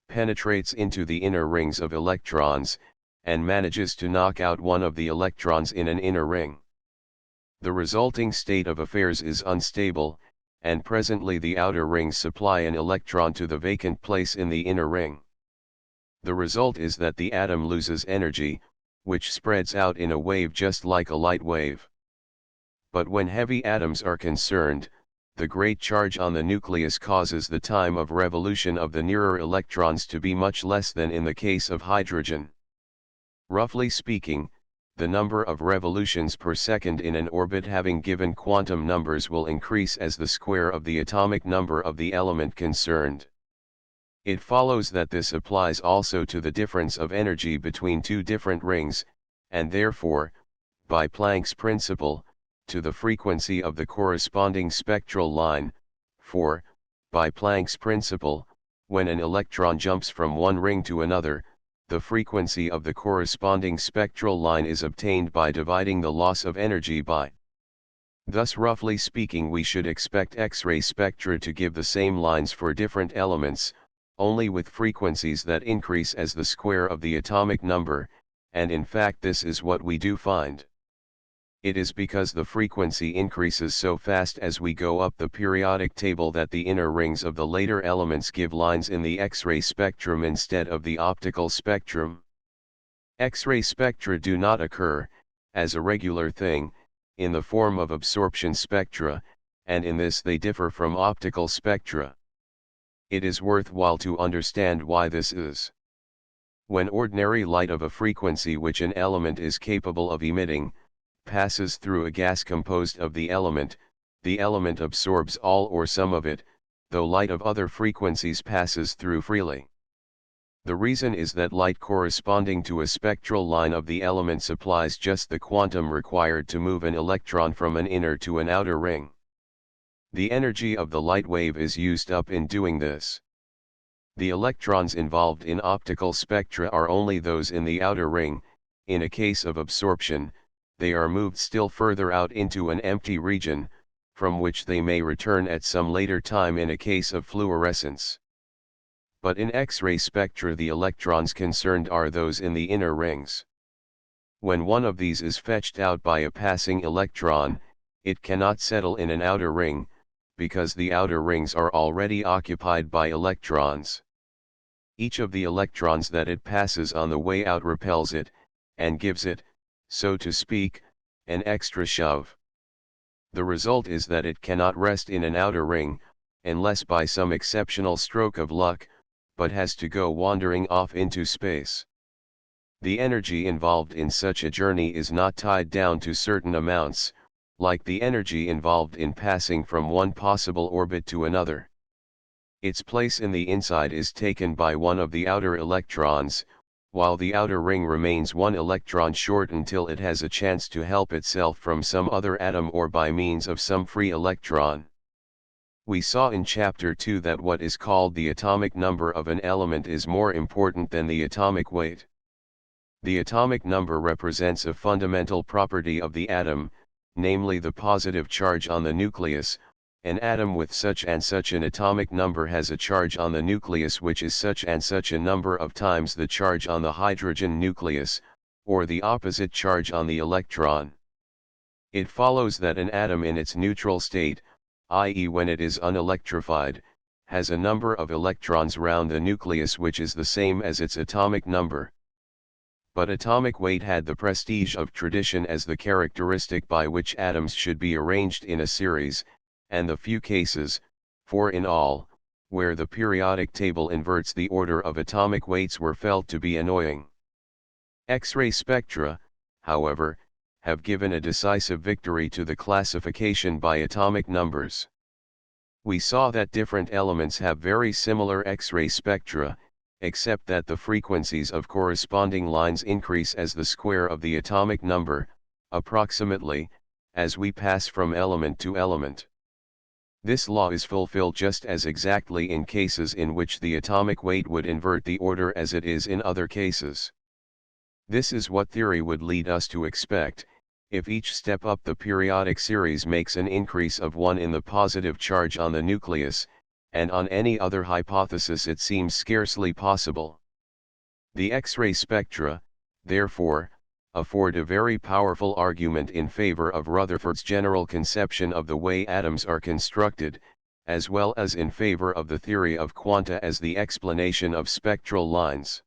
penetrates into the inner rings of electrons, and manages to knock out one of the electrons in an inner ring. The resulting state of affairs is unstable, and presently the outer rings supply an electron to the vacant place in the inner ring. The result is that the atom loses energy, which spreads out in a wave just like a light wave. But when heavy atoms are concerned, the great charge on the nucleus causes the time of revolution of the nearer electrons to be much less than in the case of hydrogen. Roughly speaking, the number of revolutions per second in an orbit having given quantum numbers will increase as the square of the atomic number of the element concerned. It follows that this applies also to the difference of energy between two different rings, and therefore, by Planck's principle, to the frequency of the corresponding spectral line, for, by Planck's principle, when an electron jumps from one ring to another, the frequency of the corresponding spectral line is obtained by dividing the loss of energy by. Thus, roughly speaking, we should expect X-ray spectra to give the same lines for different elements, only with frequencies that increase as the square of the atomic number, and in fact this is what we do find. It is because the frequency increases so fast as we go up the periodic table that the inner rings of the later elements give lines in the X-ray spectrum instead of the optical spectrum. X-ray spectra do not occur, as a regular thing, in the form of absorption spectra, and in this they differ from optical spectra. It is worthwhile to understand why this is. When ordinary light of a frequency which an element is capable of emitting, passes through a gas composed of the element absorbs all or some of it, though light of other frequencies passes through freely. The reason is that light corresponding to a spectral line of the element supplies just the quantum required to move an electron from an inner to an outer ring. The energy of the light wave is used up in doing this. The electrons involved in optical spectra are only those in the outer ring. In a case of absorption, they are moved still further out into an empty region, from which they may return at some later time in a case of fluorescence. But in X-ray spectra the electrons concerned are those in the inner rings. When one of these is fetched out by a passing electron, it cannot settle in an outer ring, because the outer rings are already occupied by electrons. Each of the electrons that it passes on the way out repels it, and gives it, so to speak, an extra shove. The result is that it cannot rest in an outer ring, unless by some exceptional stroke of luck, but has to go wandering off into space. The energy involved in such a journey is not tied down to certain amounts, like the energy involved in passing from one possible orbit to another. Its place in the inside is taken by one of the outer electrons, while the outer ring remains one electron short until it has a chance to help itself from some other atom or by means of some free electron. We saw in Chapter 2 that what is called the atomic number of an element is more important than the atomic weight. The atomic number represents a fundamental property of the atom, namely the positive charge on the nucleus. An atom with such and such an atomic number has a charge on the nucleus which is such and such a number of times the charge on the hydrogen nucleus, or the opposite charge on the electron. It follows that an atom in its neutral state, i.e. when it is unelectrified, has a number of electrons round the nucleus which is the same as its atomic number. But atomic weight had the prestige of tradition as the characteristic by which atoms should be arranged in a series, and the few cases, 4 in all, where the periodic table inverts the order of atomic weights were felt to be annoying. X-ray spectra, however, have given a decisive victory to the classification by atomic numbers. We saw that different elements have very similar X-ray spectra, except that the frequencies of corresponding lines increase as the square of the atomic number, approximately, as we pass from element to element. This law is fulfilled just as exactly in cases in which the atomic weight would invert the order as it is in other cases. This is what theory would lead us to expect, if each step up the periodic series makes an increase of 1 in the positive charge on the nucleus, and on any other hypothesis it seems scarcely possible. The X-ray spectra, therefore, afford a very powerful argument in favor of Rutherford's general conception of the way atoms are constructed, as well as in favor of the theory of quanta as the explanation of spectral lines.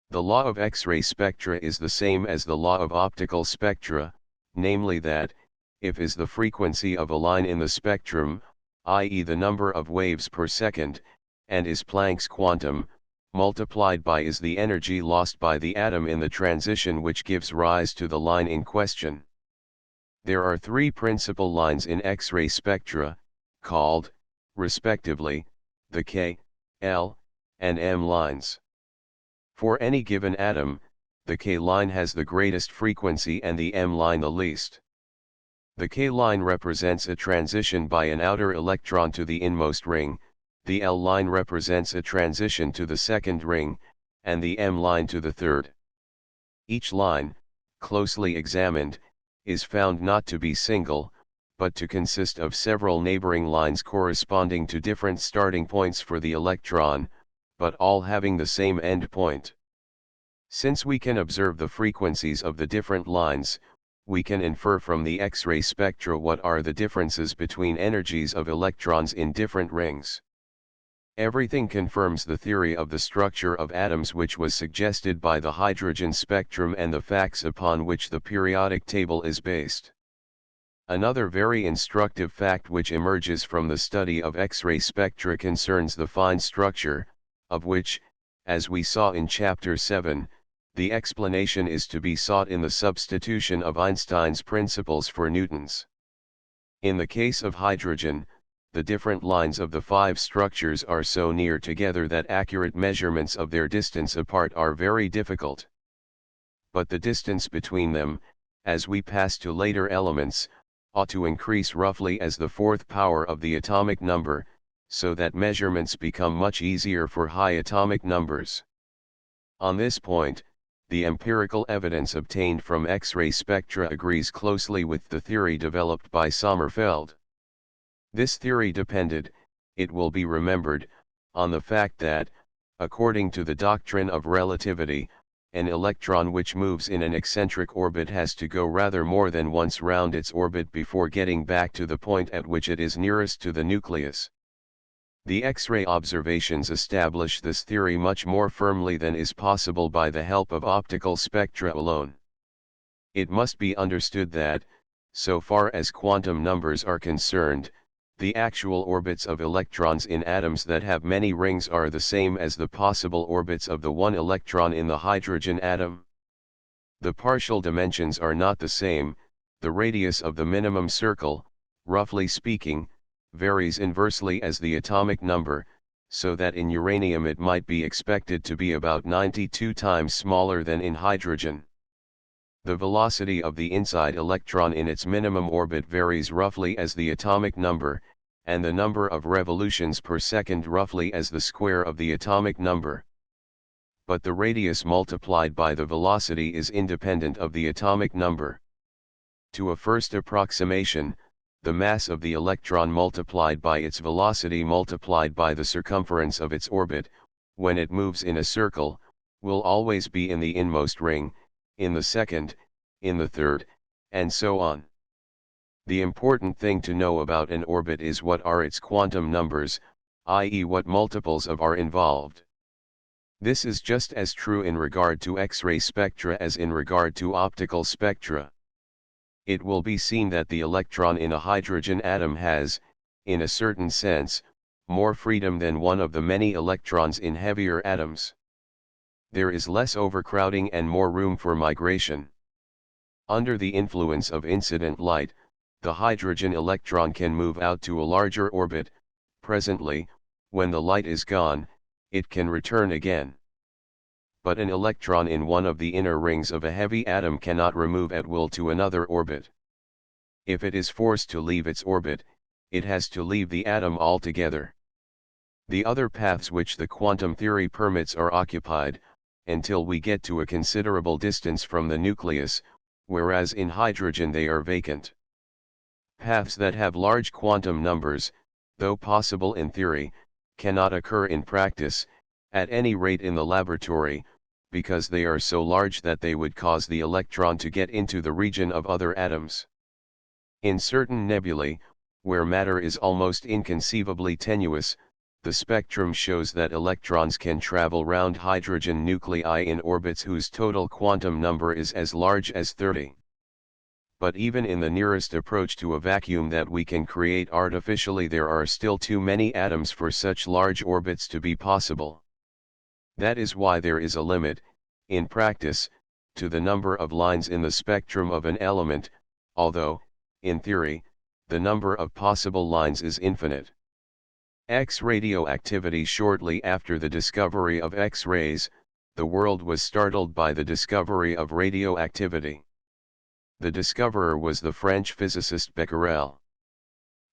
The law of X-ray spectra is the same as the law of optical spectra, namely that, if is the frequency of a line in the spectrum, i.e. the number of waves per second, and is Planck's quantum, multiplied by is the energy lost by the atom in the transition which gives rise to the line in question. There are three principal lines in X-ray spectra, called, respectively, the K, L, and M lines. For any given atom, the K line has the greatest frequency and the M line the least. The K line represents a transition by an outer electron to the inmost ring, the L line represents a transition to the second ring, and the M line to the third. Each line, closely examined, is found not to be single, but to consist of several neighboring lines corresponding to different starting points for the electron, but all having the same end point. Since we can observe the frequencies of the different lines, we can infer from the X-ray spectra what are the differences between energies of electrons in different rings. Everything confirms the theory of the structure of atoms which was suggested by the hydrogen spectrum and the facts upon which the periodic table is based. Another very instructive fact which emerges from the study of X-ray spectra concerns the fine structure, of which, as we saw in Chapter 7, the explanation is to be sought in the substitution of Einstein's principles for Newton's. In the case of hydrogen, the different lines of the five structures are so near together that accurate measurements of their distance apart are very difficult. But the distance between them, as we pass to later elements, ought to increase roughly as the fourth power of the atomic number, so that measurements become much easier for high atomic numbers. On this point, the empirical evidence obtained from X-ray spectra agrees closely with the theory developed by Sommerfeld. This theory depended, it will be remembered, on the fact that, according to the doctrine of relativity, an electron which moves in an eccentric orbit has to go rather more than once round its orbit before getting back to the point at which it is nearest to the nucleus. The X-ray observations establish this theory much more firmly than is possible by the help of optical spectra alone. It must be understood that, so far as quantum numbers are concerned, the actual orbits of electrons in atoms that have many rings are the same as the possible orbits of the one electron in the hydrogen atom. The partial dimensions are not the same. The radius of the minimum circle, roughly speaking, varies inversely as the atomic number, so that in uranium it might be expected to be about 92 times smaller than in hydrogen. The velocity of the inside electron in its minimum orbit varies roughly as the atomic number, and the number of revolutions per second roughly as the square of the atomic number. But the radius multiplied by the velocity is independent of the atomic number. To a first approximation, the mass of the electron multiplied by its velocity multiplied by the circumference of its orbit, when it moves in a circle, will always be in the inmost ring, in the second, in the third, and so on. The important thing to know about an orbit is what are its quantum numbers, i.e. what multiples of are involved. This is just as true in regard to X-ray spectra as in regard to optical spectra. It will be seen that the electron in a hydrogen atom has, in a certain sense, more freedom than one of the many electrons in heavier atoms. There is less overcrowding and more room for migration. Under the influence of incident light, the hydrogen electron can move out to a larger orbit. Presently, when the light is gone, it can return again. But an electron in one of the inner rings of a heavy atom cannot remove at will to another orbit. If it is forced to leave its orbit, it has to leave the atom altogether. The other paths which the quantum theory permits are occupied, until we get to a considerable distance from the nucleus, whereas in hydrogen they are vacant. Paths that have large quantum numbers, though possible in theory, cannot occur in practice, at any rate in the laboratory, because they are so large that they would cause the electron to get into the region of other atoms. In certain nebulae, where matter is almost inconceivably tenuous, the spectrum shows that electrons can travel round hydrogen nuclei in orbits whose total quantum number is as large as 30. But even in the nearest approach to a vacuum that we can create artificially, there are still too many atoms for such large orbits to be possible. That is why there is a limit, in practice, to the number of lines in the spectrum of an element, although, in theory, the number of possible lines is infinite. X radioactivity. Shortly after the discovery of X-rays, the world was startled by the discovery of radioactivity. The discoverer was the French physicist Becquerel.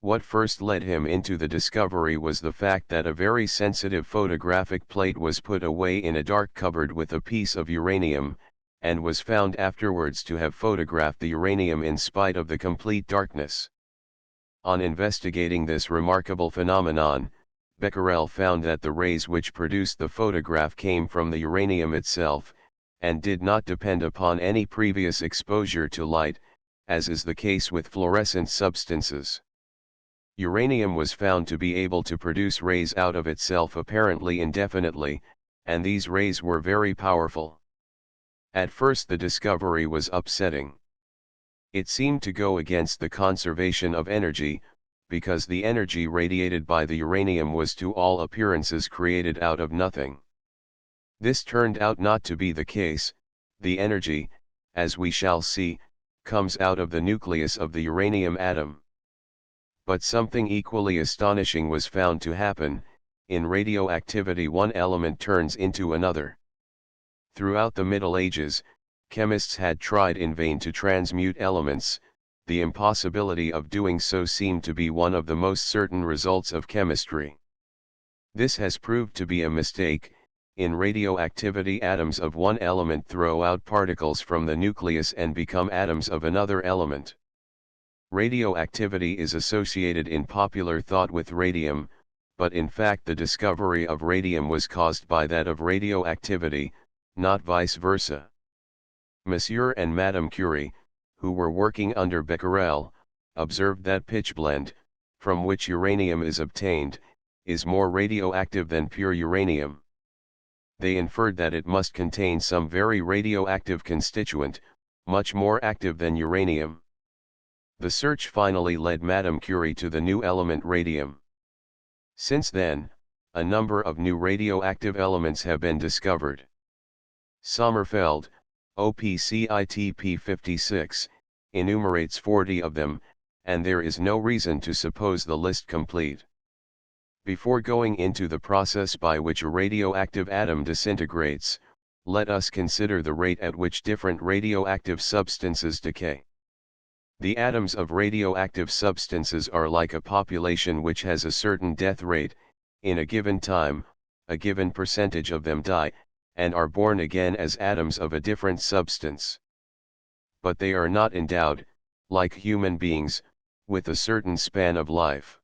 What first led him into the discovery was the fact that a very sensitive photographic plate was put away in a dark cupboard with a piece of uranium, and was found afterwards to have photographed the uranium in spite of the complete darkness. On investigating this remarkable phenomenon, Becquerel found that the rays which produced the photograph came from the uranium itself, and did not depend upon any previous exposure to light, as is the case with fluorescent substances. Uranium was found to be able to produce rays out of itself apparently indefinitely, and these rays were very powerful. At first the discovery was upsetting. It seemed to go against the conservation of energy, because the energy radiated by the uranium was to all appearances created out of nothing. This turned out not to be the case. The energy, as we shall see, comes out of the nucleus of the uranium atom. But something equally astonishing was found to happen. In radioactivity, one element turns into another. Throughout the Middle Ages, chemists had tried in vain to transmute elements. The impossibility of doing so seemed to be one of the most certain results of chemistry. This has proved to be a mistake. In radioactivity, atoms of one element throw out particles from the nucleus and become atoms of another element. Radioactivity is associated in popular thought with radium, but in fact the discovery of radium was caused by that of radioactivity, not vice versa. Monsieur and Madame Curie, who were working under Becquerel, observed that pitchblende, from which uranium is obtained, is more radioactive than pure uranium. They inferred that it must contain some very radioactive constituent, much more active than uranium. The search finally led Madame Curie to the new element radium. Since then, a number of new radioactive elements have been discovered. Sommerfeld, OPCITP 56, enumerates 40 of them, and there is no reason to suppose the list complete. Before going into the process by which a radioactive atom disintegrates, let us consider the rate at which different radioactive substances decay. The atoms of radioactive substances are like a population which has a certain death rate. In a given time, a given percentage of them die, and are born again as atoms of a different substance. But they are not endowed, like human beings, with a certain span of life.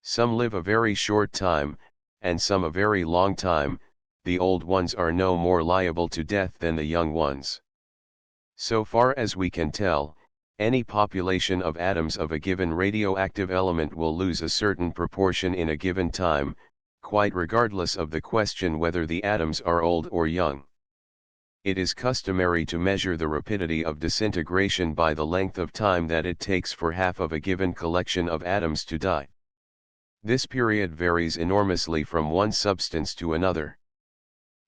Some live a very short time, and some a very long time. The old ones are no more liable to death than the young ones. So far as we can tell, any population of atoms of a given radioactive element will lose a certain proportion in a given time, quite regardless of the question whether the atoms are old or young. It is customary to measure the rapidity of disintegration by the length of time that it takes for half of a given collection of atoms to die. This period varies enormously from one substance to another.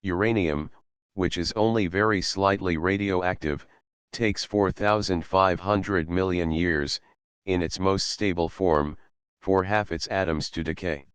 Uranium, which is only very slightly radioactive, takes 4,500 million years, in its most stable form, for half its atoms to decay.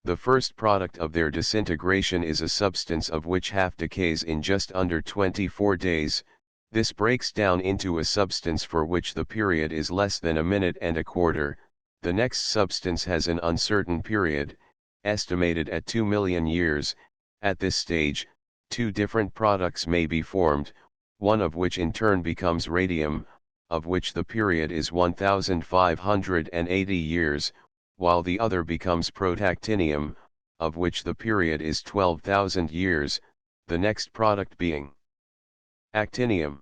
The first product of their disintegration is a substance of which half decays in just under 24 days. This breaks down into a substance for which the period is less than a minute and a quarter. The next substance has an uncertain period, estimated at 2 million years. At this stage, two different products may be formed, one of which in turn becomes radium, of which the period is 1,580 years, while the other becomes protactinium, of which the period is 12,000 years, the next product being actinium.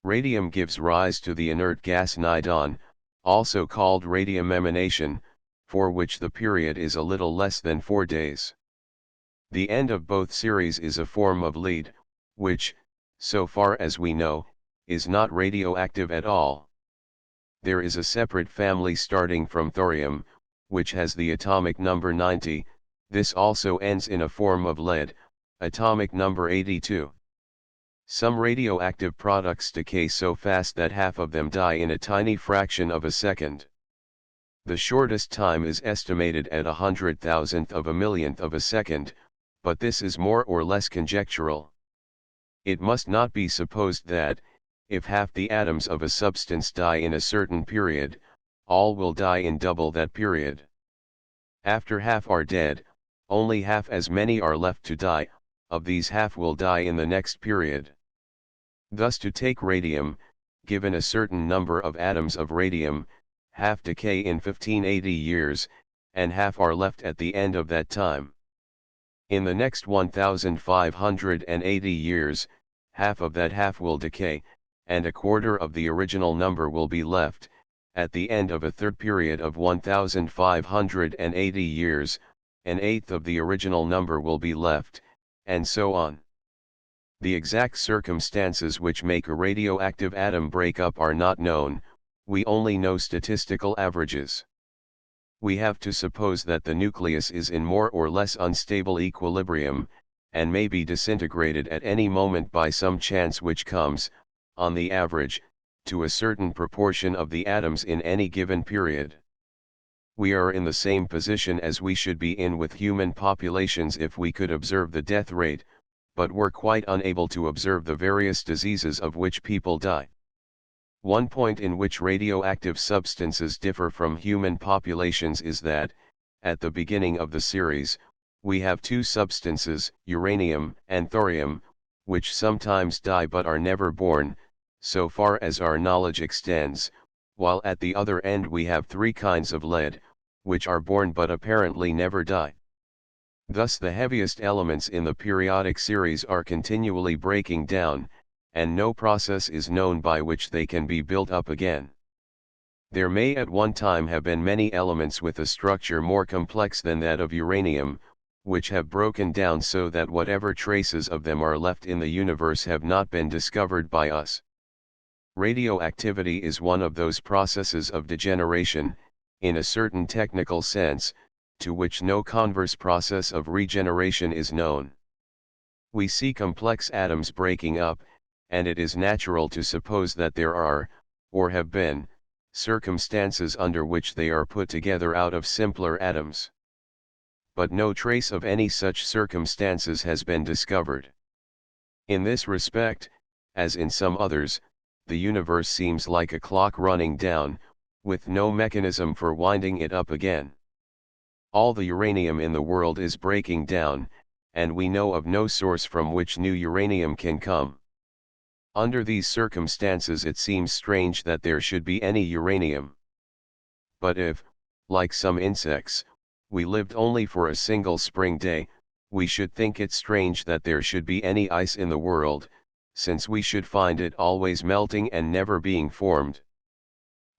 Radium gives rise to the inert gas nidon, also called radium emanation, for which the period is a little less than 4 days. The end of both series is a form of lead, which, so far as we know, is not radioactive at all. There is a separate family starting from thorium, which has the atomic number 90, This also ends in a form of lead, atomic number 82. Some radioactive products decay so fast that half of them die in a tiny fraction of a second. The shortest time is estimated at 100,000th of a millionth of a second, but this is more or less conjectural. It must not be supposed that, if half the atoms of a substance die in a certain period, all will die in double that period. After half are dead, only half as many are left to die, of these half will die in the next period. Thus to take radium, given a certain number of atoms of radium, half decay in 1580 years, and half are left at the end of that time. In the next 1580 years, half of that half will decay, and a quarter of the original number will be left. At the end of a third period of 1580 years, an eighth of the original number will be left, and so on. The exact circumstances which make a radioactive atom break up are not known, we only know statistical averages. We have to suppose that the nucleus is in more or less unstable equilibrium, and may be disintegrated at any moment by some chance which comes, on the average, to a certain proportion of the atoms in any given period. We are in the same position as we should be in with human populations if we could observe the death rate, but were quite unable to observe the various diseases of which people die. One point in which radioactive substances differ from human populations is that, at the beginning of the series, we have two substances, uranium and thorium, which sometimes die but are never born, so far as our knowledge extends, while at the other end we have three kinds of lead, which are born but apparently never die. Thus the heaviest elements in the periodic series are continually breaking down, and no process is known by which they can be built up again. There may at one time have been many elements with a structure more complex than that of uranium, which have broken down so that whatever traces of them are left in the universe have not been discovered by us. Radioactivity is one of those processes of degeneration, in a certain technical sense, to which no converse process of regeneration is known. We see complex atoms breaking up, and it is natural to suppose that there are, or have been, circumstances under which they are put together out of simpler atoms. But no trace of any such circumstances has been discovered. In this respect, as in some others, the universe seems like a clock running down, with no mechanism for winding it up again. All the uranium in the world is breaking down, and we know of no source from which new uranium can come. Under these circumstances it seems strange that there should be any uranium. But if, like some insects, we lived only for a single spring day, we should think it strange that there should be any ice in the world, since we should find it always melting and never being formed.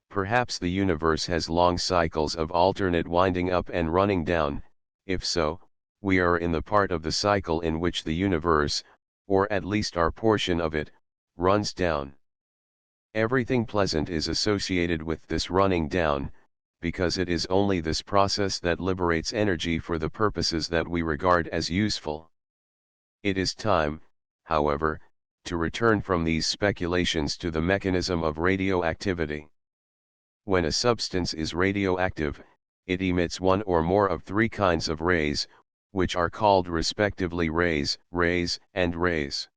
Perhaps the universe has long cycles of alternate winding up and running down. If so, we are in the part of the cycle in which the universe, or at least our portion of it, runs down. Everything pleasant is associated with this running down, because it is only this process that liberates energy for the purposes that we regard as useful. It is time, however, to return from these speculations to the mechanism of radioactivity. When a substance is radioactive, it emits one or more of three kinds of rays, which are called respectively rays, and rays.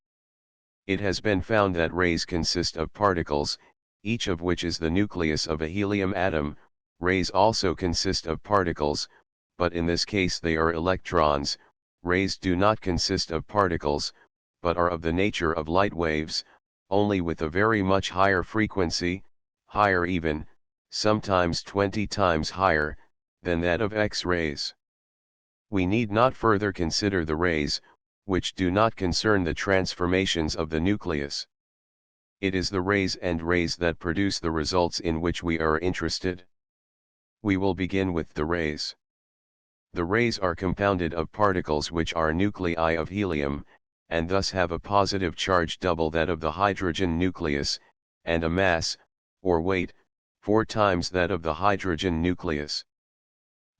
It has been found that rays consist of particles, each of which is the nucleus of a helium atom. Rays also consist of particles, but in this case they are electrons. Rays do not consist of particles, but are of the nature of light waves, only with a very much higher frequency, higher even, sometimes 20 times higher, than that of X-rays. We need not further consider the rays, which do not concern the transformations of the nucleus. It is the rays and rays that produce the results in which we are interested. We will begin with the rays. The rays are compounded of particles which are nuclei of helium, and thus have a positive charge double that of the hydrogen nucleus, and a mass, or weight, 4 times that of the hydrogen nucleus.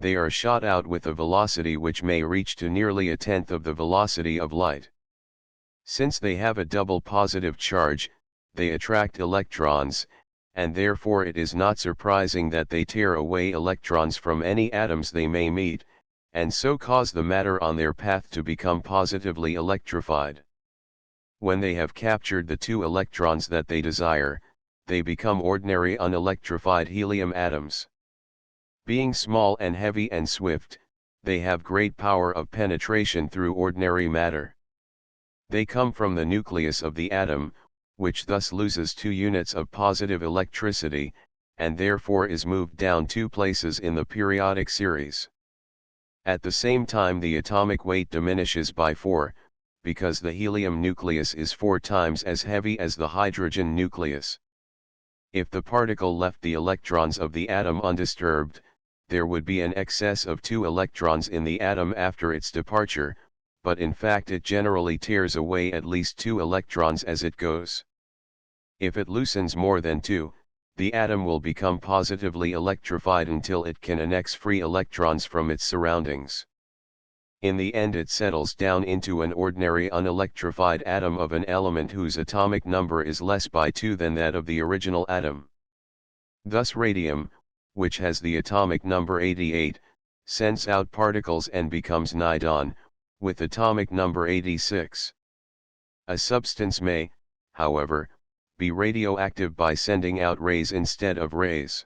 They are shot out with a velocity which may reach to nearly a tenth of the velocity of light. Since they have a double positive charge, they attract electrons, and therefore it is not surprising that they tear away electrons from any atoms they may meet, and so cause the matter on their path to become positively electrified. When they have captured the two electrons that they desire, they become ordinary unelectrified helium atoms. Being small and heavy and swift, they have great power of penetration through ordinary matter. They come from the nucleus of the atom, which thus loses 2 units of positive electricity, and therefore is moved down 2 places in the periodic series. At the same time the atomic weight diminishes by 4, because the helium nucleus is 4 times as heavy as the hydrogen nucleus. If the particle left the electrons of the atom undisturbed, there would be an excess of 2 electrons in the atom after its departure, but in fact it generally tears away at least 2 electrons as it goes. If it loosens more than 2, the atom will become positively electrified until it can annex free electrons from its surroundings. In the end it settles down into an ordinary unelectrified atom of an element whose atomic number is less by 2 than that of the original atom. Thus radium, which has the atomic number 88, sends out particles and becomes nidon, with atomic number 86. A substance may, however, be radioactive by sending out rays instead of rays.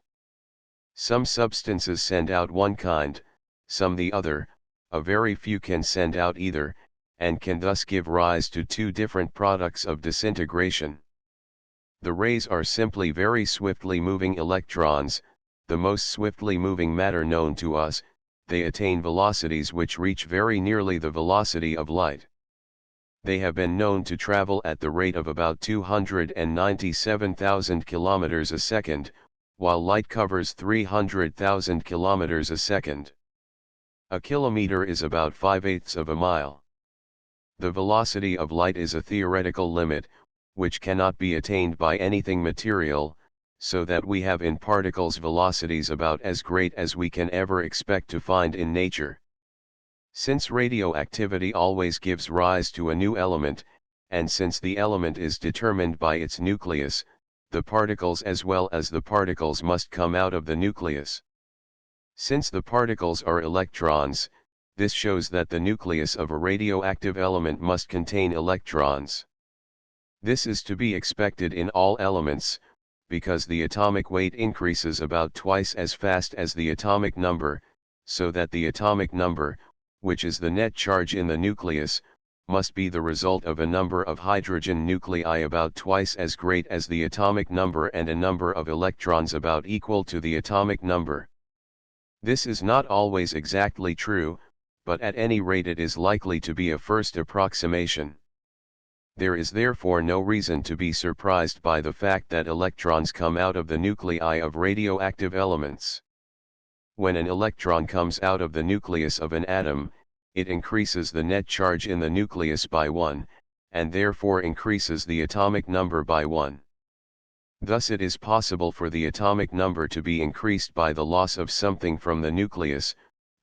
Some substances send out one kind, some the other, a very few can send out either, and can thus give rise to 2 different products of disintegration. The rays are simply very swiftly moving electrons, the most swiftly moving matter known to us. They attain velocities which reach very nearly the velocity of light. They have been known to travel at the rate of about 297,000 kilometers a second, while light covers 300,000 kilometers a second. A kilometer is about 5/8 of a mile. The velocity of light is a theoretical limit, which cannot be attained by anything material, so that we have in particles velocities about as great as we can ever expect to find in nature. Since radioactivity always gives rise to a new element, and since the element is determined by its nucleus, the particles as well as the particles must come out of the nucleus. Since the particles are electrons, this shows that the nucleus of a radioactive element must contain electrons. This is to be expected in all elements, because the atomic weight increases about twice as fast as the atomic number, so that the atomic number, which is the net charge in the nucleus, must be the result of a number of hydrogen nuclei about twice as great as the atomic number and a number of electrons about equal to the atomic number. This is not always exactly true, but at any rate it is likely to be a first approximation. There is therefore no reason to be surprised by the fact that electrons come out of the nuclei of radioactive elements. When an electron comes out of the nucleus of an atom, it increases the net charge in the nucleus by 1, and therefore increases the atomic number by 1. Thus it is possible for the atomic number to be increased by the loss of something from the nucleus,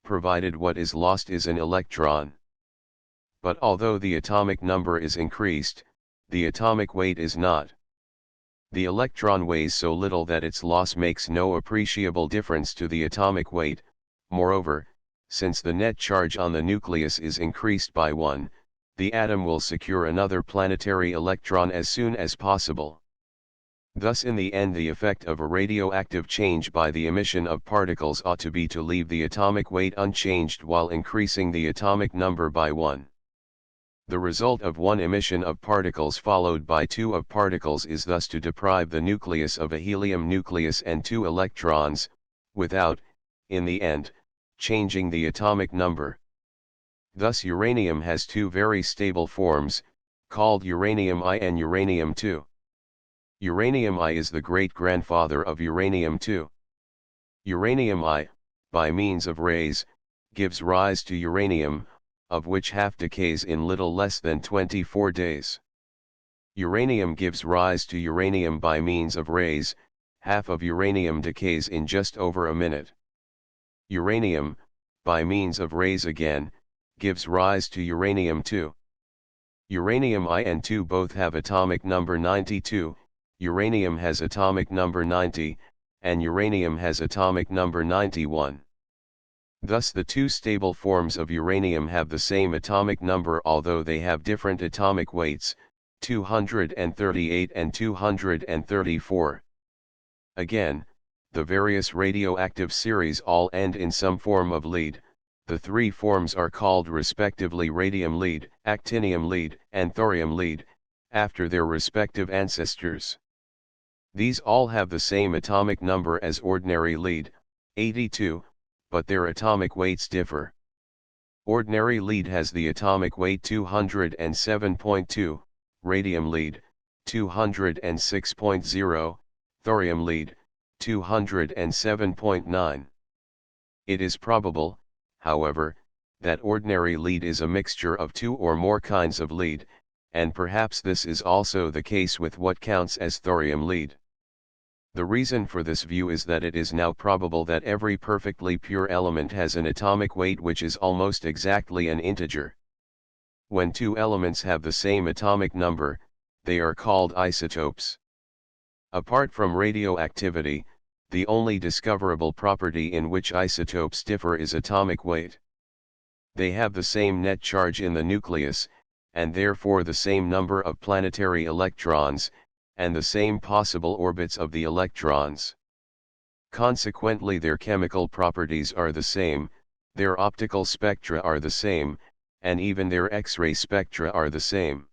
provided what is lost is an electron. But although the atomic number is increased, the atomic weight is not. The electron weighs so little that its loss makes no appreciable difference to the atomic weight. Moreover, since the net charge on the nucleus is increased by 1, the atom will secure another planetary electron as soon as possible. Thus in the end the effect of a radioactive change by the emission of particles ought to be to leave the atomic weight unchanged while increasing the atomic number by 1. The result of one emission of particles followed by 2 of particles is thus to deprive the nucleus of a helium nucleus and 2 electrons, without, in the end, changing the atomic number. Thus uranium has 2 very stable forms, called uranium I and uranium-2. Uranium I is the great-grandfather of uranium-2. Uranium I, by means of rays, gives rise to uranium, of which half decays in little less than 24 days. Uranium gives rise to uranium by means of rays, half of uranium decays in just over a minute. Uranium, by means of rays again, gives rise to uranium-2. Uranium I and II both have atomic number 92, uranium has atomic number 90, and uranium has atomic number 91. Thus the two stable forms of uranium have the same atomic number although they have different atomic weights, 238 and 234. Again, the various radioactive series all end in some form of lead. The three forms are called respectively radium lead, actinium lead, and thorium lead, after their respective ancestors. These all have the same atomic number as ordinary lead, 82, but their atomic weights differ. Ordinary lead has the atomic weight 207.2, radium lead, 206.0, thorium lead, 207.9. It is probable, however, that ordinary lead is a mixture of two or more kinds of lead, and perhaps this is also the case with what counts as thorium lead. The reason for this view is that it is now probable that every perfectly pure element has an atomic weight which is almost exactly an integer. When two elements have the same atomic number, they are called isotopes. Apart from radioactivity, the only discoverable property in which isotopes differ is atomic weight. They have the same net charge in the nucleus, and therefore the same number of planetary electrons, and the same possible orbits of the electrons. Consequently, their chemical properties are the same, their optical spectra are the same, and even their X-ray spectra are the same.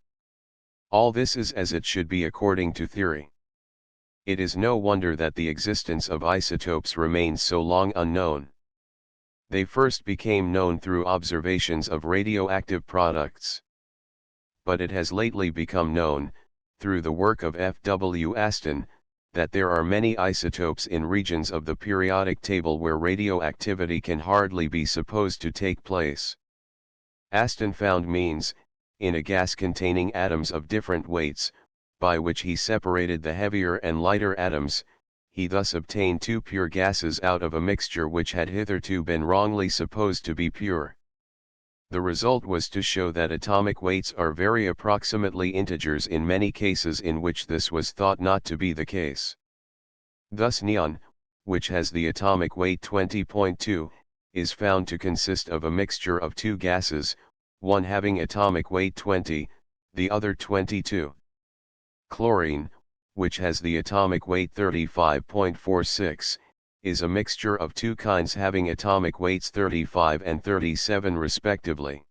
All this is as it should be according to theory. It is no wonder that the existence of isotopes remains so long unknown. They first became known through observations of radioactive products. But it has lately become known, through the work of F. W. Aston, that there are many isotopes in regions of the periodic table where radioactivity can hardly be supposed to take place. Aston found means, in a gas containing atoms of different weights, by which he separated the heavier and lighter atoms. He thus obtained two pure gases out of a mixture which had hitherto been wrongly supposed to be pure. The result was to show that atomic weights are very approximately integers in many cases in which this was thought not to be the case. Thus neon, which has the atomic weight 20.2, is found to consist of a mixture of two gases, one having atomic weight 20, the other 22. Chlorine, which has the atomic weight 35.46, is a mixture of two kinds having atomic weights 35 and 37 respectively.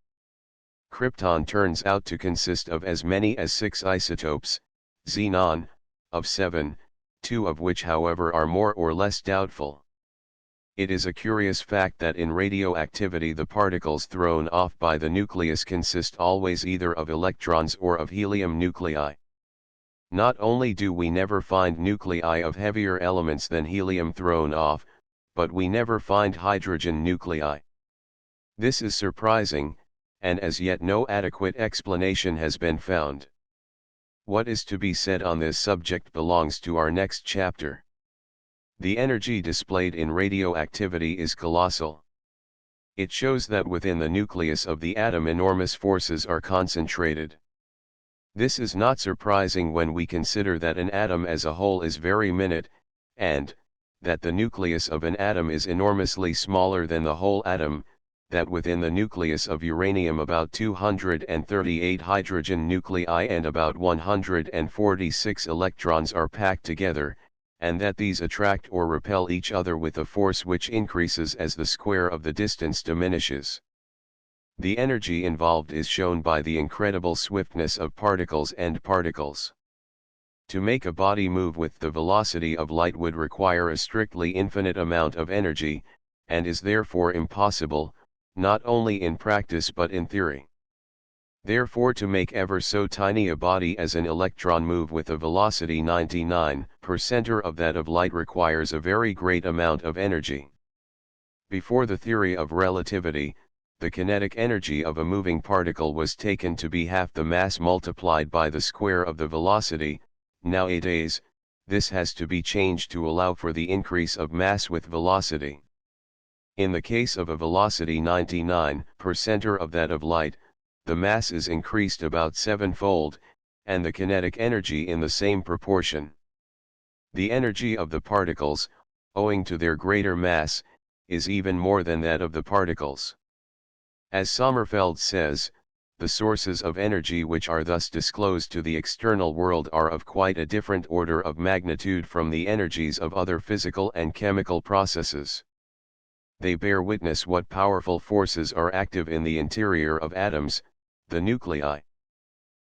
Krypton turns out to consist of as many as 6 isotopes, xenon, of 7, 2 of which however are more or less doubtful. It is a curious fact that in radioactivity the particles thrown off by the nucleus consist always either of electrons or of helium nuclei. Not only do we never find nuclei of heavier elements than helium thrown off, but we never find hydrogen nuclei. This is surprising, and as yet no adequate explanation has been found. What is to be said on this subject belongs to our next chapter. The energy displayed in radioactivity is colossal. It shows that within the nucleus of the atom enormous forces are concentrated. This is not surprising when we consider that an atom as a whole is very minute, and that the nucleus of an atom is enormously smaller than the whole atom, that within the nucleus of uranium about 238 hydrogen nuclei and about 146 electrons are packed together, and that these attract or repel each other with a force which increases as the square of the distance diminishes. The energy involved is shown by the incredible swiftness of particles and particles. To make a body move with the velocity of light would require a strictly infinite amount of energy, and is therefore impossible, not only in practice but in theory. Therefore to make ever so tiny a body as an electron move with a velocity 99% of that of light requires a very great amount of energy. Before the theory of relativity, the kinetic energy of a moving particle was taken to be half the mass multiplied by the square of the velocity. Nowadays, this has to be changed to allow for the increase of mass with velocity. In the case of a velocity 99% of that of light, the mass is increased about 7-fold, and the kinetic energy in the same proportion. The energy of the particles, owing to their greater mass, is even more than that of the particles. As Sommerfeld says, the sources of energy which are thus disclosed to the external world are of quite a different order of magnitude from the energies of other physical and chemical processes. They bear witness what powerful forces are active in the interior of atoms, the nuclei.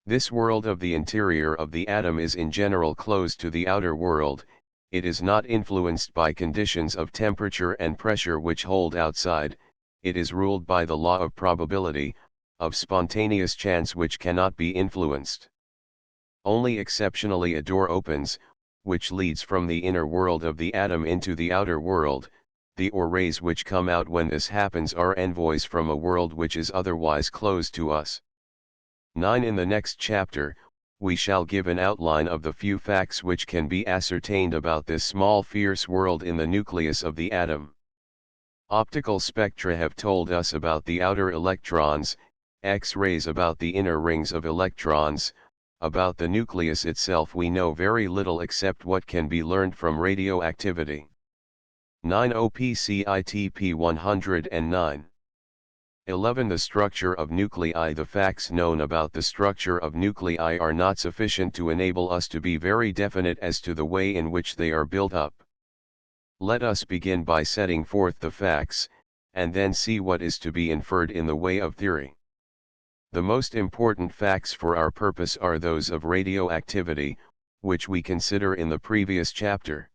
This world of the interior of the atom is in general closed to the outer world. It is not influenced by conditions of temperature and pressure which hold outside. It is ruled by the law of probability, of spontaneous chance which cannot be influenced. Only exceptionally a door opens, which leads from the inner world of the atom into the outer world. The or rays which come out when this happens are envoys from a world which is otherwise closed to us. 9. In the next chapter, we shall give an outline of the few facts which can be ascertained about this small fierce world in the nucleus of the atom. Optical spectra have told us about the outer electrons, X-rays about the inner rings of electrons. About the nucleus itself we know very little except what can be learned from radioactivity. 9 OPCITP 109. 11. The structure of nuclei. The facts known about the structure of nuclei are not sufficient to enable us to be very definite as to the way in which they are built up. Let us begin by setting forth the facts, and then see what is to be inferred in the way of theory. The most important facts for our purpose are those of radioactivity, which we consider in the previous chapter.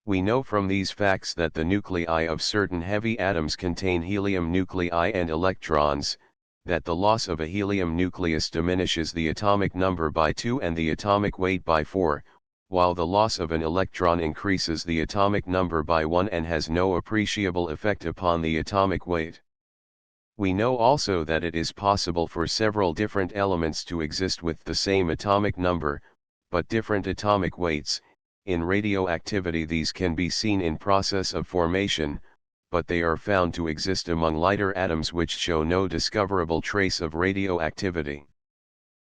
We know from these facts that the nuclei of certain heavy atoms contain helium nuclei and electrons, that the loss of a helium nucleus diminishes the atomic number by 2 and the atomic weight by 4, while the loss of an electron increases the atomic number by 1 and has no appreciable effect upon the atomic weight. We know also that it is possible for several different elements to exist with the same atomic number, but different atomic weights. In radioactivity these can be seen in process of formation, but they are found to exist among lighter atoms which show no discoverable trace of radioactivity.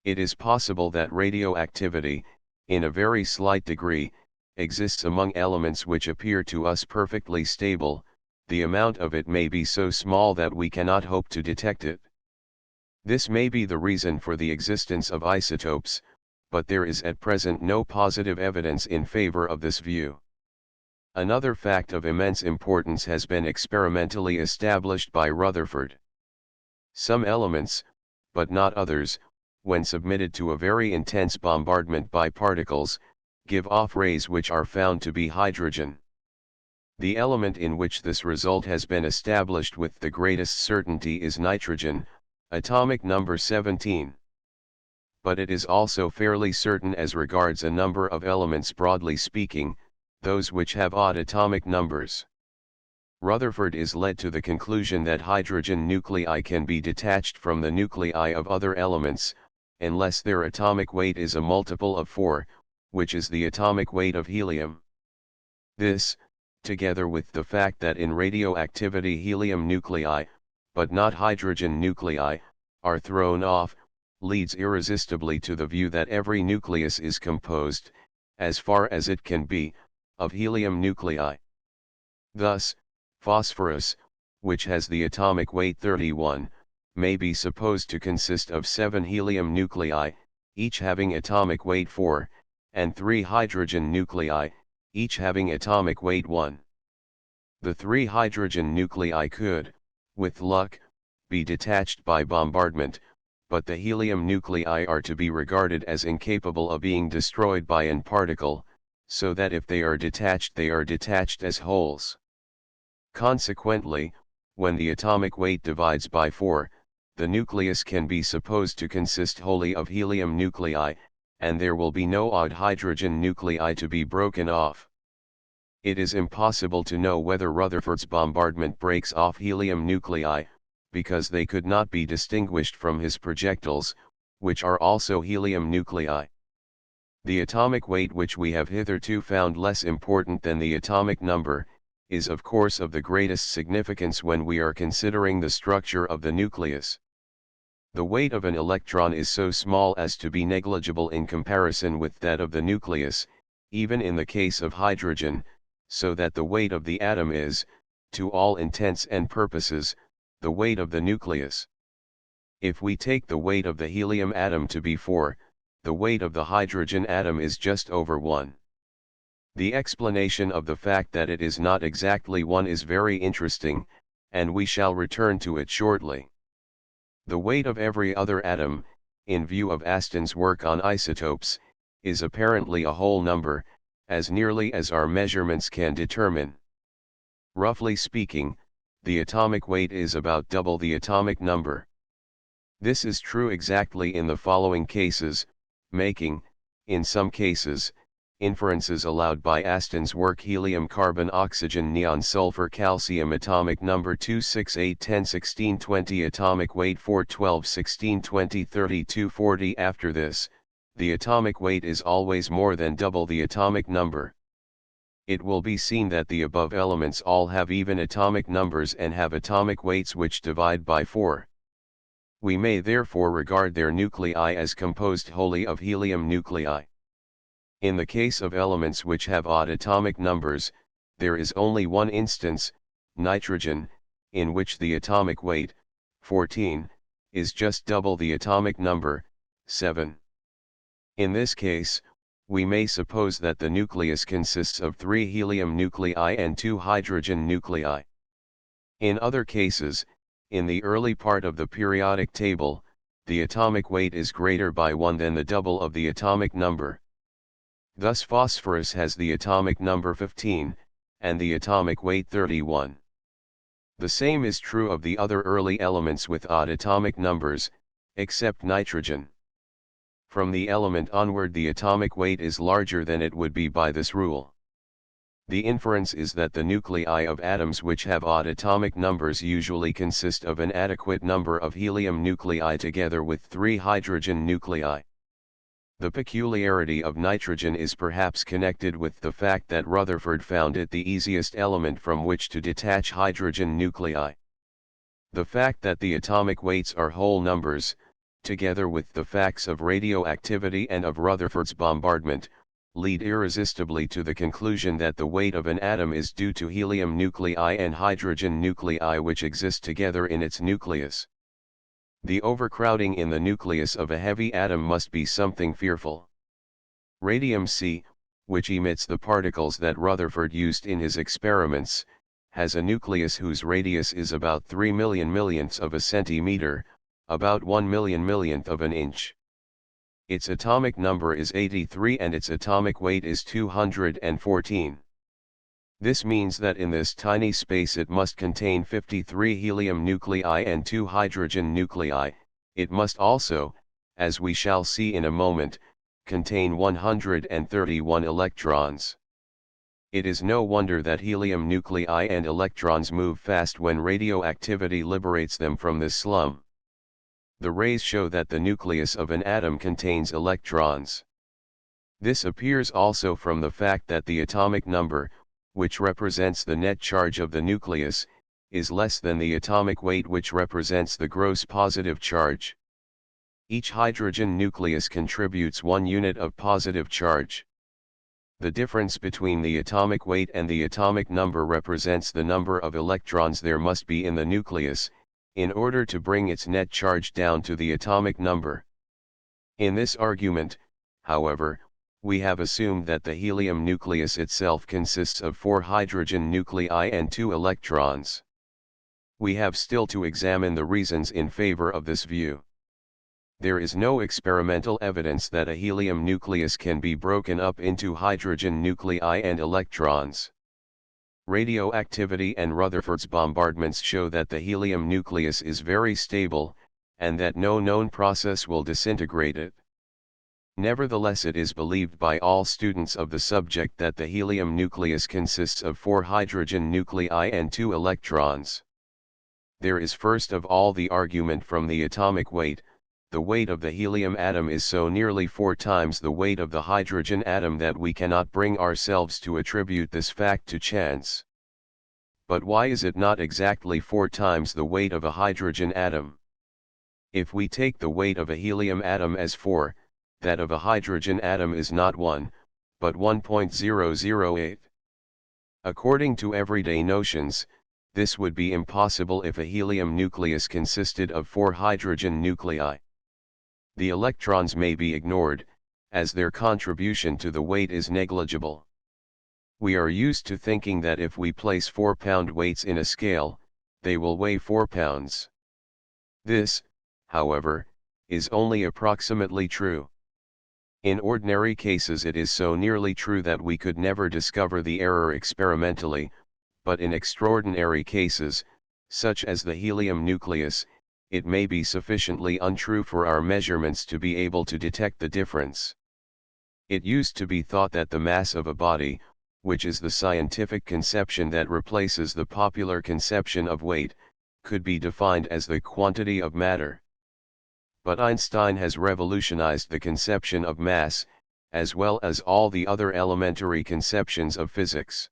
It is possible that radioactivity, in a very slight degree, exists among elements which appear to us perfectly stable. The amount of it may be so small that we cannot hope to detect it. This may be the reason for the existence of isotopes, but there is at present no positive evidence in favor of this view. Another fact of immense importance has been experimentally established by Rutherford. Some elements, but not others, when submitted to a very intense bombardment by particles, give off rays which are found to be hydrogen. The element in which this result has been established with the greatest certainty is nitrogen, atomic number 17. But it is also fairly certain as regards a number of elements, broadly speaking, those which have odd atomic numbers. Rutherford is led to the conclusion that hydrogen nuclei can be detached from the nuclei of other elements, unless their atomic weight is a multiple of 4, which is the atomic weight of helium. This, together with the fact that in radioactivity helium nuclei, but not hydrogen nuclei, are thrown off, leads irresistibly to the view that every nucleus is composed, as far as it can be, of helium nuclei. Thus, phosphorus, which has the atomic weight 31, may be supposed to consist of 7 helium nuclei, each having atomic weight 4, and 3 hydrogen nuclei, each having atomic weight 1. The 3 hydrogen nuclei could, with luck, be detached by bombardment, but the helium nuclei are to be regarded as incapable of being destroyed by an particle, so that if they are detached as wholes. Consequently, when the atomic weight divides by 4, the nucleus can be supposed to consist wholly of helium nuclei, and there will be no odd hydrogen nuclei to be broken off. It is impossible to know whether Rutherford's bombardment breaks off helium nuclei, because they could not be distinguished from his projectiles, which are also helium nuclei. The atomic weight which we have hitherto found less important than the atomic number, is of course of the greatest significance when we are considering the structure of the nucleus. The weight of an electron is so small as to be negligible in comparison with that of the nucleus, even in the case of hydrogen, so that the weight of the atom is, to all intents and purposes, the weight of the nucleus. If we take the weight of the helium atom to be 4, the weight of the hydrogen atom is just over 1. The explanation of the fact that it is not exactly 1 is very interesting, and we shall return to it shortly. The weight of every other atom, in view of Aston's work on isotopes, is apparently a whole number, as nearly as our measurements can determine. Roughly speaking, the atomic weight is about double the atomic number. This is true exactly in the following cases, making, in some cases, inferences allowed by Aston's work: helium, carbon, oxygen, neon, sulfur, calcium, atomic number 2, 6, 8, 10, 16, 20, atomic weight 4, 12, 16, 20, 32, 40. After this, the atomic weight is always more than double the atomic number. It will be seen that the above elements all have even atomic numbers and have atomic weights which divide by 4. We may therefore regard their nuclei as composed wholly of helium nuclei. In the case of elements which have odd atomic numbers, there is only one instance, nitrogen, in which the atomic weight, 14, is just double the atomic number, 7. In this case, we may suppose that the nucleus consists of 3 helium nuclei and 2 hydrogen nuclei. In other cases, in the early part of the periodic table, the atomic weight is greater by 1 than the double of the atomic number. Thus phosphorus has the atomic number 15, and the atomic weight 31. The same is true of the other early elements with odd atomic numbers, except nitrogen. From the element onward the atomic weight is larger than it would be by this rule. The inference is that the nuclei of atoms which have odd atomic numbers usually consist of an adequate number of helium nuclei together with 3 hydrogen nuclei. The peculiarity of nitrogen is perhaps connected with the fact that Rutherford found it the easiest element from which to detach hydrogen nuclei. The fact that the atomic weights are whole numbers, together with the facts of radioactivity and of Rutherford's bombardment, lead irresistibly to the conclusion that the weight of an atom is due to helium nuclei and hydrogen nuclei which exist together in its nucleus. The overcrowding in the nucleus of a heavy atom must be something fearful. Radium-C, which emits the particles that Rutherford used in his experiments, has a nucleus whose radius is about 3 million millionths of a centimeter, about 1 million millionth of an inch. Its atomic number is 83 and its atomic weight is 214. This means that in this tiny space it must contain 53 helium nuclei and 2 hydrogen nuclei. It must also, as we shall see in a moment, contain 131 electrons. It is no wonder that helium nuclei and electrons move fast when radioactivity liberates them from this slum. The rays show that the nucleus of an atom contains electrons. This appears also from the fact that the atomic number, which represents the net charge of the nucleus, is less than the atomic weight, which represents the gross positive charge. Each hydrogen nucleus contributes 1 unit of positive charge. The difference between the atomic weight and the atomic number represents the number of electrons there must be in the nucleus, in order to bring its net charge down to the atomic number. In this argument, however, we have assumed that the helium nucleus itself consists of 4 hydrogen nuclei and 2 electrons. We have still to examine the reasons in favor of this view. There is no experimental evidence that a helium nucleus can be broken up into hydrogen nuclei and electrons. Radioactivity and Rutherford's bombardments show that the helium nucleus is very stable, and that no known process will disintegrate it. Nevertheless, it is believed by all students of the subject that the helium nucleus consists of 4 hydrogen nuclei and 2 electrons. There is first of all the argument from the atomic weight. The weight of the helium atom is so nearly 4 times the weight of the hydrogen atom that we cannot bring ourselves to attribute this fact to chance. But why is it not exactly 4 times the weight of a hydrogen atom? If we take the weight of a helium atom as 4, that of a hydrogen atom is not 1, but 1.008. According to everyday notions, this would be impossible if a helium nucleus consisted of 4 hydrogen nuclei. The electrons may be ignored, as their contribution to the weight is negligible. We are used to thinking that if we place 4-pound weights in a scale, they will weigh 4 pounds. This, however, is only approximately true. In ordinary cases it is so nearly true that we could never discover the error experimentally, but in extraordinary cases, such as the helium nucleus, it may be sufficiently untrue for our measurements to be able to detect the difference. It used to be thought that the mass of a body, which is the scientific conception that replaces the popular conception of weight, could be defined as the quantity of matter. But Einstein has revolutionized the conception of mass, as well as all the other elementary conceptions of physics.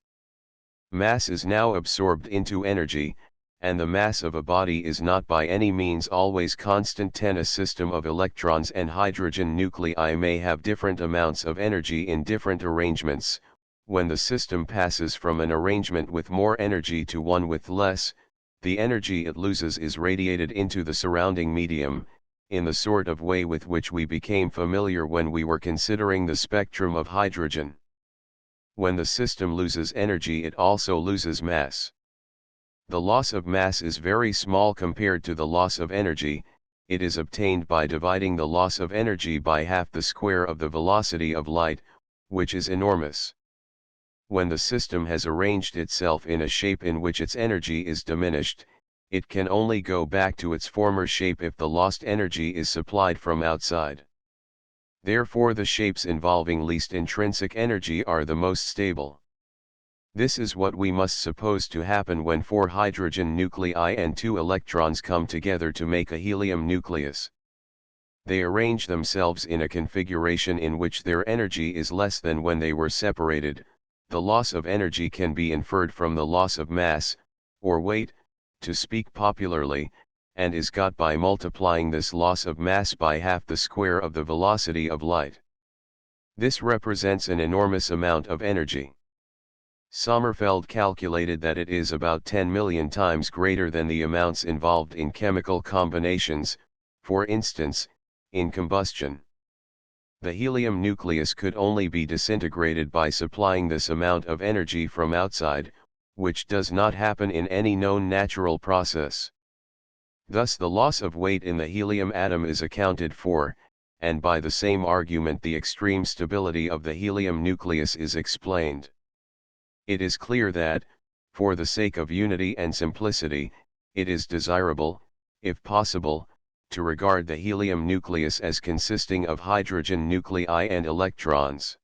Mass is now absorbed into energy, and the mass of a body is not by any means always constant. A system of electrons and hydrogen nuclei may have different amounts of energy in different arrangements. When the system passes from an arrangement with more energy to one with less, the energy it loses is radiated into the surrounding medium, in the sort of way with which we became familiar when we were considering the spectrum of hydrogen. When the system loses energy, it also loses mass. The loss of mass is very small compared to the loss of energy. It is obtained by dividing the loss of energy by half the square of the velocity of light, which is enormous. When the system has arranged itself in a shape in which its energy is diminished, it can only go back to its former shape if the lost energy is supplied from outside. Therefore the shapes involving least intrinsic energy are the most stable. This is what we must suppose to happen when 4 hydrogen nuclei and 2 electrons come together to make a helium nucleus. They arrange themselves in a configuration in which their energy is less than when they were separated. The loss of energy can be inferred from the loss of mass, or weight, to speak popularly, and is got by multiplying this loss of mass by half the square of the velocity of light. This represents an enormous amount of energy. Sommerfeld calculated that it is about 10 million times greater than the amounts involved in chemical combinations, for instance, in combustion. The helium nucleus could only be disintegrated by supplying this amount of energy from outside, which does not happen in any known natural process. Thus the loss of weight in the helium atom is accounted for, and by the same argument the extreme stability of the helium nucleus is explained. It is clear that, for the sake of unity and simplicity, it is desirable, if possible, to regard the helium nucleus as consisting of hydrogen nuclei and electrons.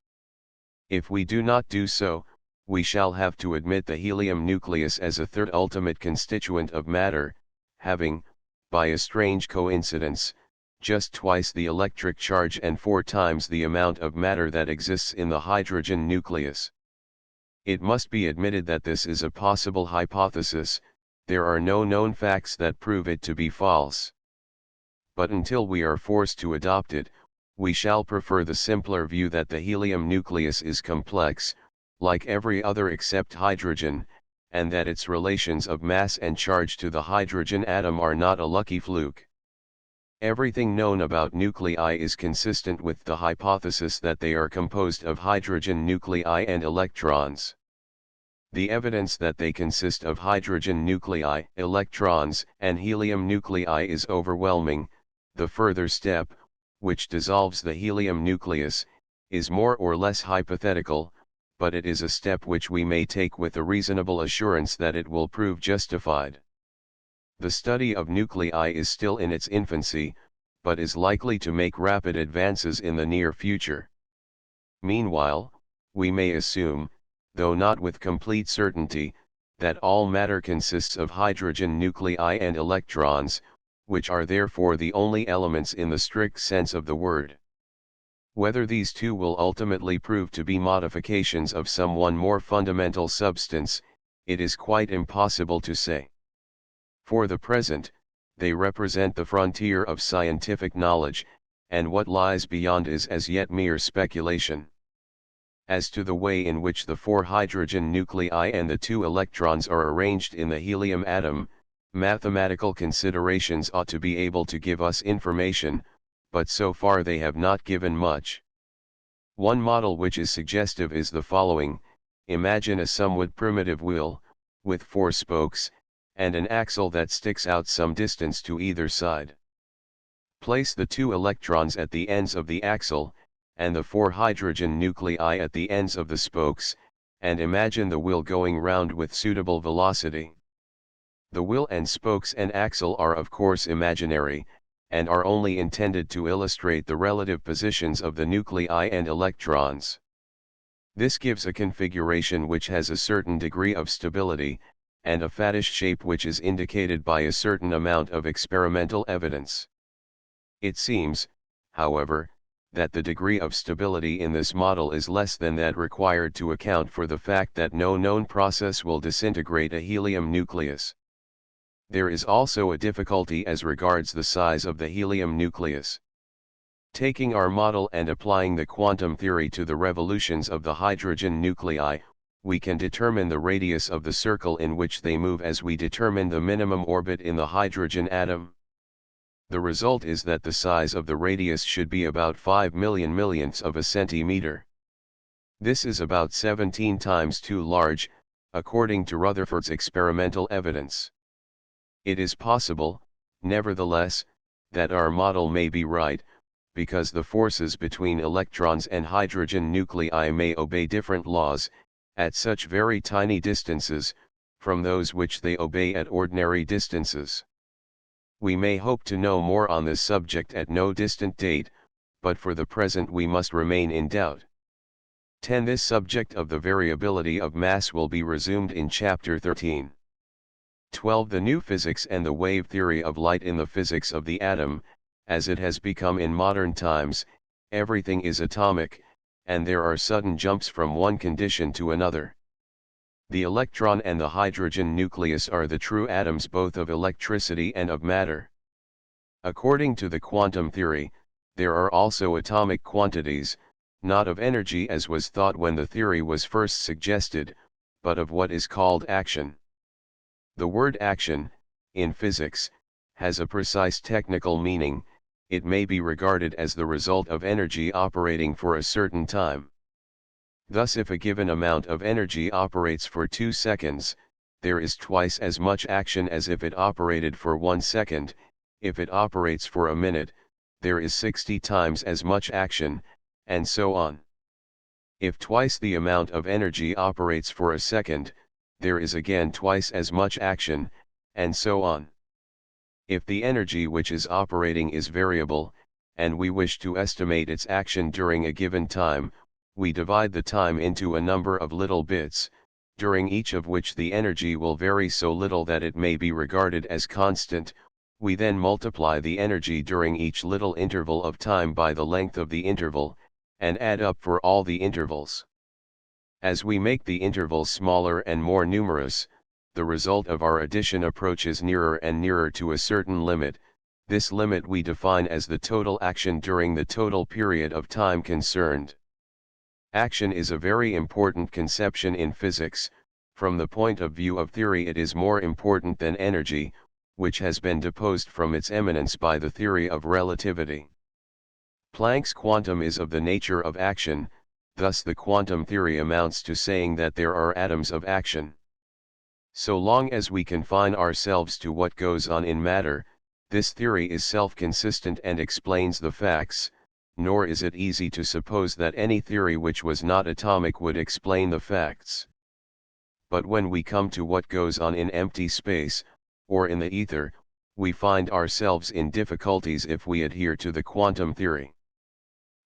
If we do not do so, we shall have to admit the helium nucleus as a third ultimate constituent of matter, having, by a strange coincidence, just twice the electric charge and 4 times the amount of matter that exists in the hydrogen nucleus. It must be admitted that this is a possible hypothesis. There are no known facts that prove it to be false. But until we are forced to adopt it, we shall prefer the simpler view that the helium nucleus is complex, like every other except hydrogen, and that its relations of mass and charge to the hydrogen atom are not a lucky fluke. Everything known about nuclei is consistent with the hypothesis that they are composed of hydrogen nuclei and electrons. The evidence that they consist of hydrogen nuclei, electrons, and helium nuclei is overwhelming. The further step, which dissolves the helium nucleus, is more or less hypothetical, but it is a step which we may take with a reasonable assurance that it will prove justified. The study of nuclei is still in its infancy, but is likely to make rapid advances in the near future. Meanwhile, we may assume, though not with complete certainty, that all matter consists of hydrogen nuclei and electrons, which are therefore the only elements in the strict sense of the word. Whether these two will ultimately prove to be modifications of some one more fundamental substance, it is quite impossible to say. For the present, they represent the frontier of scientific knowledge, and what lies beyond is as yet mere speculation. As to the way in which the 4 hydrogen nuclei and the 2 electrons are arranged in the helium atom, mathematical considerations ought to be able to give us information, but so far they have not given much. One model which is suggestive is the following: imagine a somewhat primitive wheel, with 4 spokes, and an axle that sticks out some distance to either side. Place the 2 electrons at the ends of the axle, and the 4 hydrogen nuclei at the ends of the spokes, and imagine the wheel going round with suitable velocity. The wheel and spokes and axle are of course imaginary, and are only intended to illustrate the relative positions of the nuclei and electrons. This gives a configuration which has a certain degree of stability, and a faddish shape which is indicated by a certain amount of experimental evidence. It seems, however, that the degree of stability in this model is less than that required to account for the fact that no known process will disintegrate a helium nucleus. There is also a difficulty as regards the size of the helium nucleus. Taking our model and applying the quantum theory to the revolutions of the hydrogen nuclei, we can determine the radius of the circle in which they move as we determine the minimum orbit in the hydrogen atom. The result is that the size of the radius should be about 5 million millionths of a centimeter. This is about 17 times too large, according to Rutherford's experimental evidence. It is possible, nevertheless, that our model may be right, because the forces between electrons and hydrogen nuclei may obey different laws, at such very tiny distances, from those which they obey at ordinary distances. We may hope to know more on this subject at no distant date, but for the present we must remain in doubt. 10. This subject of the variability of mass will be resumed in Chapter 13. 12. The new physics and the wave theory of light. In the physics of the atom, as it has become in modern times, everything is atomic, and there are sudden jumps from one condition to another. The electron and the hydrogen nucleus are the true atoms both of electricity and of matter. According to the quantum theory, there are also atomic quantities, not of energy as was thought when the theory was first suggested, but of what is called action. The word action, in physics, has a precise technical meaning. It may be regarded as the result of energy operating for a certain time. Thus, if a given amount of energy operates for 2 seconds, there is twice as much action as if it operated for 1 second. If it operates for a minute, there is 60 times as much action, and so on. If twice the amount of energy operates for a second, there is again twice as much action, and so on. If the energy which is operating is variable, and we wish to estimate its action during a given time, we divide the time into a number of little bits, during each of which the energy will vary so little that it may be regarded as constant. We then multiply the energy during each little interval of time by the length of the interval, and add up for all the intervals. As we make the intervals smaller and more numerous, the result of our addition approaches nearer and nearer to a certain limit. This limit we define as the total action during the total period of time concerned. Action is a very important conception in physics. From the point of view of theory, it is more important than energy, which has been deposed from its eminence by the theory of relativity. Planck's quantum is of the nature of action, thus the quantum theory amounts to saying that there are atoms of action. So long as we confine ourselves to what goes on in matter, this theory is self-consistent and explains the facts, nor is it easy to suppose that any theory which was not atomic would explain the facts. But when we come to what goes on in empty space, or in the ether, we find ourselves in difficulties if we adhere to the quantum theory.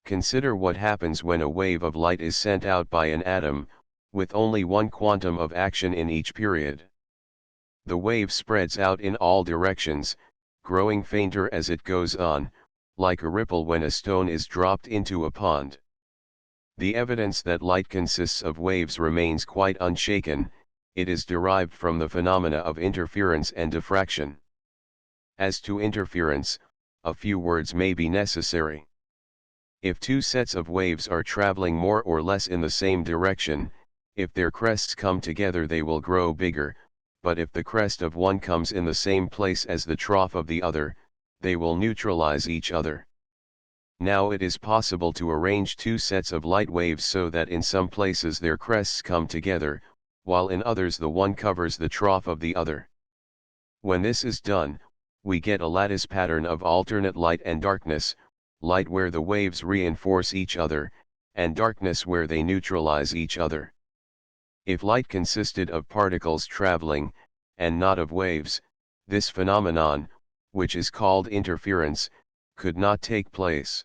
Consider what happens when a wave of light is sent out by an atom, with only one quantum of action in each period. The wave spreads out in all directions, growing fainter as it goes on, like a ripple when a stone is dropped into a pond. The evidence that light consists of waves remains quite unshaken, it is derived from the phenomena of interference and diffraction. As to interference, a few words may be necessary. If two sets of waves are traveling more or less in the same direction, if their crests come together they will grow bigger, but if the crest of one comes in the same place as the trough of the other, they will neutralize each other. Now it is possible to arrange two sets of light waves so that in some places their crests come together, while in others the one covers the trough of the other. When this is done, we get a lattice pattern of alternate light and darkness, light where the waves reinforce each other, and darkness where they neutralize each other. If light consisted of particles traveling, and not of waves, this phenomenon, which is called interference, could not take place.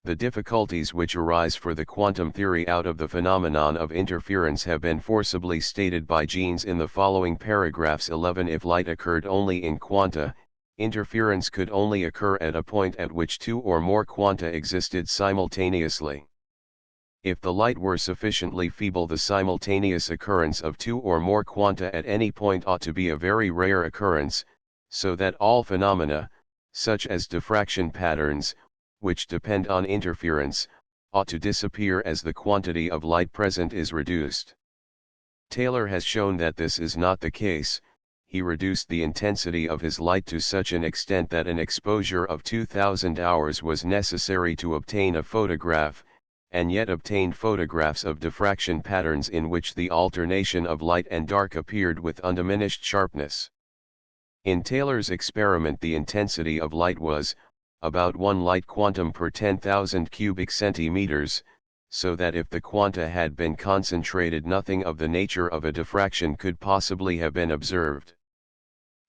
The difficulties which arise for the quantum theory out of the phenomenon of interference have been forcibly stated by Jeans in the following paragraphs. 11. If light occurred only in quanta, interference could only occur at a point at which two or more quanta existed simultaneously. If the light were sufficiently feeble, the simultaneous occurrence of two or more quanta at any point ought to be a very rare occurrence, so that all phenomena, such as diffraction patterns, which depend on interference, ought to disappear as the quantity of light present is reduced. Taylor has shown that this is not the case. He reduced the intensity of his light to such an extent that an exposure of 2000 hours was necessary to obtain a photograph, and yet obtained photographs of diffraction patterns in which the alternation of light and dark appeared with undiminished sharpness. In Taylor's experiment, the intensity of light was about 1 light quantum per 10,000 cubic centimeters, so that if the quanta had been concentrated, nothing of the nature of a diffraction could possibly have been observed.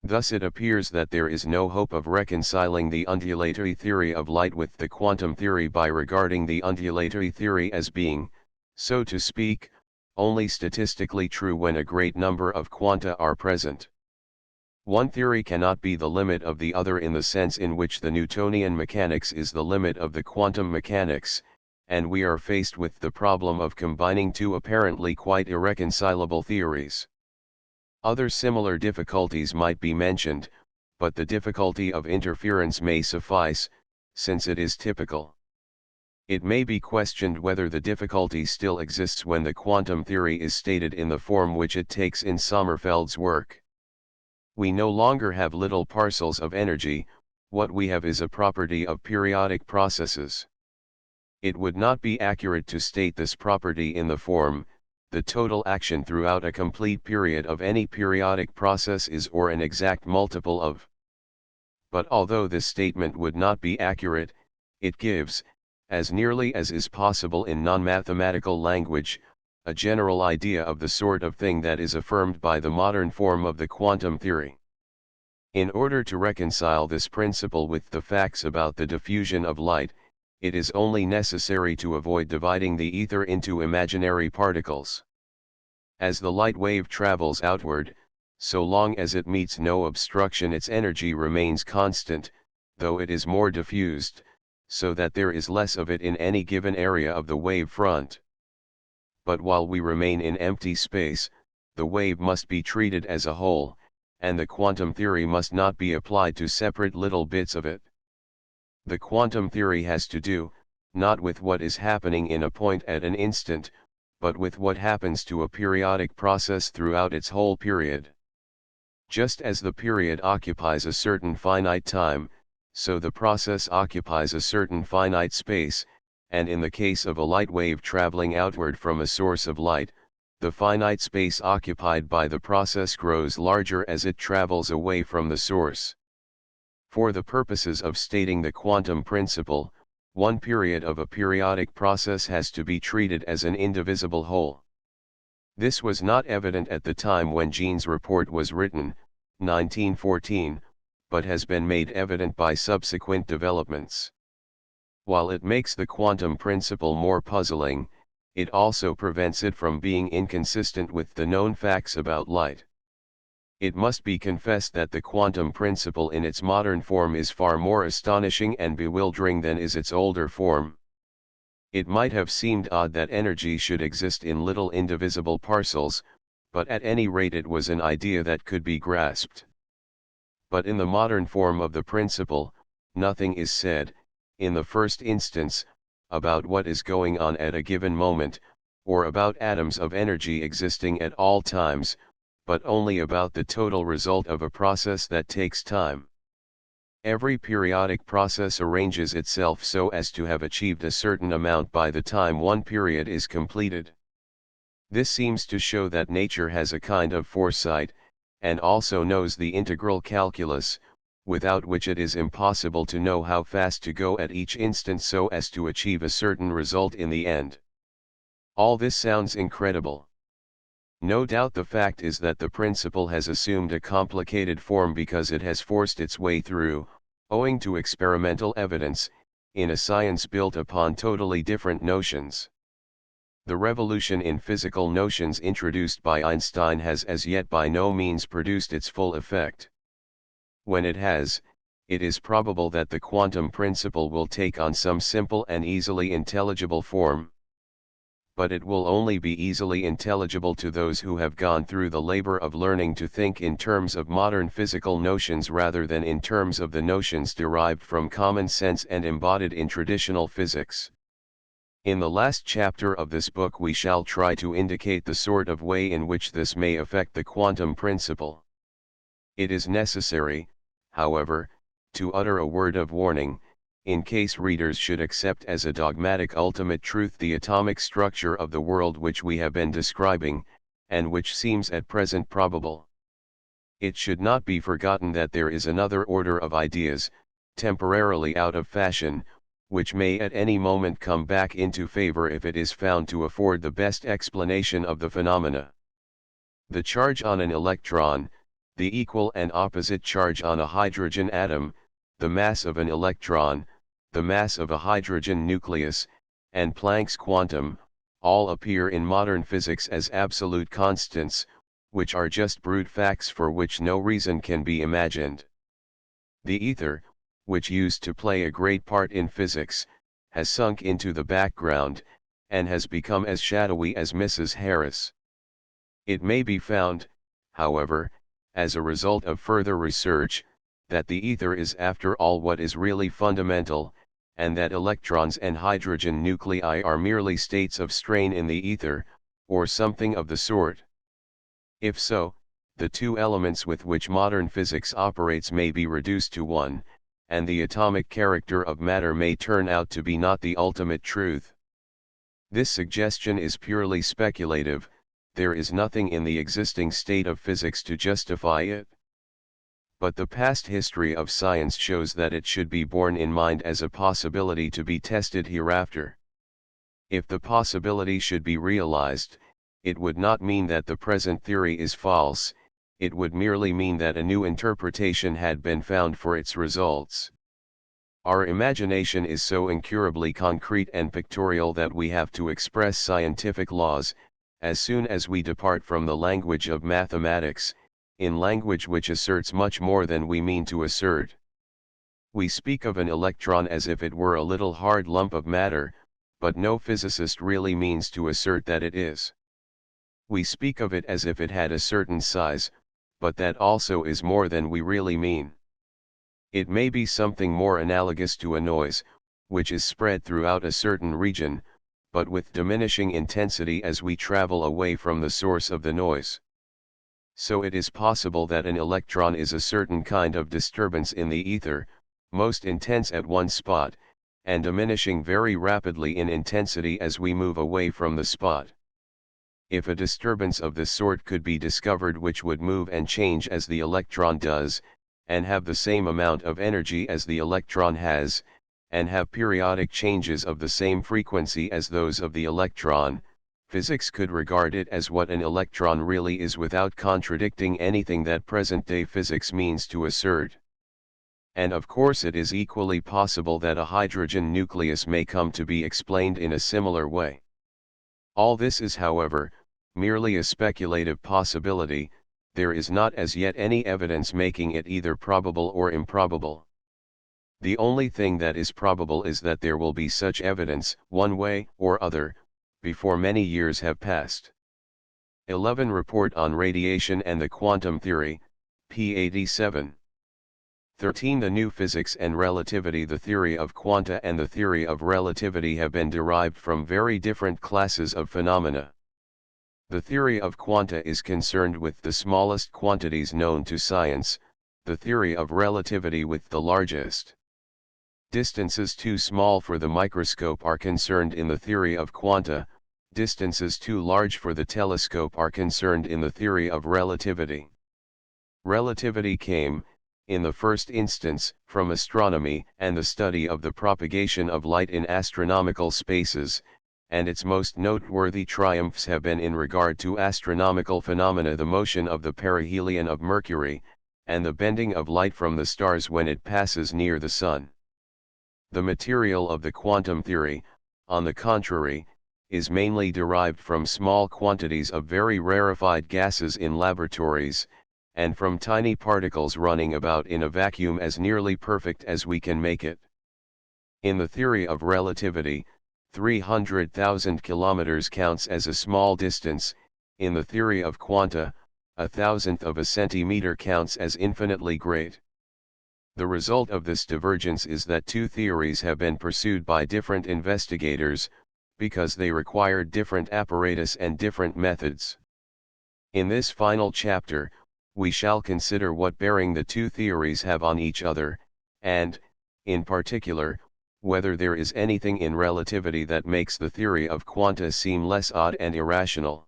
Thus it appears that there is no hope of reconciling the undulatory theory of light with the quantum theory by regarding the undulatory theory as being, so to speak, only statistically true when a great number of quanta are present. One theory cannot be the limit of the other in the sense in which the Newtonian mechanics is the limit of the quantum mechanics, and we are faced with the problem of combining two apparently quite irreconcilable theories. Other similar difficulties might be mentioned, but the difficulty of interference may suffice, since it is typical. It may be questioned whether the difficulty still exists when the quantum theory is stated in the form which it takes in Sommerfeld's work. We no longer have little parcels of energy, what we have is a property of periodic processes. It would not be accurate to state this property in the form, the total action throughout a complete period of any periodic process is or an exact multiple of. But although this statement would not be accurate, it gives, as nearly as is possible in non-mathematical language, a general idea of the sort of thing that is affirmed by the modern form of the quantum theory. In order to reconcile this principle with the facts about the diffusion of light, it is only necessary to avoid dividing the ether into imaginary particles. As the light wave travels outward, so long as it meets no obstruction, its energy remains constant, though it is more diffused, so that there is less of it in any given area of the wave front. But while we remain in empty space, the wave must be treated as a whole, and the quantum theory must not be applied to separate little bits of it. The quantum theory has to do, not with what is happening in a point at an instant, but with what happens to a periodic process throughout its whole period. Just as the period occupies a certain finite time, so the process occupies a certain finite space, and in the case of a light wave traveling outward from a source of light, the finite space occupied by the process grows larger as it travels away from the source. For the purposes of stating the quantum principle, one period of a periodic process has to be treated as an indivisible whole. This was not evident at the time when Jean's report was written, 1914, but has been made evident by subsequent developments. While it makes the quantum principle more puzzling, it also prevents it from being inconsistent with the known facts about light. It must be confessed that the quantum principle in its modern form is far more astonishing and bewildering than is its older form. It might have seemed odd that energy should exist in little indivisible parcels, but at any rate it was an idea that could be grasped. But in the modern form of the principle, nothing is said, in the first instance, about what is going on at a given moment, or about atoms of energy existing at all times, but only about the total result of a process that takes time. Every periodic process arranges itself so as to have achieved a certain amount by the time one period is completed. This seems to show that nature has a kind of foresight, and also knows the integral calculus, without which it is impossible to know how fast to go at each instant so as to achieve a certain result in the end. All this sounds incredible. No doubt the fact is that the principle has assumed a complicated form because it has forced its way through, owing to experimental evidence, in a science built upon totally different notions. The revolution in physical notions introduced by Einstein has as yet by no means produced its full effect. When it has, it is probable that the quantum principle will take on some simple and easily intelligible form. But it will only be easily intelligible to those who have gone through the labor of learning to think in terms of modern physical notions rather than in terms of the notions derived from common sense and embodied in traditional physics. In the last chapter of this book we shall try to indicate the sort of way in which this may affect the quantum principle. It is necessary, however, to utter a word of warning, in case readers should accept as a dogmatic ultimate truth the atomic structure of the world which we have been describing, and which seems at present probable. It should not be forgotten that there is another order of ideas, temporarily out of fashion, which may at any moment come back into favor if it is found to afford the best explanation of the phenomena. The charge on an electron, the equal and opposite charge on a hydrogen atom, the mass of an electron, the mass of a hydrogen nucleus, and Planck's quantum, all appear in modern physics as absolute constants, which are just brute facts for which no reason can be imagined. The ether, which used to play a great part in physics, has sunk into the background, and has become as shadowy as Mrs. Harris. It may be found, however, as a result of further research, that the ether is after all what is really fundamental, and that electrons and hydrogen nuclei are merely states of strain in the ether, or something of the sort. If so, the two elements with which modern physics operates may be reduced to one, and the atomic character of matter may turn out to be not the ultimate truth. This suggestion is purely speculative, there is nothing in the existing state of physics to justify it. But the past history of science shows that it should be borne in mind as a possibility to be tested hereafter. If the possibility should be realized, it would not mean that the present theory is false, it would merely mean that a new interpretation had been found for its results. Our imagination is so incurably concrete and pictorial that we have to express scientific laws, as soon as we depart from the language of mathematics, in language which asserts much more than we mean to assert. We speak of an electron as if it were a little hard lump of matter, but no physicist really means to assert that it is. We speak of it as if it had a certain size, but that also is more than we really mean. It may be something more analogous to a noise, which is spread throughout a certain region, but with diminishing intensity as we travel away from the source of the noise. So it is possible that an electron is a certain kind of disturbance in the ether, most intense at one spot, and diminishing very rapidly in intensity as we move away from the spot. If a disturbance of this sort could be discovered which would move and change as the electron does, and have the same amount of energy as the electron has, and have periodic changes of the same frequency as those of the electron, physics could regard it as what an electron really is without contradicting anything that present-day physics means to assert. And of course it is equally possible that a hydrogen nucleus may come to be explained in a similar way. All this is, however, merely a speculative possibility, there is not as yet any evidence making it either probable or improbable. The only thing that is probable is that there will be such evidence, one way or other, before many years have passed. 11 Report on Radiation and the Quantum Theory, p. 87. 13 The new physics and relativity. The theory of quanta and the theory of relativity have been derived from very different classes of phenomena. The theory of quanta is concerned with the smallest quantities known to science, the theory of relativity with the largest. Distances too small for the microscope are concerned in the theory of quanta, distances too large for the telescope are concerned in the theory of relativity. Relativity came, in the first instance, from astronomy and the study of the propagation of light in astronomical spaces, and its most noteworthy triumphs have been in regard to astronomical phenomena: the motion of the perihelion of Mercury, and the bending of light from the stars when it passes near the Sun. The material of the quantum theory, on the contrary, is mainly derived from small quantities of very rarefied gases in laboratories, and from tiny particles running about in a vacuum as nearly perfect as we can make it. In the theory of relativity, 300,000 kilometers counts as a small distance. In the theory of quanta, 1/1000th of a centimeter counts as infinitely great. The result of this divergence is that two theories have been pursued by different investigators, because they required different apparatus and different methods. In this final chapter, we shall consider what bearing the two theories have on each other, and, in particular, whether there is anything in relativity that makes the theory of quanta seem less odd and irrational.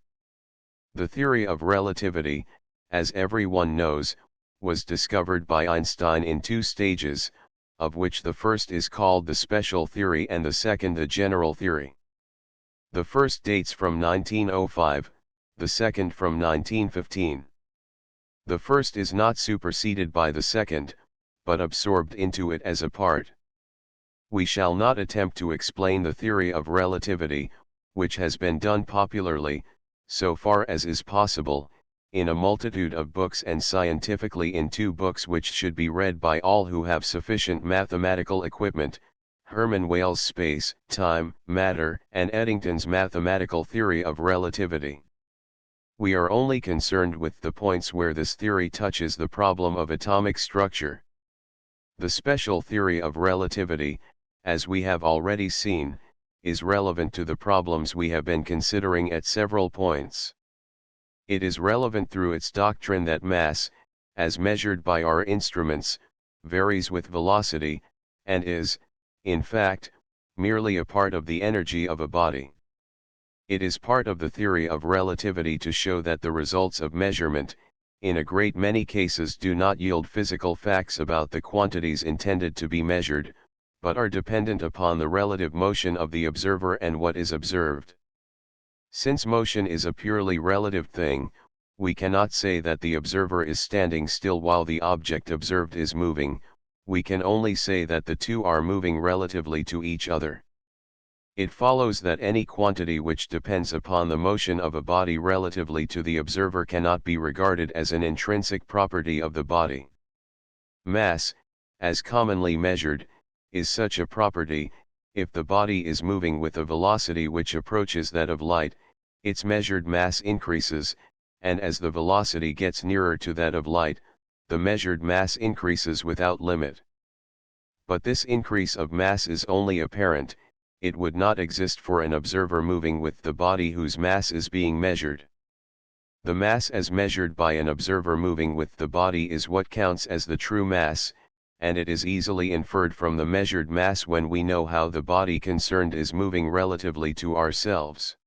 The theory of relativity, as everyone knows, was discovered by Einstein in two stages, of which the first is called the special theory and the second the general theory. The first dates from 1905, the second from 1915. The first is not superseded by the second, but absorbed into it as a part. We shall not attempt to explain the theory of relativity, which has been done popularly, so far as is possible, in a multitude of books and scientifically in two books which should be read by all who have sufficient mathematical equipment: Hermann Weyl's Space, Time, Matter, and Eddington's Mathematical Theory of Relativity. We are only concerned with the points where this theory touches the problem of atomic structure. The special theory of relativity, as we have already seen, is relevant to the problems we have been considering at several points. It is relevant through its doctrine that mass, as measured by our instruments, varies with velocity, and is, in fact, merely a part of the energy of a body. It is part of the theory of relativity to show that the results of measurement, in a great many cases, do not yield physical facts about the quantities intended to be measured, but are dependent upon the relative motion of the observer and what is observed. Since motion is a purely relative thing, we cannot say that the observer is standing still while the object observed is moving. We can only say that the two are moving relatively to each other. It follows that any quantity which depends upon the motion of a body relatively to the observer cannot be regarded as an intrinsic property of the body. Mass, as commonly measured, is such a property. If the body is moving with a velocity which approaches that of light, its measured mass increases, and as the velocity gets nearer to that of light, the measured mass increases without limit. But this increase of mass is only apparent; it would not exist for an observer moving with the body whose mass is being measured. The mass as measured by an observer moving with the body is what counts as the true mass, and it is easily inferred from the measured mass when we know how the body concerned is moving relatively to ourselves.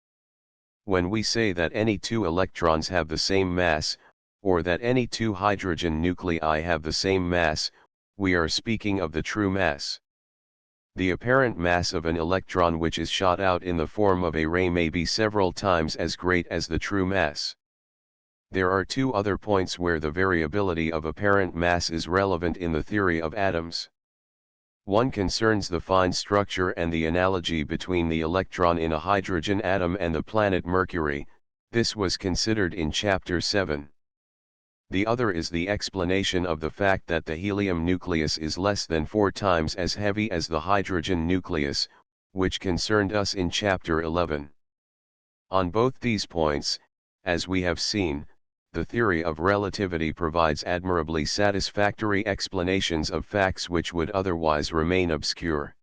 When we say that any two electrons have the same mass, or that any two hydrogen nuclei have the same mass, we are speaking of the true mass. The apparent mass of an electron which is shot out in the form of a ray may be several times as great as the true mass. There are two other points where the variability of apparent mass is relevant in the theory of atoms. One concerns the fine structure and the analogy between the electron in a hydrogen atom and the planet Mercury. This was considered in Chapter 7. The other is the explanation of the fact that the helium nucleus is less than 4 times as heavy as the hydrogen nucleus, which concerned us in Chapter 11. On both these points, As we have seen, the theory of relativity provides admirably satisfactory explanations of facts which would otherwise remain obscure.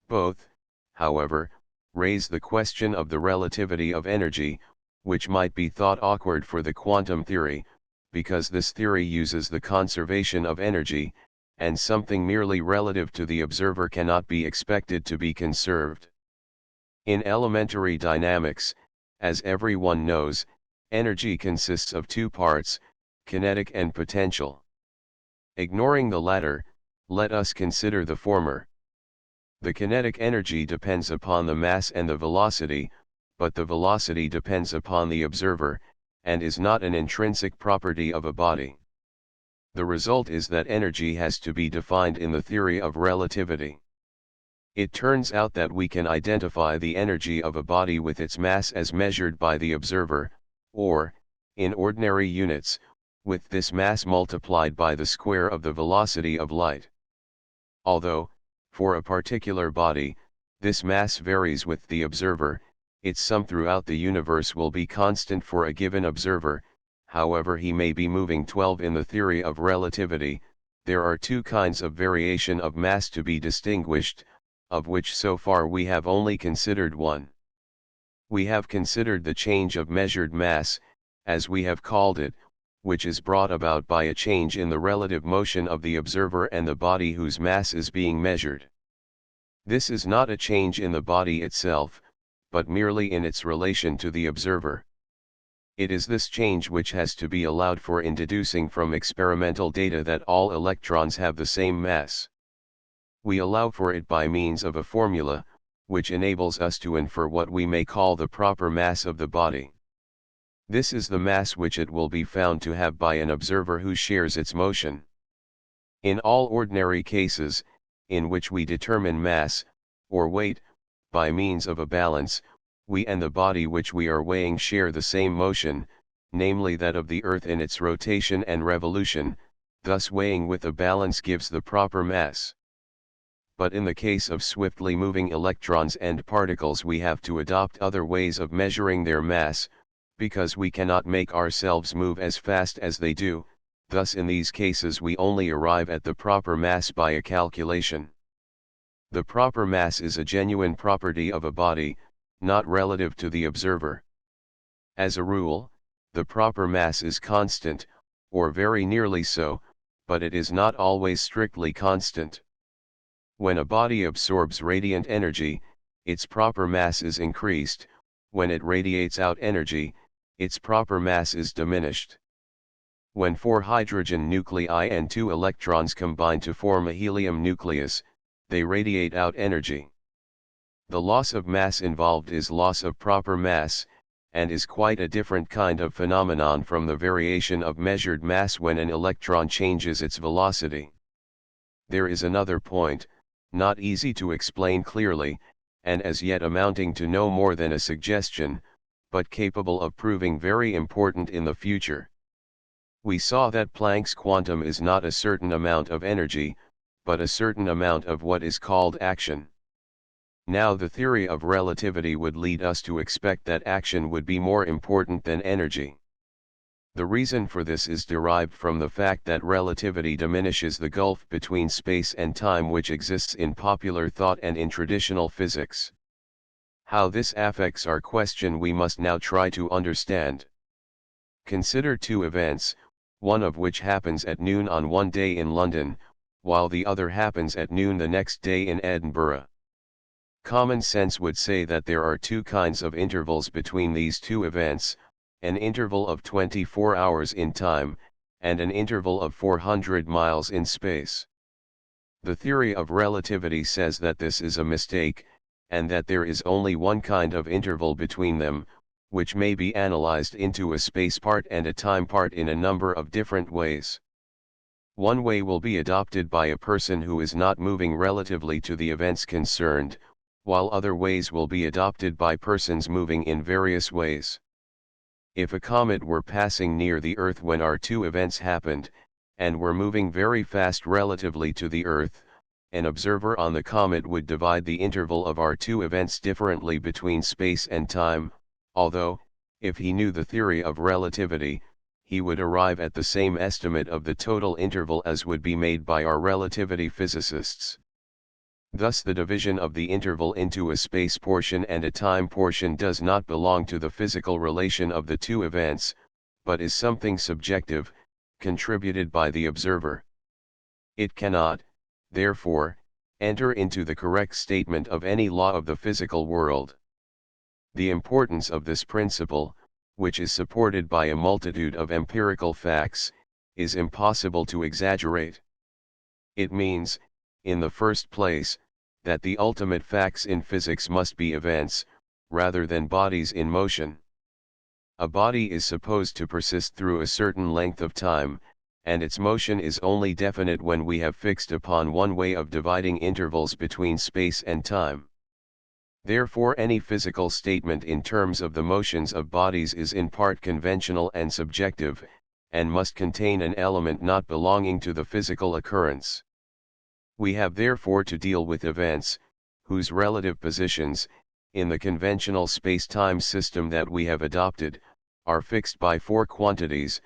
Both, however, raise the question of the relativity of energy, which might be thought awkward for the quantum theory, because this theory uses the conservation of energy, and something merely relative to the observer cannot be expected to be conserved. In elementary dynamics, as everyone knows, energy consists of two parts, kinetic and potential. Ignoring the latter, let us consider the former. The kinetic energy depends upon the mass and the velocity, but the velocity depends upon the observer, and is not an intrinsic property of a body. The result is that energy has to be defined in the theory of relativity. It turns out that we can identify the energy of a body with its mass as measured by the observer, or, in ordinary units, with this mass multiplied by the square of the velocity of light. Although, for a particular body, this mass varies with the observer, its sum throughout the universe will be constant for a given observer, however he may be moving 12 in the theory of relativity. There are two kinds of variation of mass to be distinguished, of which so far we have only considered one. We have considered the change of measured mass, as we have called it, which is brought about by a change in the relative motion of the observer and the body whose mass is being measured. This is not a change in the body itself, but merely in its relation to the observer. It is this change which has to be allowed for in deducing from experimental data that all electrons have the same mass. We allow for it by means of a formula, which enables us to infer what we may call the proper mass of the body. This is the mass which it will be found to have by an observer who shares its motion. In all ordinary cases, in which we determine mass, or weight, by means of a balance, we and the body which we are weighing share the same motion, namely that of the Earth in its rotation and revolution, thus weighing with a balance gives the proper mass. But in the case of swiftly moving electrons and particles we have to adopt other ways of measuring their mass, because we cannot make ourselves move as fast as they do. Thus in these cases we only arrive at the proper mass by a calculation. The proper mass is a genuine property of a body, not relative to the observer. As a rule, the proper mass is constant, or very nearly so, but it is not always strictly constant. When a body absorbs radiant energy, its proper mass is increased. When it radiates out energy, its proper mass is diminished. When 4 hydrogen nuclei and 2 electrons combine to form a helium nucleus, they radiate out energy. The loss of mass involved is loss of proper mass, and is quite a different kind of phenomenon from the variation of measured mass when an electron changes its velocity. There is another point, not easy to explain clearly, and as yet amounting to no more than a suggestion, but capable of proving very important in the future. We saw that Planck's quantum is not a certain amount of energy, but a certain amount of what is called action. Now the theory of relativity would lead us to expect that action would be more important than energy. The reason for this is derived from the fact that relativity diminishes the gulf between space and time which exists in popular thought and in traditional physics. How this affects our question we must now try to understand. Consider two events, one of which happens at noon on one day in London, while the other happens at noon the next day in Edinburgh. Common sense would say that there are two kinds of intervals between these two events, an interval of 24 hours in time, and an interval of 400 miles in space. The theory of relativity says that this is a mistake, and that there is only one kind of interval between them, which may be analyzed into a space part and a time part in a number of different ways. One way will be adopted by a person who is not moving relatively to the events concerned, while other ways will be adopted by persons moving in various ways. If a comet were passing near the Earth when our two events happened, and were moving very fast relatively to the Earth, an observer on the comet would divide the interval of our two events differently between space and time, although, If he knew the theory of relativity, he would arrive at the same estimate of the total interval as would be made by our relativity physicists. Thus the division of the interval into a space portion and a time portion does not belong to the physical relation of the two events, but is something subjective, contributed by the observer. It cannot, therefore, enter into the correct statement of any law of the physical world. The importance of this principle, which is supported by a multitude of empirical facts, is impossible to exaggerate. It means, in the first place, that the ultimate facts in physics must be events, rather than bodies in motion. A body is supposed to persist through a certain length of time, and its motion is only definite when we have fixed upon one way of dividing intervals between space and time. Therefore any physical statement in terms of the motions of bodies is in part conventional and subjective, and must contain an element not belonging to the physical occurrence. We have therefore to deal with events, whose relative positions, in the conventional space-time system that we have adopted, are fixed by four quantities,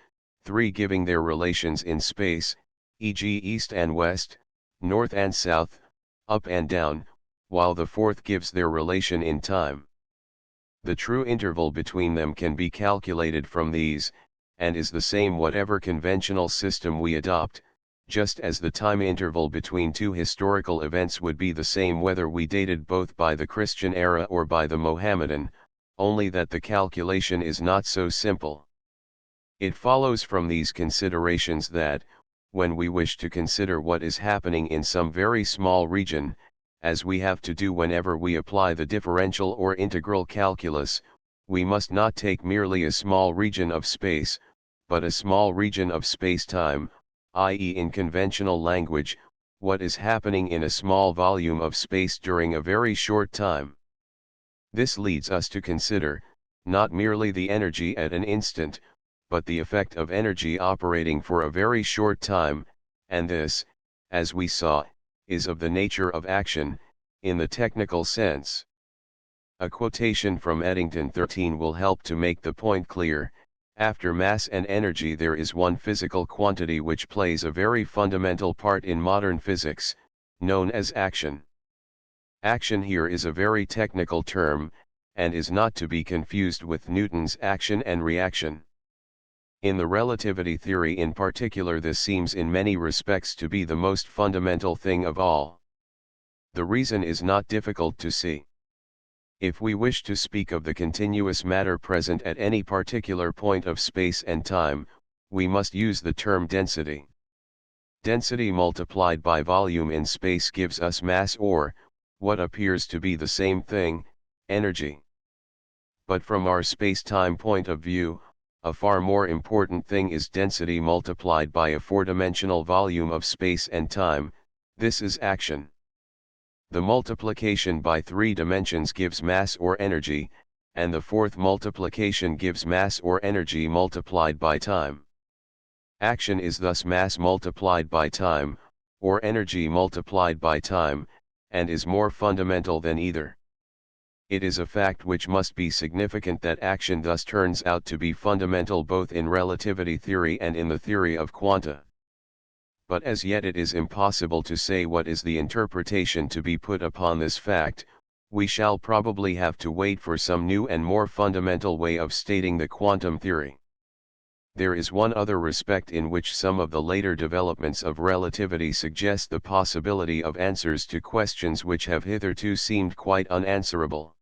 three giving their relations in space, e.g. east and west, north and south, up and down, while the fourth gives their relation in time. The true interval between them can be calculated from these, and is the same whatever conventional system we adopt, just as the time interval between two historical events would be the same whether we dated both by the Christian era or by the Mohammedan, only that the calculation is not so simple. It follows from these considerations that, when we wish to consider what is happening in some very small region, as we have to do whenever we apply the differential or integral calculus, we must not take merely a small region of space, but a small region of space-time, i.e. in conventional language, what is happening in a small volume of space during a very short time. This leads us to consider, not merely the energy at an instant, but the effect of energy operating for a very short time, and this, as we saw, is of the nature of action, in the technical sense. A quotation from Eddington 13 will help to make the point clear. After mass and energy there is one physical quantity which plays a very fundamental part in modern physics, known as action. Action here is a very technical term, and is not to be confused with Newton's action and reaction. In the relativity theory in particular this seems in many respects to be the most fundamental thing of all. The reason is not difficult to see. If we wish to speak of the continuous matter present at any particular point of space and time, we must use the term density. Density multiplied by volume in space gives us mass or, what appears to be the same thing, energy. But from our space-time point of view, a far more important thing is density multiplied by a four-dimensional volume of space and time, this is action. The multiplication by 3 dimensions gives mass or energy, and the fourth multiplication gives mass or energy multiplied by time. Action is thus mass multiplied by time, or energy multiplied by time, and is more fundamental than either. It is a fact which must be significant that action thus turns out to be fundamental both in relativity theory and in the theory of quanta. But as yet it is impossible to say what is the interpretation to be put upon this fact. We shall probably have to wait for some new and more fundamental way of stating the quantum theory. There is one other respect in which some of the later developments of relativity suggest the possibility of answers to questions which have hitherto seemed quite unanswerable.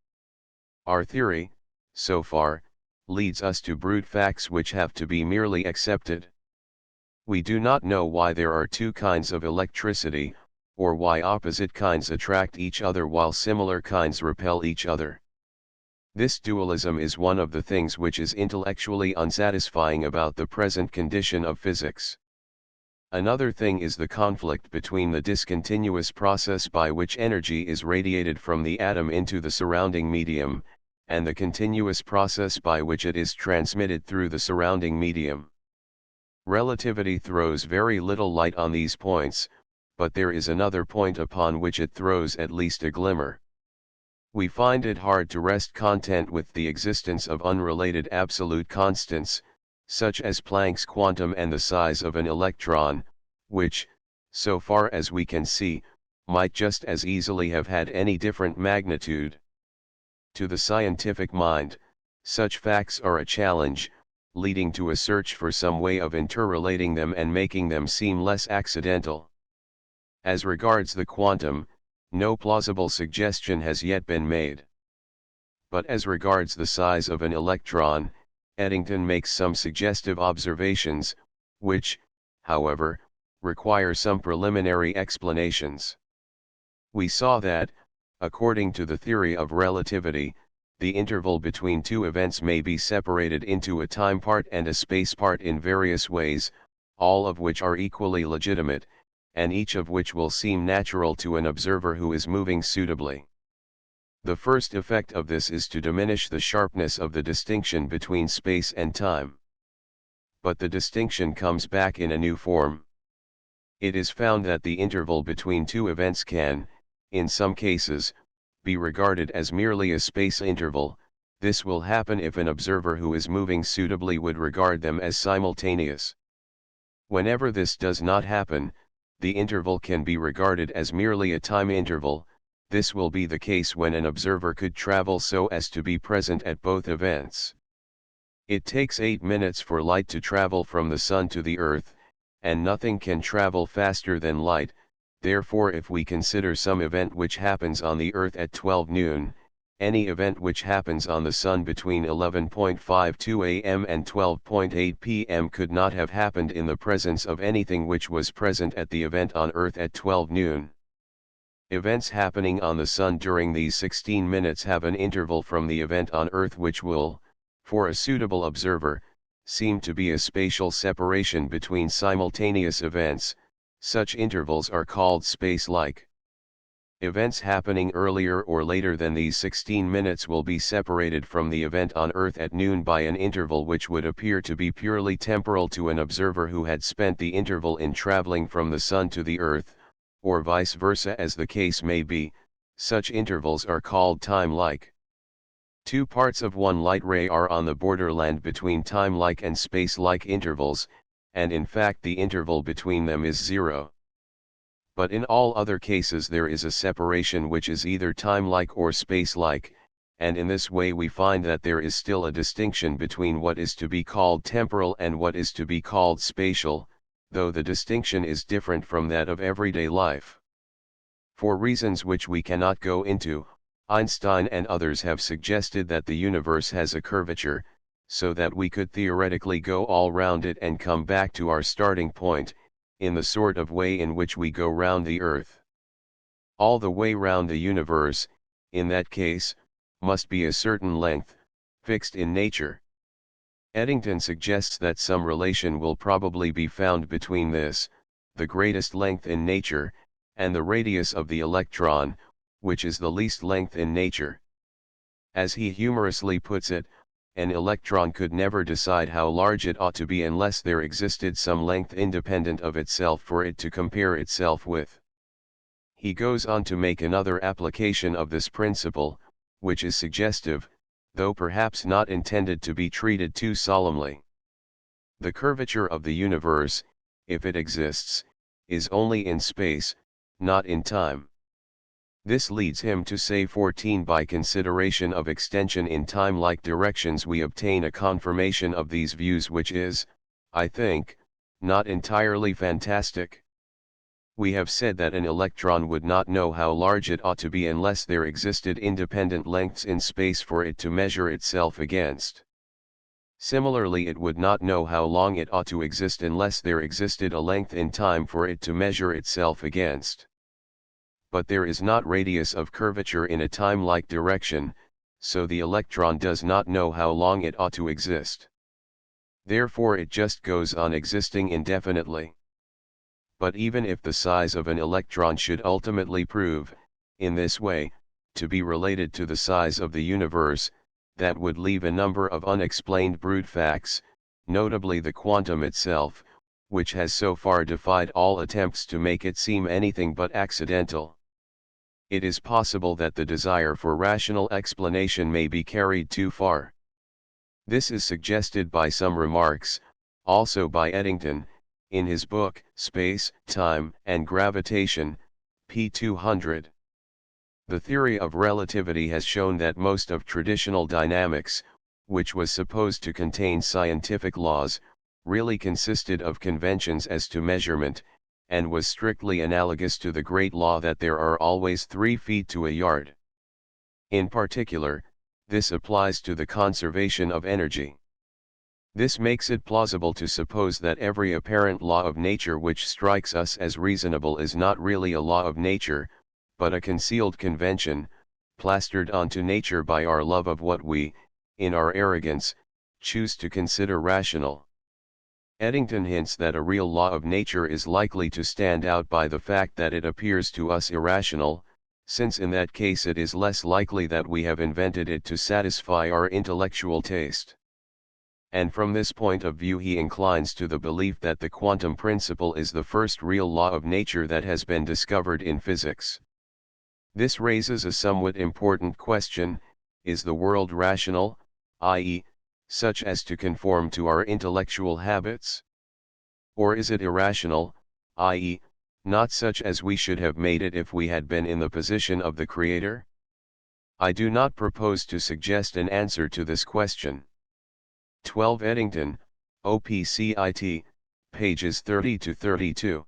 Our theory, so far, leads us to brute facts which have to be merely accepted. We do not know why there are two kinds of electricity, or why opposite kinds attract each other while similar kinds repel each other. This dualism is one of the things which is intellectually unsatisfying about the present condition of physics. Another thing is the conflict between the discontinuous process by which energy is radiated from the atom into the surrounding medium, and the continuous process by which it is transmitted through the surrounding medium. Relativity throws very little light on these points, but there is another point upon which it throws at least a glimmer. We find it hard to rest content with the existence of unrelated absolute constants, such as Planck's quantum and the size of an electron, which, so far as we can see, might just as easily have had any different magnitude. To the scientific mind, such facts are a challenge, leading to a search for some way of interrelating them and making them seem less accidental. As regards the quantum, no plausible suggestion has yet been made. But as regards the size of an electron, Eddington makes some suggestive observations, which, however, require some preliminary explanations. We saw that, according to the theory of relativity, the interval between two events may be separated into a time part and a space part in various ways, all of which are equally legitimate, and each of which will seem natural to an observer who is moving suitably. The first effect of this is to diminish the sharpness of the distinction between space and time. But the distinction comes back in a new form. It is found that the interval between two events can, in some cases, be regarded as merely a space interval. This will happen if an observer who is moving suitably would regard them as simultaneous. Whenever this does not happen, the interval can be regarded as merely a time interval. This will be the case when an observer could travel so as to be present at both events. It takes 8 minutes for light to travel from the Sun to the Earth, and nothing can travel faster than light. Therefore, if we consider some event which happens on the Earth at 12 noon, any event which happens on the Sun between 11:52 am and 12:08 pm could not have happened in the presence of anything which was present at the event on Earth at 12 noon. Events happening on the Sun during these 16 minutes have an interval from the event on Earth which will, for a suitable observer, seem to be a spatial separation between simultaneous events. Such intervals are called space-like. Events happening earlier or later than these 16 minutes will be separated from the event on Earth at noon by an interval which would appear to be purely temporal to an observer who had spent the interval in traveling from the Sun to the Earth, or vice versa as the case may be. Such intervals are called time-like. Two parts of one light ray are on the borderland between time-like and space-like intervals, and in fact the interval between them is zero. But in all other cases there is a separation which is either time-like or space-like, and in this way we find that there is still a distinction between what is to be called temporal and what is to be called spatial, though the distinction is different from that of everyday life. For reasons which we cannot go into, Einstein and others have suggested that the universe has a curvature, so that we could theoretically go all round it and come back to our starting point, in the sort of way in which we go round the Earth. All the way round the universe, in that case, must be a certain length, fixed in nature. Eddington suggests that some relation will probably be found between this, the greatest length in nature, and the radius of the electron, which is the least length in nature. As he humorously puts it, an electron could never decide how large it ought to be unless there existed some length independent of itself for it to compare itself with. He goes on to make another application of this principle, which is suggestive, though perhaps not intended to be treated too solemnly. The curvature of the universe, if it exists, is only in space, not in time. This leads him to say 14. By consideration of extension in time-like directions we obtain a confirmation of these views which is, I think, not entirely fantastic. We have said that an electron would not know how large it ought to be unless there existed independent lengths in space for it to measure itself against. Similarly, it would not know how long it ought to exist unless there existed a length in time for it to measure itself against. But there is not radius of curvature in a time-like direction, so the electron does not know how long it ought to exist. Therefore it just goes on existing indefinitely. But even if the size of an electron should ultimately prove, in this way, to be related to the size of the universe, that would leave a number of unexplained brute facts, notably the quantum itself, which has so far defied all attempts to make it seem anything but accidental. it is possible that the desire for rational explanation may be carried too far. This is suggested by some remarks, also by Eddington, in his book, Space, Time, and Gravitation, p. 200. The theory of relativity has shown that most of traditional dynamics, which was supposed to contain scientific laws, really consisted of conventions as to measurement, and was strictly analogous to the great law that there are always 3 feet to a yard. In particular, this applies to the conservation of energy. This makes it plausible to suppose that every apparent law of nature which strikes us as reasonable is not really a law of nature, but a concealed convention, plastered onto nature by our love of what we, in our arrogance, choose to consider rational. Eddington hints that a real law of nature is likely to stand out by the fact that it appears to us irrational, since in that case it is less likely that we have invented it to satisfy our intellectual taste. And from this point of view he inclines to the belief that the quantum principle is the first real law of nature that has been discovered in physics. This raises a somewhat important question: is the world rational, i.e., such as to conform to our intellectual habits? Or is it irrational, i.e., not such as we should have made it if we had been in the position of the Creator? I do not propose to suggest an answer to this question. 12 Eddington, OPCIT, pages 30 to 32.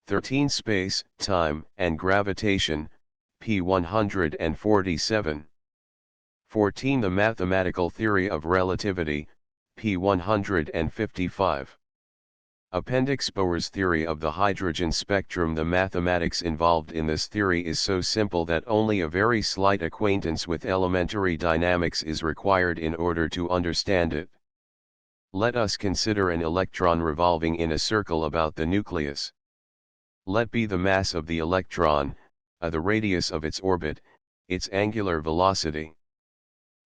13 Space, Time, and Gravitation, p. 147. 14 The Mathematical Theory of Relativity, p. 155. Appendix Bohr's theory of the hydrogen spectrum. The mathematics involved in this theory is so simple that only a very slight acquaintance with elementary dynamics is required in order to understand it. Let us consider an electron revolving in a circle about the nucleus. Let be the mass of the electron, the radius of its orbit, its angular velocity.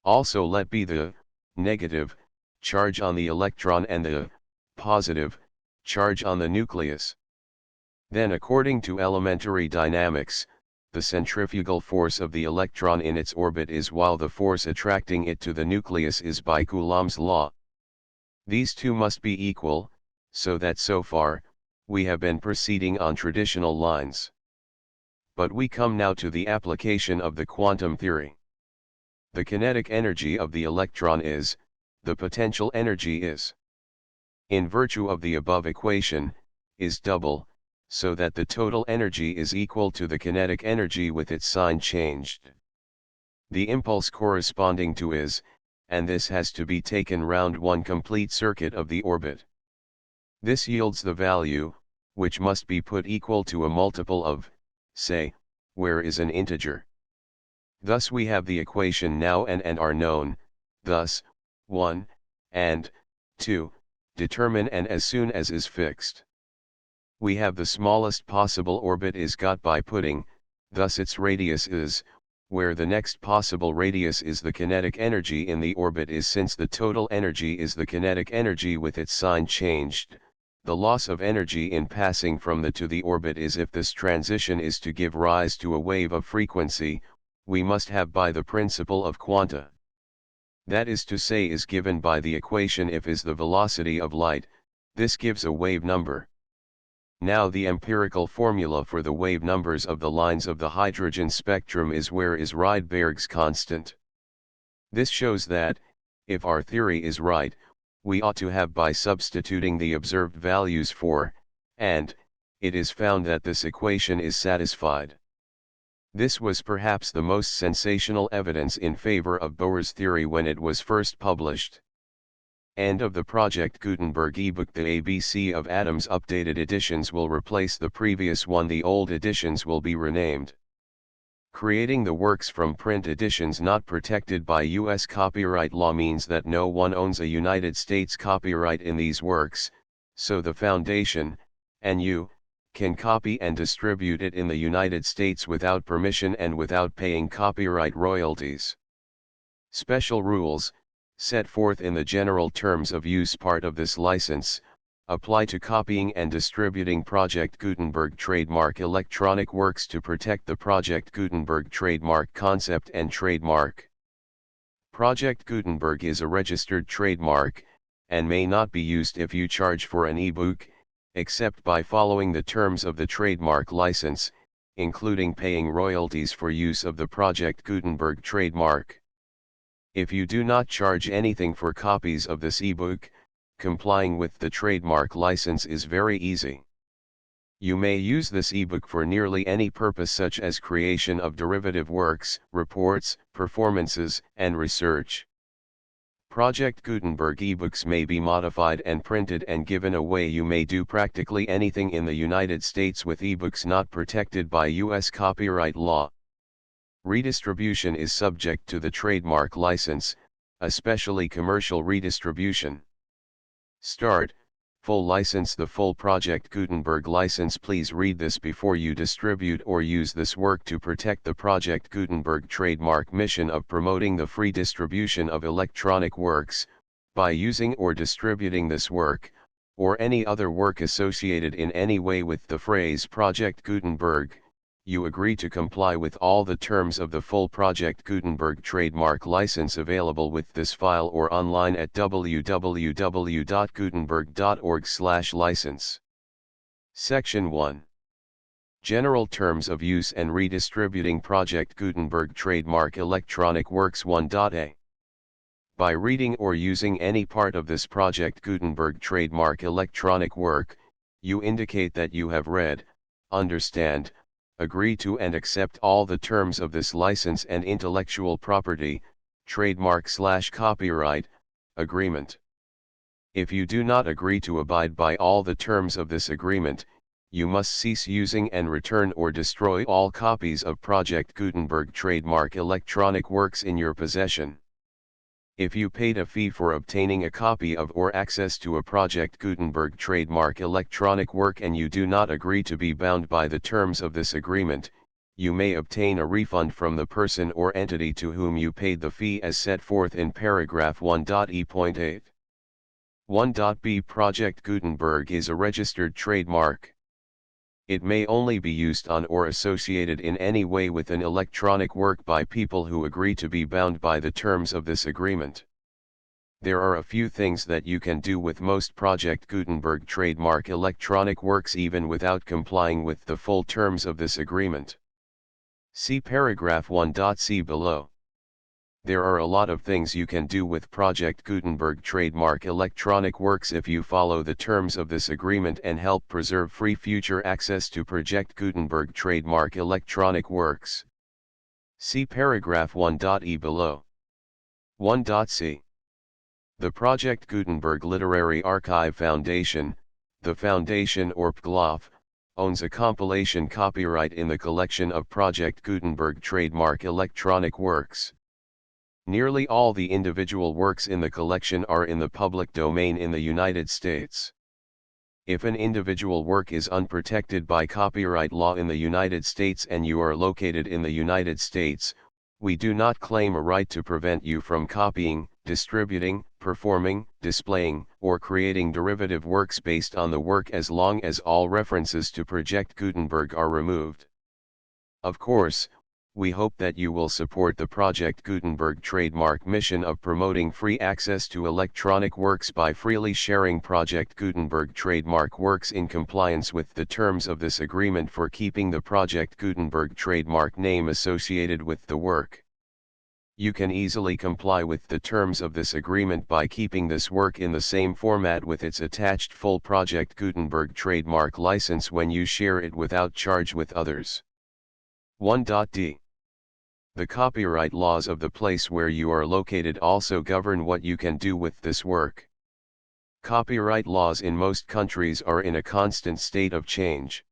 Also let be the negative charge on the electron and the positive charge on the nucleus. Then, according to elementary dynamics, the centrifugal force of the electron in its orbit is, while the force attracting it to the nucleus is by Coulomb's law. These two must be equal, so that so far, we have been proceeding on traditional lines. But we come now to the application of the quantum theory. The kinetic energy of the electron is, the potential energy is, in virtue of the above equation, is double, so that the total energy is equal to the kinetic energy with its sign changed. The impulse corresponding to is, and this has to be taken round one complete circuit of the orbit. This yields the value, which must be put equal to a multiple of, say, where is an integer. Thus we have the equation now and are known, thus, 1, and, 2, determine and as soon as is fixed. We have the smallest possible orbit is got by putting, thus its radius is, where the next possible radius is the kinetic energy in the orbit is, since the total energy is the kinetic energy with its sign changed. The loss of energy in passing from the to the orbit is, if this transition is to give rise to a wave of frequency, we must have by the principle of quanta. That is to say, is given by the equation if is the velocity of light, this gives a wave number. Now the empirical formula for the wave numbers of the lines of the hydrogen spectrum is where is Rydberg's constant. This shows that, if our theory is right, we ought to have by substituting the observed values for, and, it is found that this equation is satisfied. This was perhaps the most sensational evidence in favor of Bohr's theory when it was first published. End of the Project Gutenberg ebook. The ABC of Atoms updated editions will replace the previous one. The old editions will be renamed. Creating the works from print editions not protected by U.S. copyright law means that no one owns a United States copyright in these works, so the Foundation, and you, can copy and distribute it in the United States without permission and without paying copyright royalties. Special rules, set forth in the general terms of use part of this license, Apply to copying and distributing Project Gutenberg trademark electronic works to protect the Project Gutenberg trademark concept and trademark. Project Gutenberg is a registered trademark, and may not be used if you charge for an ebook, except by following the terms of the trademark license, including paying royalties for use of the Project Gutenberg trademark. If you do not charge anything for copies of this ebook, complying with the trademark license is very easy. You may use this ebook for nearly any purpose such as creation of derivative works, reports, performances, and research. Project Gutenberg ebooks may be modified and printed and given away. You may do practically anything in the United States with ebooks not protected by U.S. copyright law. Redistribution is subject to the trademark license, especially commercial redistribution. Start. Full license. The full Project Gutenberg license. Please read this before you distribute or use this work to protect the Project Gutenberg trademark mission of promoting the free distribution of electronic works. By using or distributing this work, or any other work associated in any way with the phrase Project Gutenberg, you agree to comply with all the terms of the full Project Gutenberg trademark license available with this file or online at www.gutenberg.org/license. Section 1. General Terms of Use and Redistributing Project Gutenberg Trademark Electronic Works 1.a. By reading or using any part of this Project Gutenberg trademark electronic work, you indicate that you have read, understand, agree to and accept all the terms of this license and intellectual property, trademark/copyright, agreement. If you do not agree to abide by all the terms of this agreement, you must cease using and return or destroy all copies of Project Gutenberg trademark electronic works in your possession. If you paid a fee for obtaining a copy of or access to a Project Gutenberg trademark electronic work and you do not agree to be bound by the terms of this agreement, you may obtain a refund from the person or entity to whom you paid the fee as set forth in paragraph 1.e.8. 1.b. Project Gutenberg is a registered trademark. It may only be used on or associated in any way with an electronic work by people who agree to be bound by the terms of this agreement. There are a few things that you can do with most Project Gutenberg trademark electronic works even without complying with the full terms of this agreement. See paragraph 1.c below. There are a lot of things you can do with Project Gutenberg trademark electronic works if you follow the terms of this agreement and help preserve free future access to Project Gutenberg trademark electronic works. See paragraph 1.e below. 1.c. The Project Gutenberg Literary Archive Foundation, the foundation or PGLOF, owns a compilation copyright in the collection of Project Gutenberg trademark electronic works. Nearly all the individual works in the collection are in the public domain in the United States. If an individual work is unprotected by copyright law in the United States and you are located in the United States, we do not claim a right to prevent you from copying, distributing, performing, displaying, or creating derivative works based on the work as long as all references to Project Gutenberg are removed. Of course, we hope that you will support the Project Gutenberg trademark mission of promoting free access to electronic works by freely sharing Project Gutenberg trademark works in compliance with the terms of this agreement for keeping the Project Gutenberg trademark name associated with the work. You can easily comply with the terms of this agreement by keeping this work in the same format with its attached full Project Gutenberg trademark license when you share it without charge with others. 1.d. The copyright laws of the place where you are located also govern what you can do with this work. Copyright laws in most countries are in a constant state of change.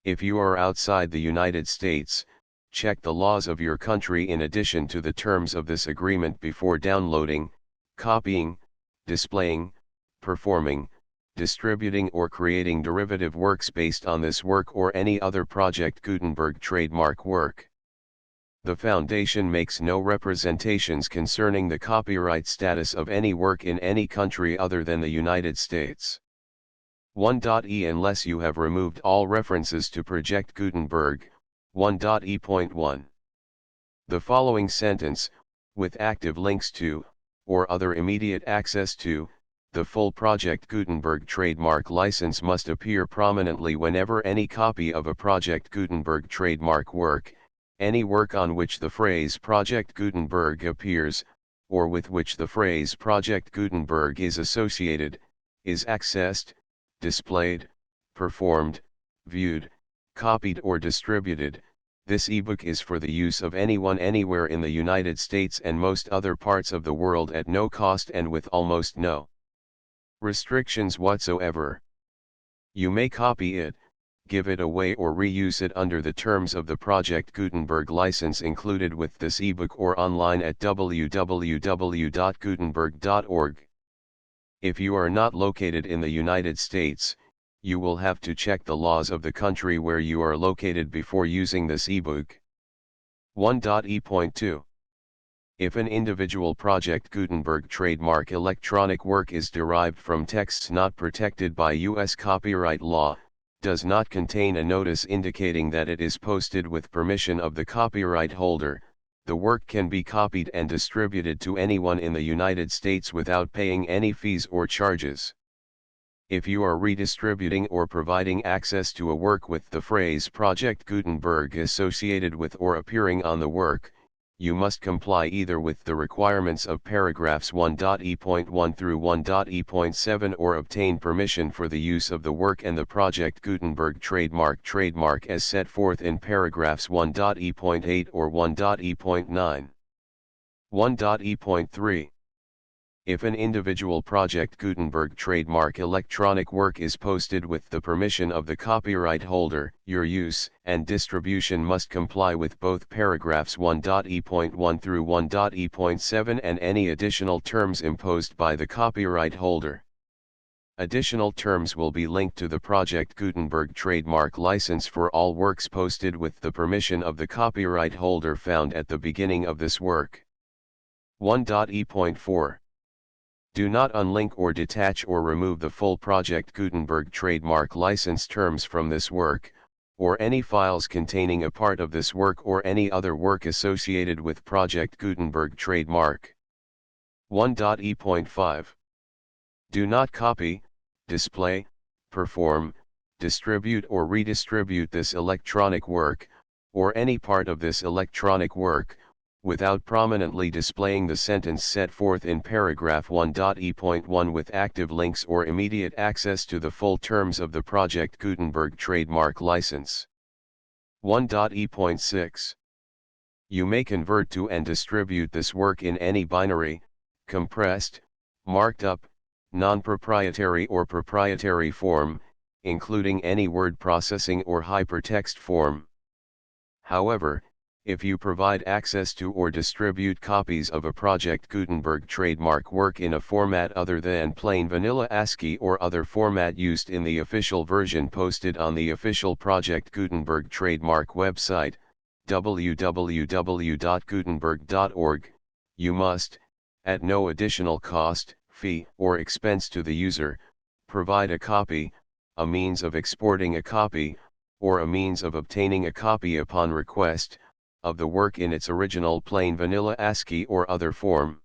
If you are outside the United States, check the laws of your country in addition to the terms of this agreement before downloading, copying, displaying, performing, distributing or creating derivative works based on this work or any other Project Gutenberg trademark work. The Foundation makes no representations concerning the copyright status of any work in any country other than the United States. 1.e unless you have removed all references to Project Gutenberg, 1.e.1. The following sentence, with active links to, or other immediate access to, the full Project Gutenberg trademark license must appear prominently whenever any copy of a Project Gutenberg trademark work, any work on which the phrase Project Gutenberg appears, or with which the phrase Project Gutenberg is associated, is accessed, displayed, performed, viewed, copied or distributed. This ebook is for the use of anyone anywhere in the United States and most other parts of the world at no cost and with almost no restrictions whatsoever. You may copy it, give it away or reuse it under the terms of the Project Gutenberg license included with this ebook or online at www.gutenberg.org. If you are not located in the United States, you will have to check the laws of the country where you are located before using this ebook. 1.e.2. If an individual Project Gutenberg trademark electronic work is derived from texts not protected by U.S. copyright law, does not contain a notice indicating that it is posted with permission of the copyright holder, the work can be copied and distributed to anyone in the United States without paying any fees or charges. If you are redistributing or providing access to a work with the phrase Project Gutenberg associated with or appearing on the work, you must comply either with the requirements of paragraphs 1.e.1 through 1.e.7 or obtain permission for the use of the work and the Project Gutenberg trademark as set forth in paragraphs 1.e.8 or 1.e.9. 1.e.3. If an individual Project Gutenberg trademark electronic work is posted with the permission of the copyright holder, your use and distribution must comply with both paragraphs 1.e.1 through 1.e.7 and any additional terms imposed by the copyright holder. Additional terms will be linked to the Project Gutenberg trademark license for all works posted with the permission of the copyright holder found at the beginning of this work. 1.e.4. Do not unlink or detach or remove the full Project Gutenberg trademark license terms from this work, or any files containing a part of this work or any other work associated with Project Gutenberg trademark. 1.e.5. Do not copy, display, perform, distribute or redistribute this electronic work, or any part of this electronic work, without prominently displaying the sentence set forth in paragraph 1.e.1 with active links or immediate access to the full terms of the Project Gutenberg trademark license. 1.e.6. You may convert to and distribute this work in any binary, compressed, marked up, non-proprietary or proprietary form, including any word processing or hypertext form. However, if you provide access to or distribute copies of a Project Gutenberg trademark work in a format other than plain vanilla ASCII or other format used in the official version posted on the official Project Gutenberg trademark website, www.gutenberg.org, you must, at no additional cost, fee, or expense to the user, provide a copy, a means of exporting a copy, or a means of obtaining a copy upon request, of the work in its original plain vanilla ASCII or other form.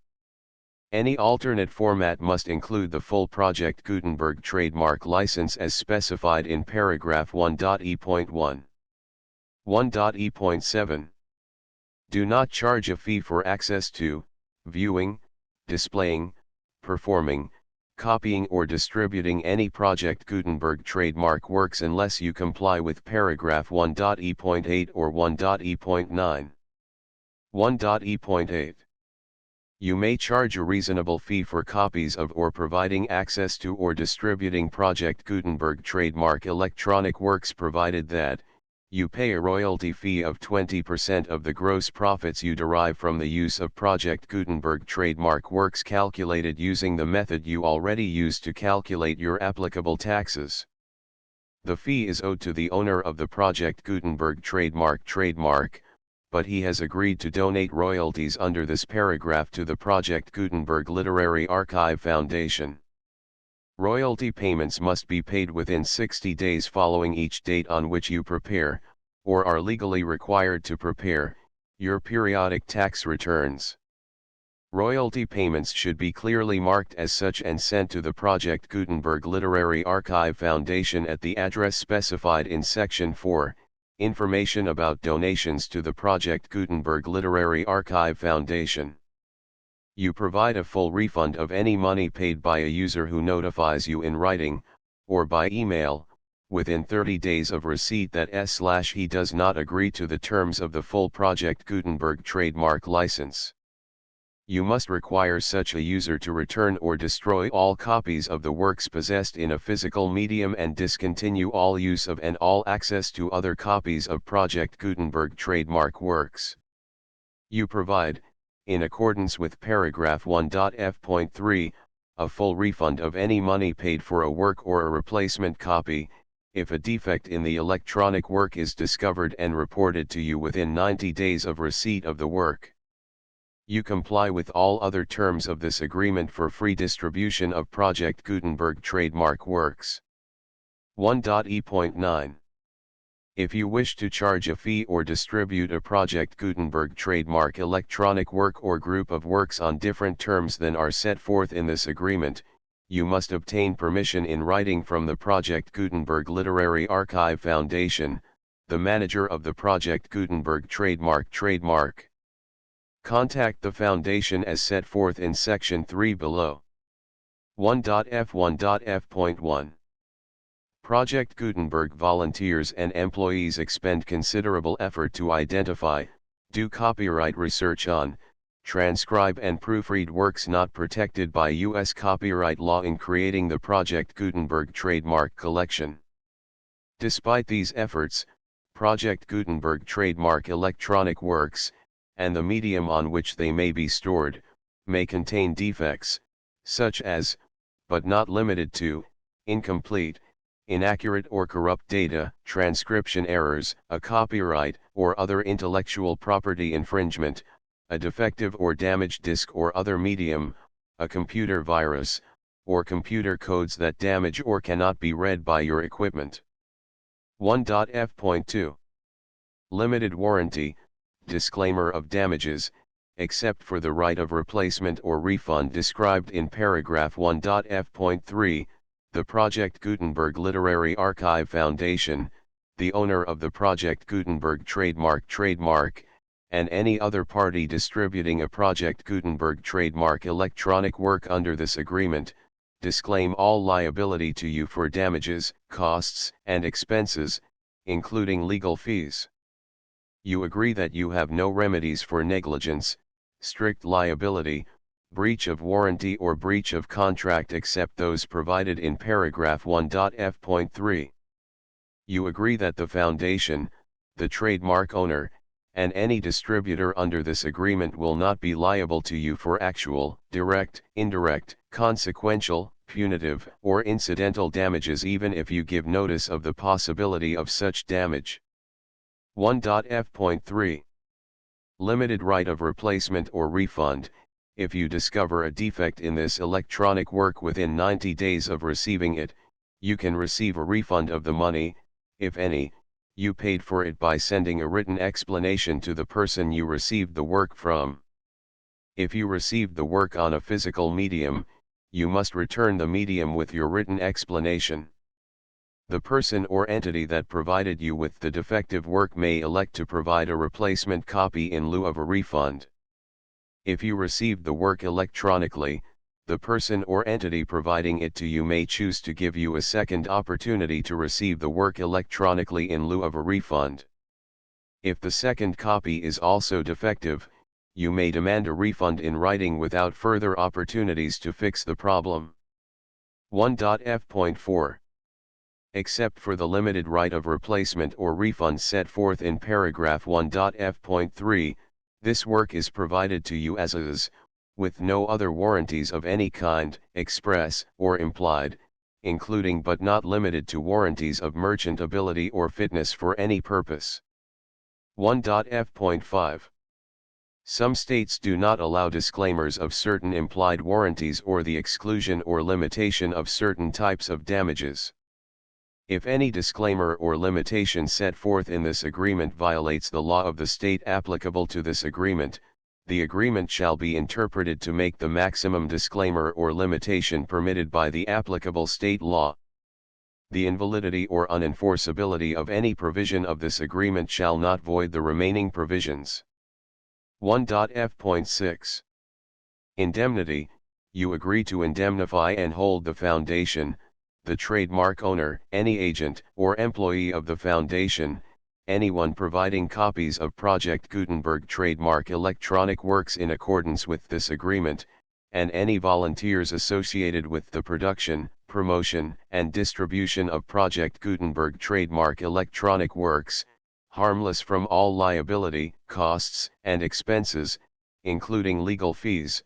Any alternate format must include the full Project Gutenberg trademark license as specified in paragraph 1.e.1. 1.e.7. Do not charge a fee for access to, viewing, displaying, performing, copying or distributing any Project Gutenberg trademark works unless you comply with paragraph 1.e.8 or 1.e.9. 1.e.8. You may charge a reasonable fee for copies of or providing access to or distributing Project Gutenberg trademark electronic works provided that, you pay a royalty fee of 20% of the gross profits you derive from the use of Project Gutenberg trademark works calculated using the method you already use to calculate your applicable taxes. The fee is owed to the owner of the Project Gutenberg trademark, but he has agreed to donate royalties under this paragraph to the Project Gutenberg Literary Archive Foundation. Royalty payments must be paid within 60 days following each date on which you prepare, or are legally required to prepare, your periodic tax returns. Royalty payments should be clearly marked as such and sent to the Project Gutenberg Literary Archive Foundation at the address specified in Section 4, Information about donations to the Project Gutenberg Literary Archive Foundation. You provide a full refund of any money paid by a user who notifies you in writing, or by email, within 30 days of receipt that he does not agree to the terms of the full Project Gutenberg trademark license. You must require such a user to return or destroy all copies of the works possessed in a physical medium and discontinue all use of and all access to other copies of Project Gutenberg trademark works. You provide, in accordance with paragraph 1.f.3, a full refund of any money paid for a work or a replacement copy, if a defect in the electronic work is discovered and reported to you within 90 days of receipt of the work. You comply with all other terms of this agreement for free distribution of Project Gutenberg trademark works. 1.e.9. If you wish to charge a fee or distribute a Project Gutenberg trademark electronic work or group of works on different terms than are set forth in this agreement, you must obtain permission in writing from the Project Gutenberg Literary Archive Foundation, the manager of the Project Gutenberg trademark. Contact the Foundation as set forth in Section 3 below. 1.f1.f.1. Project Gutenberg volunteers and employees expend considerable effort to identify, do copyright research on, transcribe and proofread works not protected by U.S. copyright law in creating the Project Gutenberg trademark collection. Despite these efforts, Project Gutenberg trademark electronic works, and the medium on which they may be stored, may contain defects, such as, but not limited to, incomplete, inaccurate or corrupt data, transcription errors, a copyright or other intellectual property infringement, a defective or damaged disk or other medium, a computer virus, or computer codes that damage or cannot be read by your equipment. 1.f.2. Limited warranty, disclaimer of damages, except for the right of replacement or refund described in paragraph 1.f.3, the Project Gutenberg Literary Archive Foundation, the owner of the Project Gutenberg trademark, and any other party distributing a Project Gutenberg trademark electronic work under this agreement, disclaim all liability to you for damages, costs, and expenses, including legal fees. You agree that you have no remedies for negligence, strict liability, breach of warranty or breach of contract except those provided in paragraph 1.f.3. You agree that the Foundation, the trademark owner, and any distributor under this agreement will not be liable to you for actual, direct, indirect, consequential, punitive, or incidental damages even if you give notice of the possibility of such damage. 1.f.3. Limited right of replacement or refund. If you discover a defect in this electronic work within 90 days of receiving it, you can receive a refund of the money, if any, you paid for it by sending a written explanation to the person you received the work from. If you received the work on a physical medium, you must return the medium with your written explanation. The person or entity that provided you with the defective work may elect to provide a replacement copy in lieu of a refund. If you received the work electronically, the person or entity providing it to you may choose to give you a second opportunity to receive the work electronically in lieu of a refund. If the second copy is also defective, you may demand a refund in writing without further opportunities to fix the problem. 1.f.4. Except for the limited right of replacement or refund set forth in paragraph 1.f.3, this work is provided to you as is, with no other warranties of any kind, express or implied, including but not limited to warranties of merchantability or fitness for any purpose. 1.f.5. Some states do not allow disclaimers of certain implied warranties or the exclusion or limitation of certain types of damages. If any disclaimer or limitation set forth in this agreement violates the law of the state applicable to this agreement, the agreement shall be interpreted to make the maximum disclaimer or limitation permitted by the applicable state law. The invalidity or unenforceability of any provision of this agreement shall not void the remaining provisions. 1.f.6 Indemnity. You agree to indemnify and hold the foundation, the trademark owner, any agent or employee of the foundation, anyone providing copies of Project Gutenberg trademark electronic works in accordance with this agreement, and any volunteers associated with the production, promotion, and distribution of Project Gutenberg trademark electronic works, harmless from all liability, costs, and expenses, including legal fees,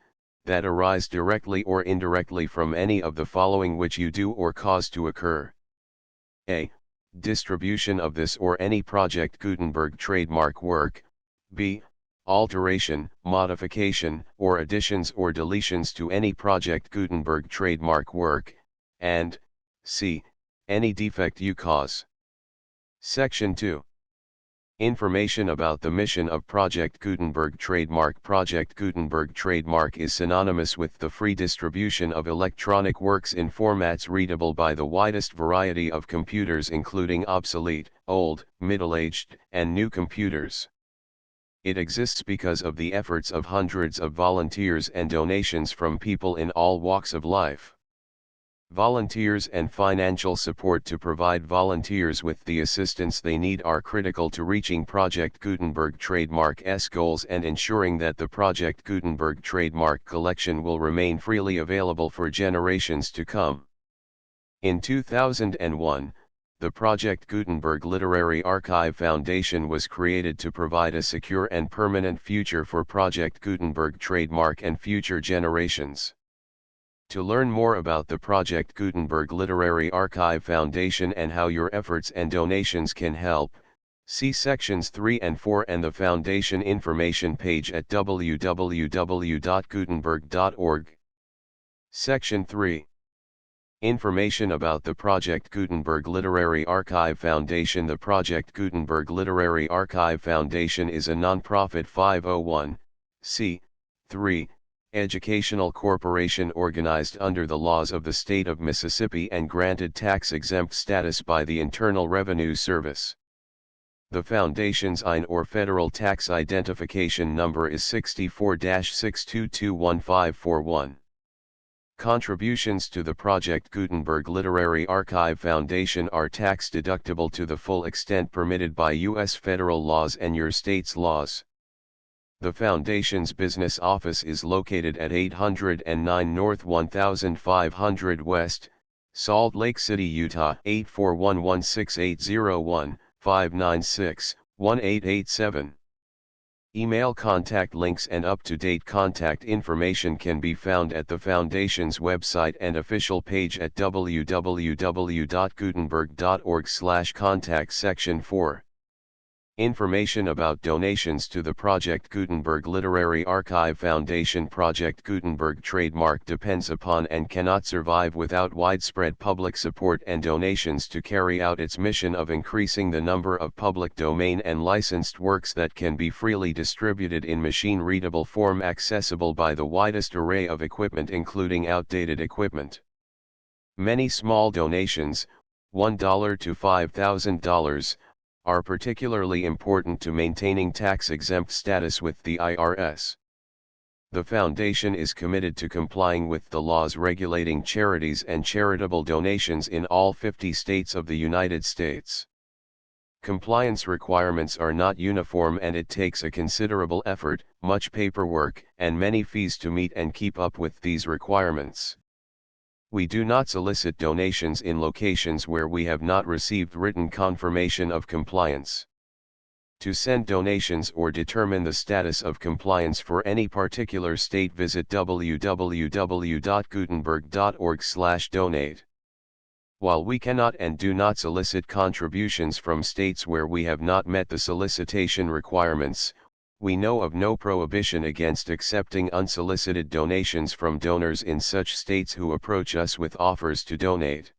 that arise directly or indirectly from any of the following which you do or cause to occur. A. Distribution of this or any Project Gutenberg trademark work. B. Alteration, modification, or additions or deletions to any Project Gutenberg trademark work, and C. Any defect you cause. Section 2. Information about the mission of Project Gutenberg trademark. Project Gutenberg trademark is synonymous with the free distribution of electronic works in formats readable by the widest variety of computers, including obsolete, old, middle-aged, and new computers. It exists because of the efforts of hundreds of volunteers and donations from people in all walks of life. Volunteers and financial support to provide volunteers with the assistance they need are critical to reaching Project Gutenberg trademark's goals and ensuring that the Project Gutenberg trademark collection will remain freely available for generations to come. In 2001, the Project Gutenberg Literary Archive Foundation was created to provide a secure and permanent future for Project Gutenberg trademark and future generations. To learn more about the Project Gutenberg Literary Archive Foundation and how your efforts and donations can help, see sections 3 and 4 and the Foundation information page at www.gutenberg.org. Section 3. Information about the Project Gutenberg Literary Archive Foundation. The Project Gutenberg Literary Archive Foundation is a non-profit 501(c)(3) educational corporation organized under the laws of the state of Mississippi and granted tax-exempt status by the Internal Revenue Service. The Foundation's IN or federal tax identification number is 64-6221541. Contributions to the Project Gutenberg Literary Archive Foundation are tax-deductible to the full extent permitted by U.S. federal laws and your state's laws. The Foundation's business office is located at 809 North 1500 West, Salt Lake City, Utah 84116801596-1887. Email contact links and up-to-date contact information can be found at the Foundation's website and official page at www.gutenberg.org/contact. Section 4. Information about donations to the Project Gutenberg Literary Archive Foundation. Project Gutenberg trademark depends upon and cannot survive without widespread public support and donations to carry out its mission of increasing the number of public domain and licensed works that can be freely distributed in machine-readable form accessible by the widest array of equipment, including outdated equipment. Many small donations, $1 to $5,000, are particularly important to maintaining tax-exempt status with the IRS. The Foundation is committed to complying with the laws regulating charities and charitable donations in all 50 states of the United States. Compliance requirements are not uniform and it takes a considerable effort, much paperwork, and many fees to meet and keep up with these requirements. We do not solicit donations in locations where we have not received written confirmation of compliance. To send donations or determine the status of compliance for any particular state, visit www.gutenberg.org/donate. While we cannot and do not solicit contributions from states where we have not met the solicitation requirements, We know of no prohibition against accepting unsolicited donations from donors in such states who approach us with offers to donate.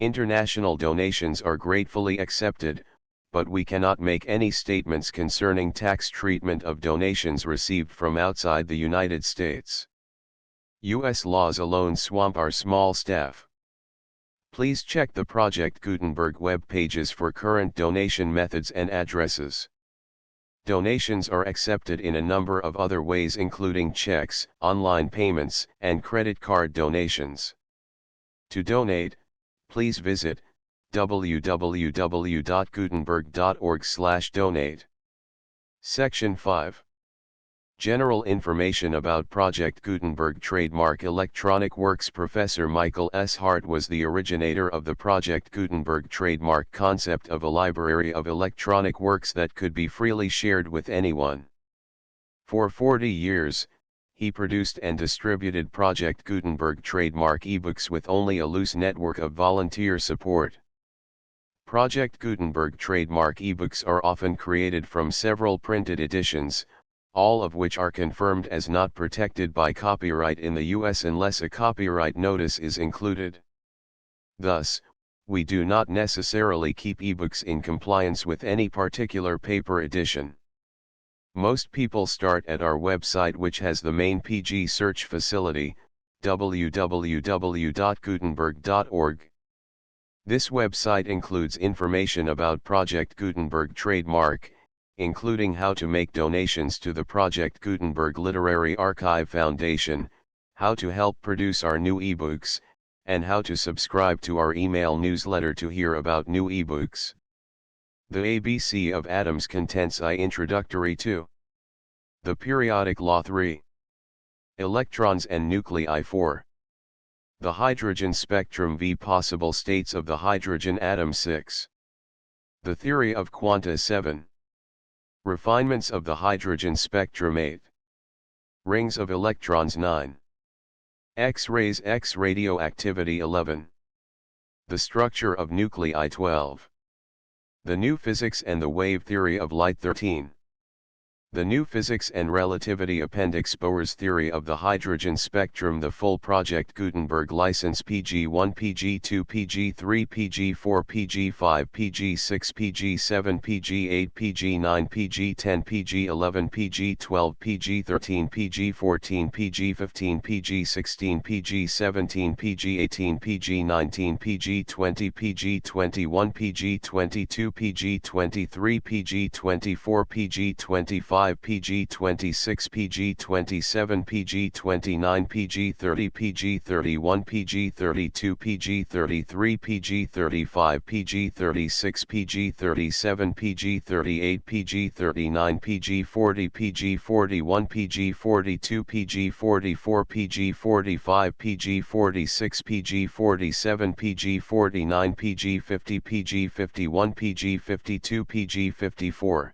International donations are gratefully accepted, but we cannot make any statements concerning tax treatment of donations received from outside the United States. U.S. laws alone swamp our small staff. Please check the Project Gutenberg web pages for current donation methods and addresses. Donations are accepted in a number of other ways, including checks, online payments, and credit card donations. To donate, please visit www.gutenberg.org/donate. Section 5. General information about Project Gutenberg trademark electronic works. Professor Michael S. Hart was the originator of the Project Gutenberg trademark concept of a library of electronic works that could be freely shared with anyone. For 40 years, he produced and distributed Project Gutenberg trademark ebooks with only a loose network of volunteer support. Project Gutenberg trademark ebooks are often created from several printed editions, all of which are confirmed as not protected by copyright in the US unless a copyright notice is included. Thus, we do not necessarily keep ebooks in compliance with any particular paper edition. Most people start at our website, which has the main PG search facility, www.gutenberg.org. This website includes information about Project Gutenberg trademark, including how to make donations to the Project Gutenberg Literary Archive Foundation, how to help produce our new ebooks, and how to subscribe to our email newsletter to hear about new ebooks. The ABC of atoms contents I introductory to. The periodic law 3. Electrons and nuclei 4. The hydrogen spectrum V. Possible states of the hydrogen atom 6. The theory of quanta 7. Refinements of the hydrogen spectrum 8. Rings of electrons 9. X-rays X radioactivity 11. The structure of nuclei 12. The new physics and the wave theory of light 13. The new physics and relativity appendix. Bohr's theory of the hydrogen spectrum. The full Project Gutenberg license PG1 PG2 PG3 PG4 PG5 PG6 PG7 PG8 PG9 PG10 PG11 PG12 PG13 PG14 PG15 PG16 PG17 PG18 PG19 PG20 PG21 PG22 PG23 PG24 PG25 PG26 PG27 PG29 PG30 PG31 PG32 PG33 PG35 PG36 PG37 PG38 PG39 PG40 PG41 PG42 PG44 PG45 PG46 PG47 PG49 PG50 PG51 PG52 PG54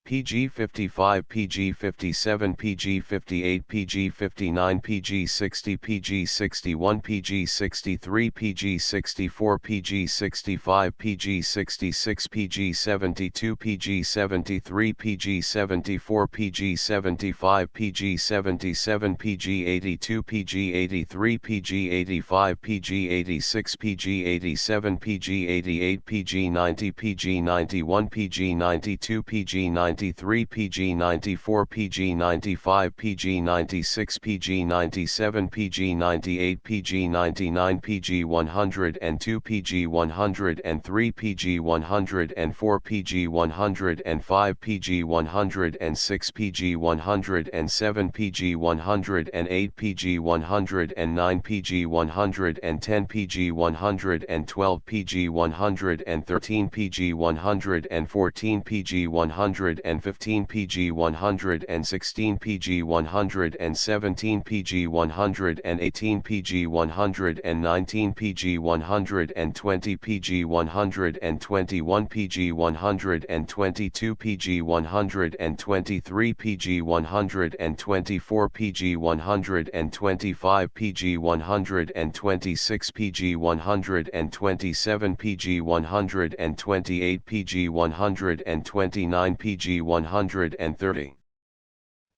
PG55 PG57 PG58 PG59 PG60 PG61 PG63 PG64 PG65 PG66 PG72 PG73 PG74 PG75 PG77 PG82 PG83 PG85 PG86 PG87 PG88 PG90 PG91 PG92 PG93 PG94 PG95 PG96 PG97 PG98 PG99 PG102 PG103 PG104 PG105 PG106 PG107 PG108 PG109 PG110 PG112 PG113 PG114 PG115 PG116 PG117 PG118 PG119 PG120 PG121 PG122 PG123 PG124 PG125 PG126 PG127 PG128 PG129 PG130 PG 130.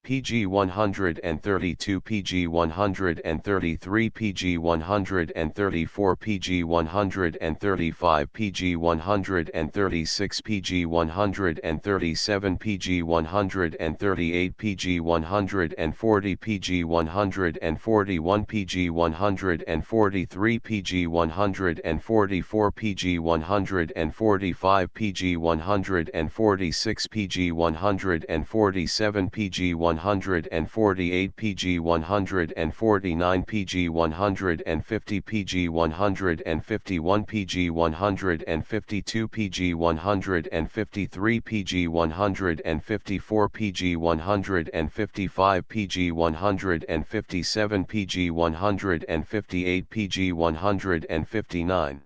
PG 132 PG 133 PG 134 PG 135 PG 136 PG 137 PG 138 PG 140 PG 141 PG 143 PG 144 PG 145 PG 146 PG 147 PG 148 PG 149 PG 150 PG 151 PG 152 PG 153 PG 154 PG 155 PG 157 PG 158 PG 159